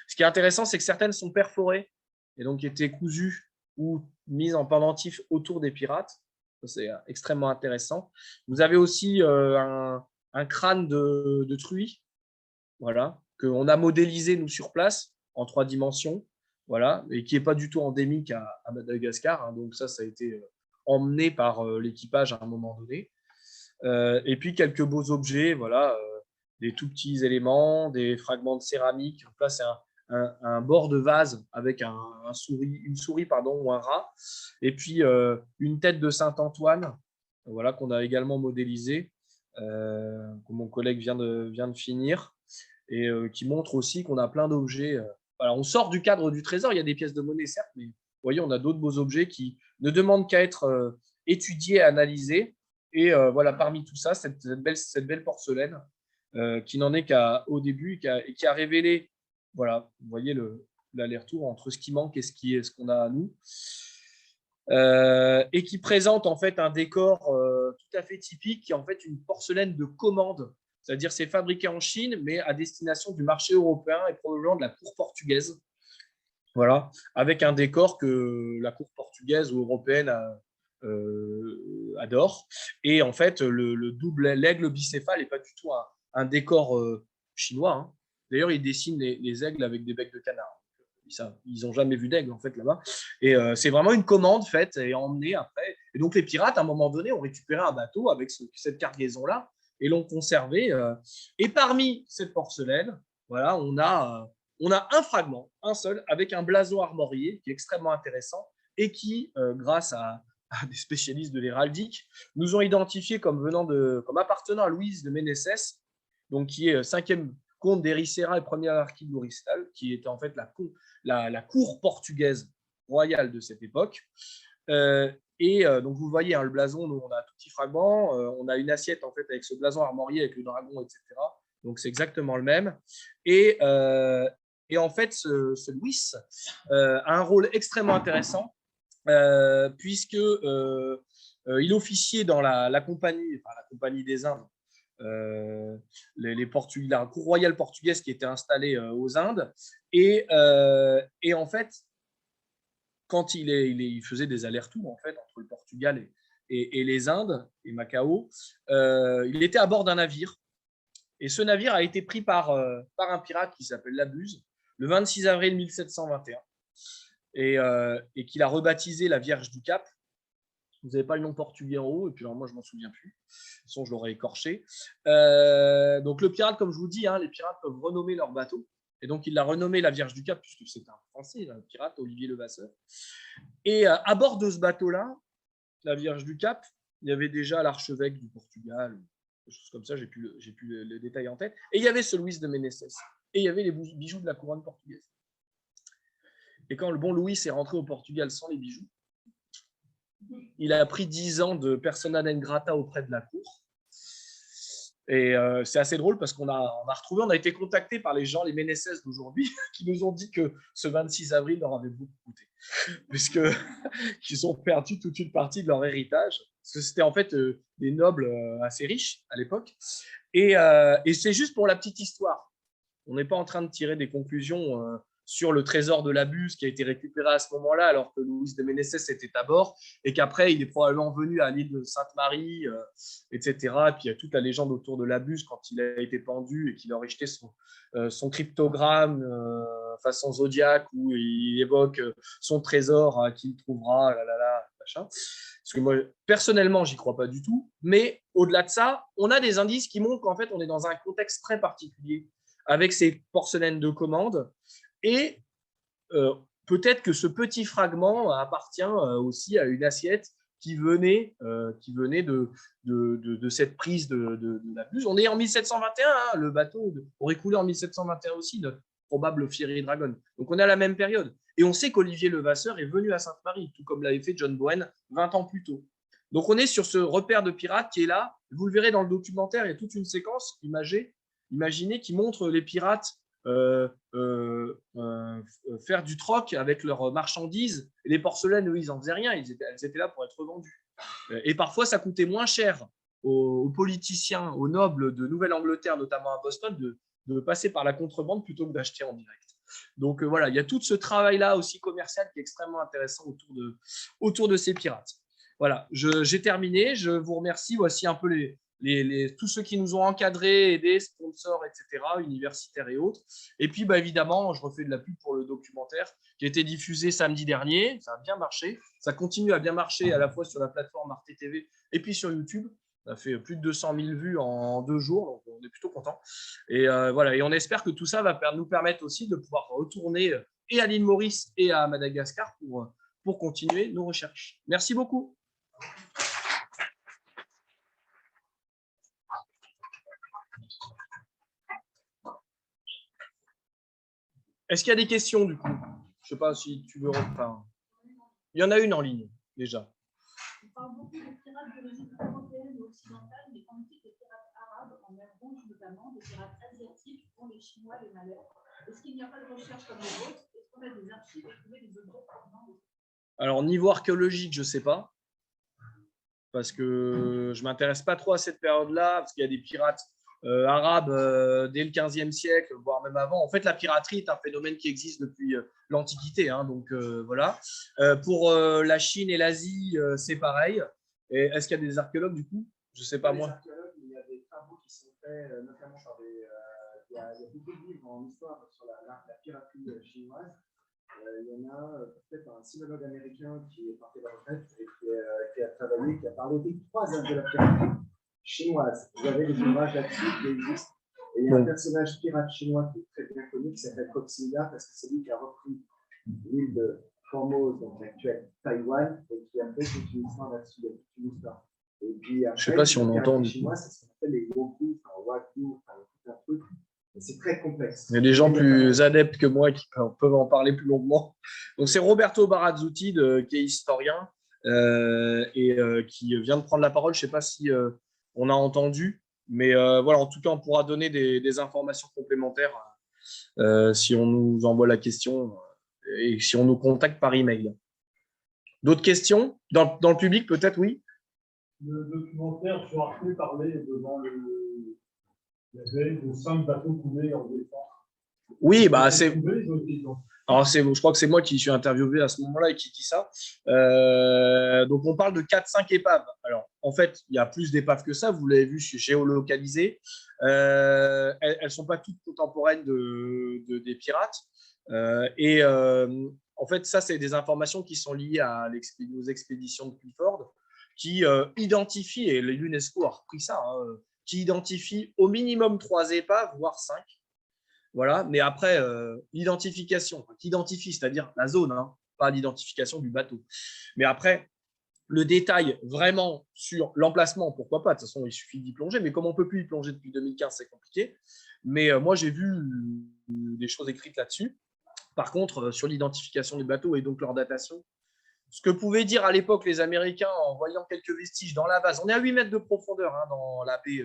Speaker 1: Ce qui est intéressant, c'est que certaines sont perforées et donc étaient cousues ou mise en pendentif autour des pirates. C'est extrêmement intéressant. Vous avez aussi un crâne de truie, voilà, qu'on a modélisé, nous, sur place, en 3 dimensions, voilà, et qui n'est pas du tout endémique à Madagascar. Hein, donc ça a été emmené par l'équipage à un moment donné. Et puis, quelques beaux objets, voilà, des tout petits éléments, des fragments de céramique. Donc là, c'est un bord de vase avec une souris ou un rat. Et puis, une tête de Saint-Antoine, voilà, qu'on a également modélisé, que mon collègue vient de finir, et qui montre aussi qu'on a plein d'objets. Voilà, on sort du cadre du trésor, il y a des pièces de monnaie, certes, mais vous voyez, on a d'autres beaux objets qui ne demandent qu'à être étudiés, analysés. Et voilà, parmi tout ça, cette belle porcelaine qui n'en est qu'au début et qui a révélé, voilà, vous voyez l'aller-retour entre ce qui manque et ce qu'on a à nous. Et qui présente en fait un décor tout à fait typique, qui est en fait une porcelaine de commande. C'est-à-dire c'est fabriqué en Chine, mais à destination du marché européen et probablement de la cour portugaise. Voilà, avec un décor que la cour portugaise ou européenne adore. Et en fait, l'aigle bicéphale n'est pas du tout un décor chinois. Hein. D'ailleurs, ils dessinent les aigles avec des becs de canard. Ils n'ont jamais vu d'aigle en fait là-bas. Et c'est vraiment une commande faite et emmenée après. Et donc les pirates, à un moment donné, ont récupéré un bateau avec cette cargaison-là et l'ont conservé. Et parmi cette porcelaine, voilà, on a un fragment, un seul, avec un blason armorié qui est extrêmement intéressant et qui, grâce à des spécialistes de l'héraldique, nous ont identifié comme appartenant à Louise de Ménécès, donc qui est 5e comte d'Ericeira et premier marquis de Lauristal, qui était en fait la cour portugaise royale de cette époque. Donc vous voyez hein, le blason, nous on a un tout petit fragment, on a une assiette en fait avec ce blason armorié avec le dragon, etc. Donc c'est exactement le même. Et en fait, ce Louis a un rôle extrêmement intéressant puisque il officiait dans la compagnie des Indes, la cour royale portugaise qui était installée aux Indes. Et en fait, quand il faisait des allers-retours en fait, entre le Portugal et les Indes et Macao, il était à bord d'un navire. Et ce navire a été pris par un pirate qui s'appelle Labuse le 26 avril 1721 et qu'il a rebaptisé la Vierge du Cap. Vous n'avez pas le nom portugais en haut, et puis alors moi je m'en souviens plus. De toute façon, je l'aurais écorché. Donc le pirate, comme je vous dis, hein, les pirates peuvent renommer leur bateau. Et donc il l'a renommé la Vierge du Cap, puisque c'est un Français, un pirate, Olivier Levasseur. Et à bord de ce bateau-là, la Vierge du Cap, il y avait déjà l'archevêque du Portugal, des choses comme ça, j'ai plus le détail en tête. Et il y avait ce Louis de Ménécès. Et il y avait les bijoux de la couronne portugaise. Et quand le bon Louis est rentré au Portugal sans les bijoux, il a pris 10 ans de persona non grata auprès de la cour. Et c'est assez drôle parce qu'on a été contacté par les Ménécès d'aujourd'hui qui nous ont dit que ce 26 avril leur avait beaucoup coûté, puisqu'ils ont perdu toute une partie de leur héritage, parce que c'était en fait des nobles assez riches à l'époque. Et c'est juste pour la petite histoire. On n'est pas en train de tirer des conclusions sur le trésor de la Buse qui a été récupéré à ce moment-là, alors que Louis de Ménécès était à bord, et qu'après, il est probablement venu à l'île de Sainte-Marie, etc. Et puis, il y a toute la légende autour de la Buse quand il a été pendu et qu'il a rejeté son cryptogramme façon Zodiac, où il évoque son trésor qu'il trouvera, machin. Parce que moi, personnellement, j'y crois pas du tout. Mais au-delà de ça, on a des indices qui montrent qu'en fait, on est dans un contexte très particulier avec ces porcelaines de commande. Et peut-être que ce petit fragment appartient aussi à une assiette qui venait de cette prise de la Buse. On est en 1721, hein, le bateau aurait coulé en 1721 aussi, notre probable Fiery Dragon. Donc on est à la même période. Et on sait qu'Olivier Levasseur est venu à Sainte-Marie, tout comme l'avait fait John Bowen 20 ans plus tôt. Donc on est sur ce repère de pirates qui est là. Vous le verrez dans le documentaire, il y a toute une séquence imaginez qui montre les pirates faire du troc avec leurs marchandises. Et les porcelaines, eux, ils n'en faisaient rien. Elles étaient là pour être vendues. Et parfois, ça coûtait moins cher aux politiciens, aux nobles de Nouvelle-Angleterre, notamment à Boston, de passer par la contrebande plutôt que d'acheter en direct. Donc voilà, il y a tout ce travail-là aussi commercial qui est extrêmement intéressant autour de ces pirates. Voilà, j'ai terminé. Je vous remercie. Voici un peu tous ceux qui nous ont encadrés, aidés, sponsors, etc., universitaires et autres. Et puis, évidemment, je refais de la pub pour le documentaire qui a été diffusé samedi dernier. Ça a bien marché. Ça continue à bien marcher à la fois sur la plateforme Arte TV et puis sur YouTube. Ça a fait plus de 200 000 vues en 2 jours, donc on est plutôt content. Et voilà, et on espère que tout ça va nous permettre aussi de pouvoir retourner et à l'île Maurice et à Madagascar pour continuer nos recherches. Merci beaucoup. Est-ce qu'il y a des questions du coup? Je ne sais pas si tu veux. Enfin, il y en a une en ligne déjà.
Speaker 2: On parle beaucoup des pirates d'origine européenne et occidentale, mais qu'en est-il des pirates arabes, en mer Rouge notamment, des pirates asiatiques, dont les Chinois, les Malais? Est-ce qu'il n'y a pas de recherche comme les vôtres? Est-ce qu'on a des archives et trouver des objets provenant de...
Speaker 1: Alors, niveau archéologique, je ne sais pas, parce que je ne m'intéresse pas trop à cette période-là, parce qu'il y a des pirates arabes dès le 15e siècle, voire même avant. En fait, la piraterie est un phénomène qui existe depuis l'Antiquité. Donc, voilà. Pour la Chine et l'Asie, c'est pareil. Est-ce qu'il y a des archéologues, du coup? Je ne sais pas, moi.
Speaker 3: Il y a des travaux qui sont faits, notamment par des. Il y a beaucoup de livres en histoire sur la piraterie chinoise. Il y en a peut-être un sinologue américain qui est parti de la retraite et qui a travaillé, qui a parlé des 3 âges de la piraterie chinoise. Vous avez des ouvrages là-dessus qui existent. Et il y a un personnage pirate chinois qui est très bien connu, qui s'appelle Coxinga, parce que c'est lui qui a repris l'île de Formose, donc l'actuelle Taïwan, et qui a fait toute une histoire là-dessus, toute une histoire. Et puis après,
Speaker 1: je ne sais pas si on entend.
Speaker 3: Chinois, c'est ce qu'on appelle les Woku, Wagyu, tout un truc. C'est très complexe.
Speaker 1: Il y a des gens plus adeptes que moi qui peuvent en parler plus longuement. Donc, c'est Roberto Barazzuti, qui est historien et qui vient de prendre la parole. Je ne sais pas si on a entendu, mais voilà, en tout cas, on pourra donner des informations complémentaires si on nous envoie la question et si on nous contacte par email. D'autres questions dans le public, peut-être, oui?
Speaker 4: Le documentaire sur Arte parlait devant il y avait de 5 bateaux coulés en défense.
Speaker 1: Oui, c'est. Alors, je crois que c'est moi qui suis interviewé à ce moment-là et qui dis ça. Donc, on parle de 4-5 épaves. Alors, en fait, il y a plus d'épaves que ça. Vous l'avez vu, géolocalisées. Elles ne sont pas toutes contemporaines des pirates. En fait, ça, c'est des informations qui sont liées aux expéditions de Clifford, qui identifient, et l'UNESCO a repris ça, qui identifie au minimum 3 épaves, voire 5. Voilà, mais après, l'identification, qui identifie, c'est-à-dire la zone, pas l'identification du bateau. Mais après, le détail vraiment sur l'emplacement, pourquoi pas, de toute façon, il suffit d'y plonger, mais comme on ne peut plus y plonger depuis 2015, c'est compliqué. Mais moi, j'ai vu des choses écrites là-dessus. Par contre, sur l'identification des bateaux et donc leur datation, ce que pouvaient dire à l'époque les Américains en voyant quelques vestiges dans la base. On est à 8 mètres de profondeur dans la baie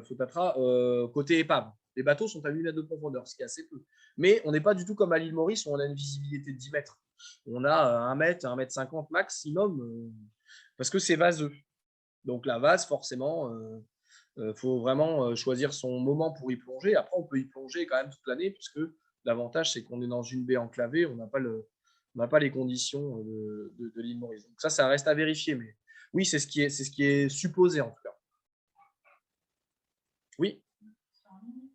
Speaker 1: Fotatra, côté épave. Les bateaux sont à 8 mètres de profondeur, ce qui est assez peu. Mais on n'est pas du tout comme à l'île Maurice où on a une visibilité de 10 mètres. On a 1 mètre, 1 mètre 50 maximum parce que c'est vaseux. Donc la vase, forcément, faut vraiment choisir son moment pour y plonger. Après, on peut y plonger quand même toute l'année puisque l'avantage, c'est qu'on est dans une baie enclavée, on n'a pas les conditions de l'île Maurice. Donc ça reste à vérifier. Mais oui, c'est ce qui est supposé en tout cas. Oui.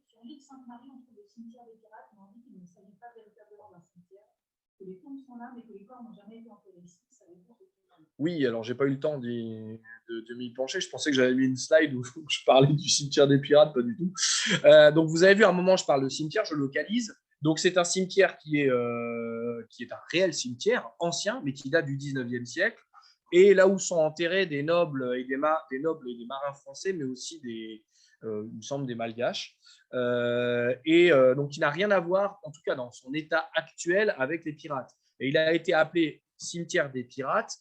Speaker 2: Sur l'île Sainte-Marie, on trouve le cimetière des pirates, mais on dit qu'il ne s'agit pas véritablement d'un cimetière, que les tombes sont là, mais que les corps n'ont jamais été enterrés ici.
Speaker 1: Oui, alors j'ai pas eu le temps de m'y pencher. Je pensais que j'avais mis une slide où je parlais du cimetière des pirates, pas du tout. Donc vous avez vu, à un moment, je parle de cimetière, je localise. Donc c'est un cimetière qui est un réel cimetière ancien, mais qui date du 19e siècle. Et là où sont enterrés des nobles et des marins français, mais aussi il me semble, des malgaches. Donc il n'a rien à voir, en tout cas dans son état actuel, avec les pirates. Et il a été appelé cimetière des pirates,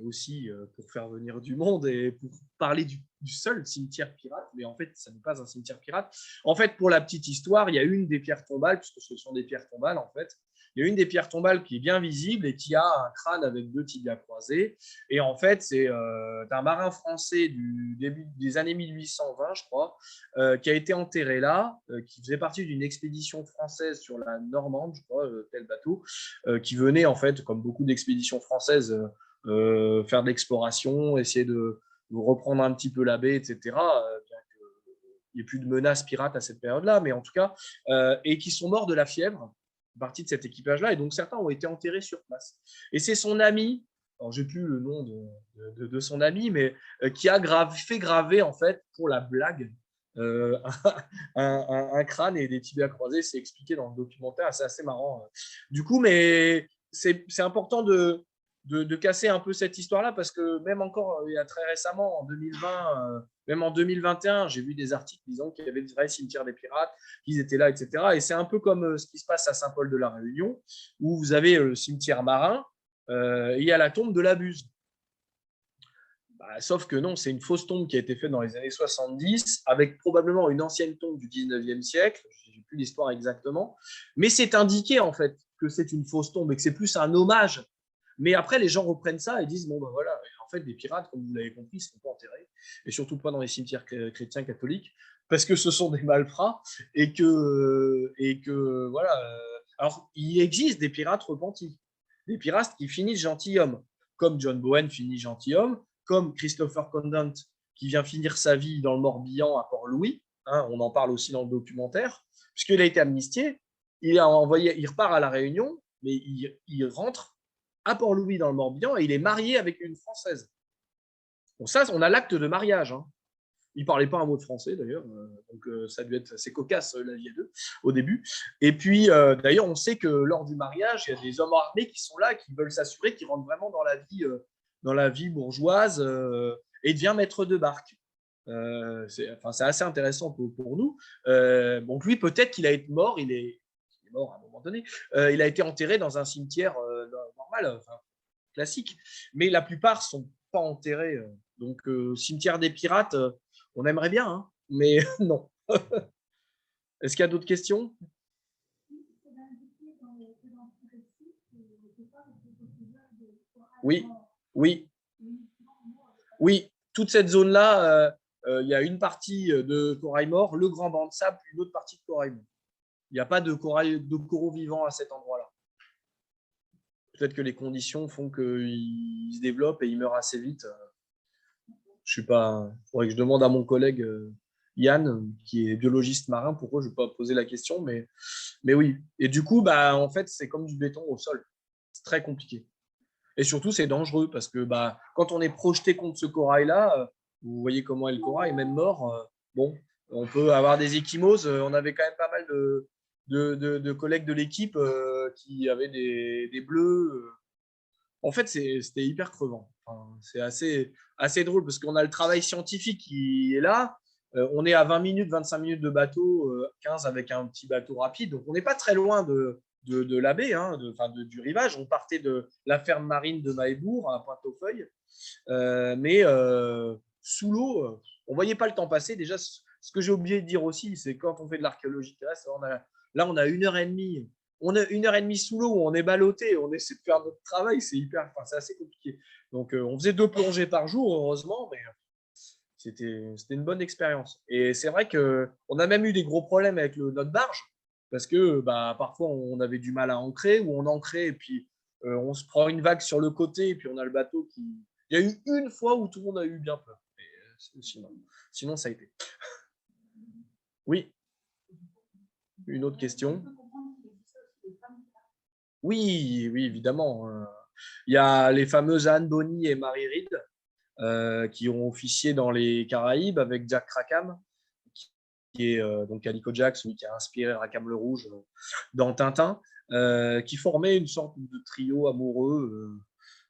Speaker 1: aussi pour faire venir du monde et pour parler du seul cimetière pirate, mais en fait, ça n'est pas un cimetière pirate. En fait, pour la petite histoire, il y a une des pierres tombales, puisque ce sont des pierres tombales, en fait, il y a une des pierres tombales qui est bien visible et qui a un crâne avec 2 tibias croisés. Et en fait, c'est un marin français du début des années 1820, je crois, qui a été enterré là, qui faisait partie d'une expédition française sur la Normande, je crois, tel bateau, qui venait en fait, comme beaucoup d'expéditions françaises, faire de l'exploration, essayer de reprendre un petit peu la baie, etc. Bien qu'il n'y ait plus de menaces pirates à cette période-là, mais en tout cas, et qui sont morts de la fièvre, partie de cet équipage-là, et donc certains ont été enterrés sur place. Et c'est son ami, alors j'ai plus le nom de son ami, mais qui a fait graver en fait pour la blague un crâne et des tibias croisés. C'est expliqué dans le documentaire, c'est assez marrant. Du coup, mais c'est important de casser un peu cette histoire-là parce que même encore il y a très récemment, en 2020, même en 2021, j'ai vu des articles disant qu'il y avait des vrais cimetières des pirates, qu'ils étaient là, etc. Et c'est un peu comme ce qui se passe à Saint-Paul de la Réunion, où vous avez le cimetière marin et il y a la tombe de la Buse. Bah, sauf que non, c'est une fausse tombe qui a été faite dans les années 70, avec probablement une ancienne tombe du 19e siècle. Je n'ai plus l'histoire exactement. Mais c'est indiqué, en fait, que c'est une fausse tombe et que c'est plus un hommage. Mais après, les gens reprennent ça et disent, bon, ben voilà, en fait, des pirates, comme vous l'avez compris, ils ne sont pas enterrés. Et surtout pas dans les cimetières chrétiens catholiques, parce que ce sont des malfrats et que voilà. Alors, il existe des pirates repentis, des pirates qui finissent gentilshommes, comme John Bowen finit gentilhomme, comme Christopher Condent, qui vient finir sa vie dans le Morbihan à Port-Louis. Hein, on en parle aussi dans le documentaire, puisqu'il a été amnistié. Il repart à La Réunion, mais il rentre à Port-Louis dans le Morbihan et il est marié avec une Française. Bon, ça, on a l'acte de mariage. Hein. Il ne parlait pas un mot de français d'ailleurs, donc ça a dû être assez cocasse la vie à deux au début. Et puis d'ailleurs, on sait que lors du mariage, il y a des hommes armés qui sont là, qui veulent s'assurer qu'ils rentrent vraiment dans la vie bourgeoise et devient maître de barque. C'est assez intéressant pour nous. Donc lui, peut-être qu'il a été mort, il est mort à un moment donné. Il a été enterré dans un cimetière normal, classique, mais la plupart ne sont pas enterrés. Donc cimetière des pirates, on aimerait bien, hein, mais non. Est-ce qu'il y a d'autres questions? Oui, oui, oui. Toute cette zone-là, il y a une partie de corail mort, le grand banc de sable, puis une autre partie de corail mort. Il n'y a pas de coraux vivants à cet endroit-là. Peut-être que les conditions font qu'ils se développent et ils meurent assez vite. Je suis pas. Il faudrait que je demande à mon collègue Yann, qui est biologiste marin, pourquoi je ne vais pas poser la question, mais oui. Et du coup, bah, en fait, c'est comme du béton au sol. C'est très compliqué. Et surtout, c'est dangereux parce que bah, quand on est projeté contre ce corail-là, vous voyez comment est le corail, même mort, bon, on peut avoir des ecchymoses. On avait quand même pas mal de collègues de l'équipe qui avaient des bleus. En fait, c'était hyper crevant. Enfin, c'est assez drôle parce qu'on a le travail scientifique qui est là. On est à 20 minutes, 25 minutes de bateau, 15 avec un petit bateau rapide. Donc, on n'est pas très loin de la baie, hein, du rivage. On partait de la ferme marine de Mahébourg à Pointe-aux-Feuilles. Mais sous l'eau, on ne voyait pas le temps passer. Déjà, ce que j'ai oublié de dire aussi, c'est quand on fait de l'archéologie terrestre, là, on a 1h30. On a 1h30 sous l'eau où on est ballotté, on essaie de faire notre travail, c'est assez compliqué. Donc, on faisait 2 plongées par jour, heureusement, mais c'était une bonne expérience. Et c'est vrai qu'on a même eu des gros problèmes avec notre barge, parce que bah, parfois, on avait du mal à ancrer, ou on ancrait, et puis on se prend une vague sur le côté, et puis on a le bateau qui… Il y a eu une fois où tout le monde a eu bien peur. Et sinon, ça a été. Oui. Une autre question? Oui, oui, évidemment. Il y a les fameuses Anne Bonny et Mary Read qui ont officié dans les Caraïbes avec Jack Rackham, qui est donc Calico Jack, celui qui a inspiré Rackham le Rouge dans Tintin, qui formait une sorte de trio amoureux.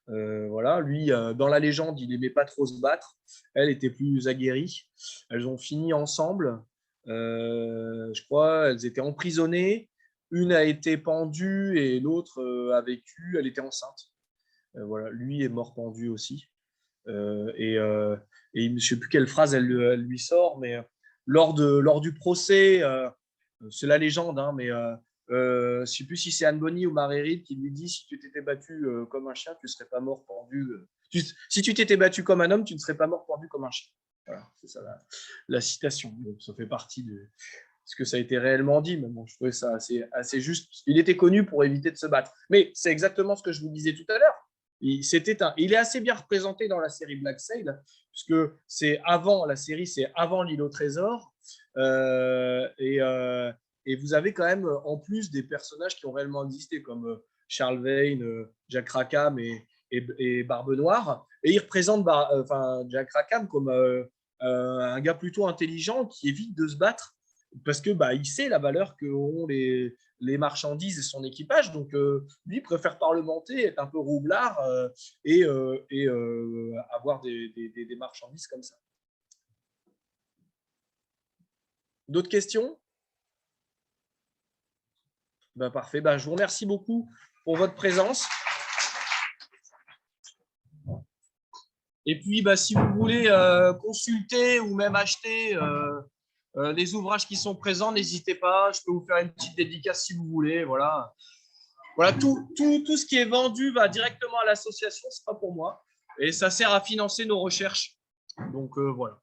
Speaker 1: Voilà, lui, dans la légende, il n'aimait pas trop se battre. Elle était plus aguerrie. Elles ont fini ensemble. Je crois, elles étaient emprisonnées. Une a été pendue et l'autre a vécu. Elle était enceinte. Voilà, lui est mort pendu aussi. Et je ne sais plus quelle phrase elle lui sort, mais lors du procès, c'est la légende, hein, mais je ne sais plus si c'est Anne Bonny ou Marie Reed qui lui dit si tu t'étais battu comme un chien, tu ne serais pas mort pendu. Si tu t'étais battu comme un homme, tu ne serais pas mort pendu comme un chien. Voilà, c'est ça la citation. Donc, ça fait partie de ce que ça a été réellement dit, mais bon, je trouvais ça assez juste. Il était connu pour éviter de se battre. Mais c'est exactement ce que je vous disais tout à l'heure. Il est assez bien représenté dans la série Black Sail, puisque c'est avant la série, c'est avant l'île au trésor. Et vous avez quand même, en plus, des personnages qui ont réellement existé, comme Charles Vane, Jack Rackham et Barbe Noire. Et il représente Jack Rackham comme un gars plutôt intelligent qui évite de se battre parce que il sait la valeur qu'ont les marchandises et son équipage. Donc, lui préfère parlementer, être un peu roublard et avoir des marchandises comme ça. D'autres questions? Parfait. Je vous remercie beaucoup pour votre présence. Et puis, si vous voulez consulter ou même acheter les ouvrages qui sont présents, n'hésitez pas. Je peux vous faire une petite dédicace si vous voulez. Voilà, tout ce qui est vendu va directement à l'association, ce n'est pas pour moi. Et ça sert à financer nos recherches. Donc, voilà.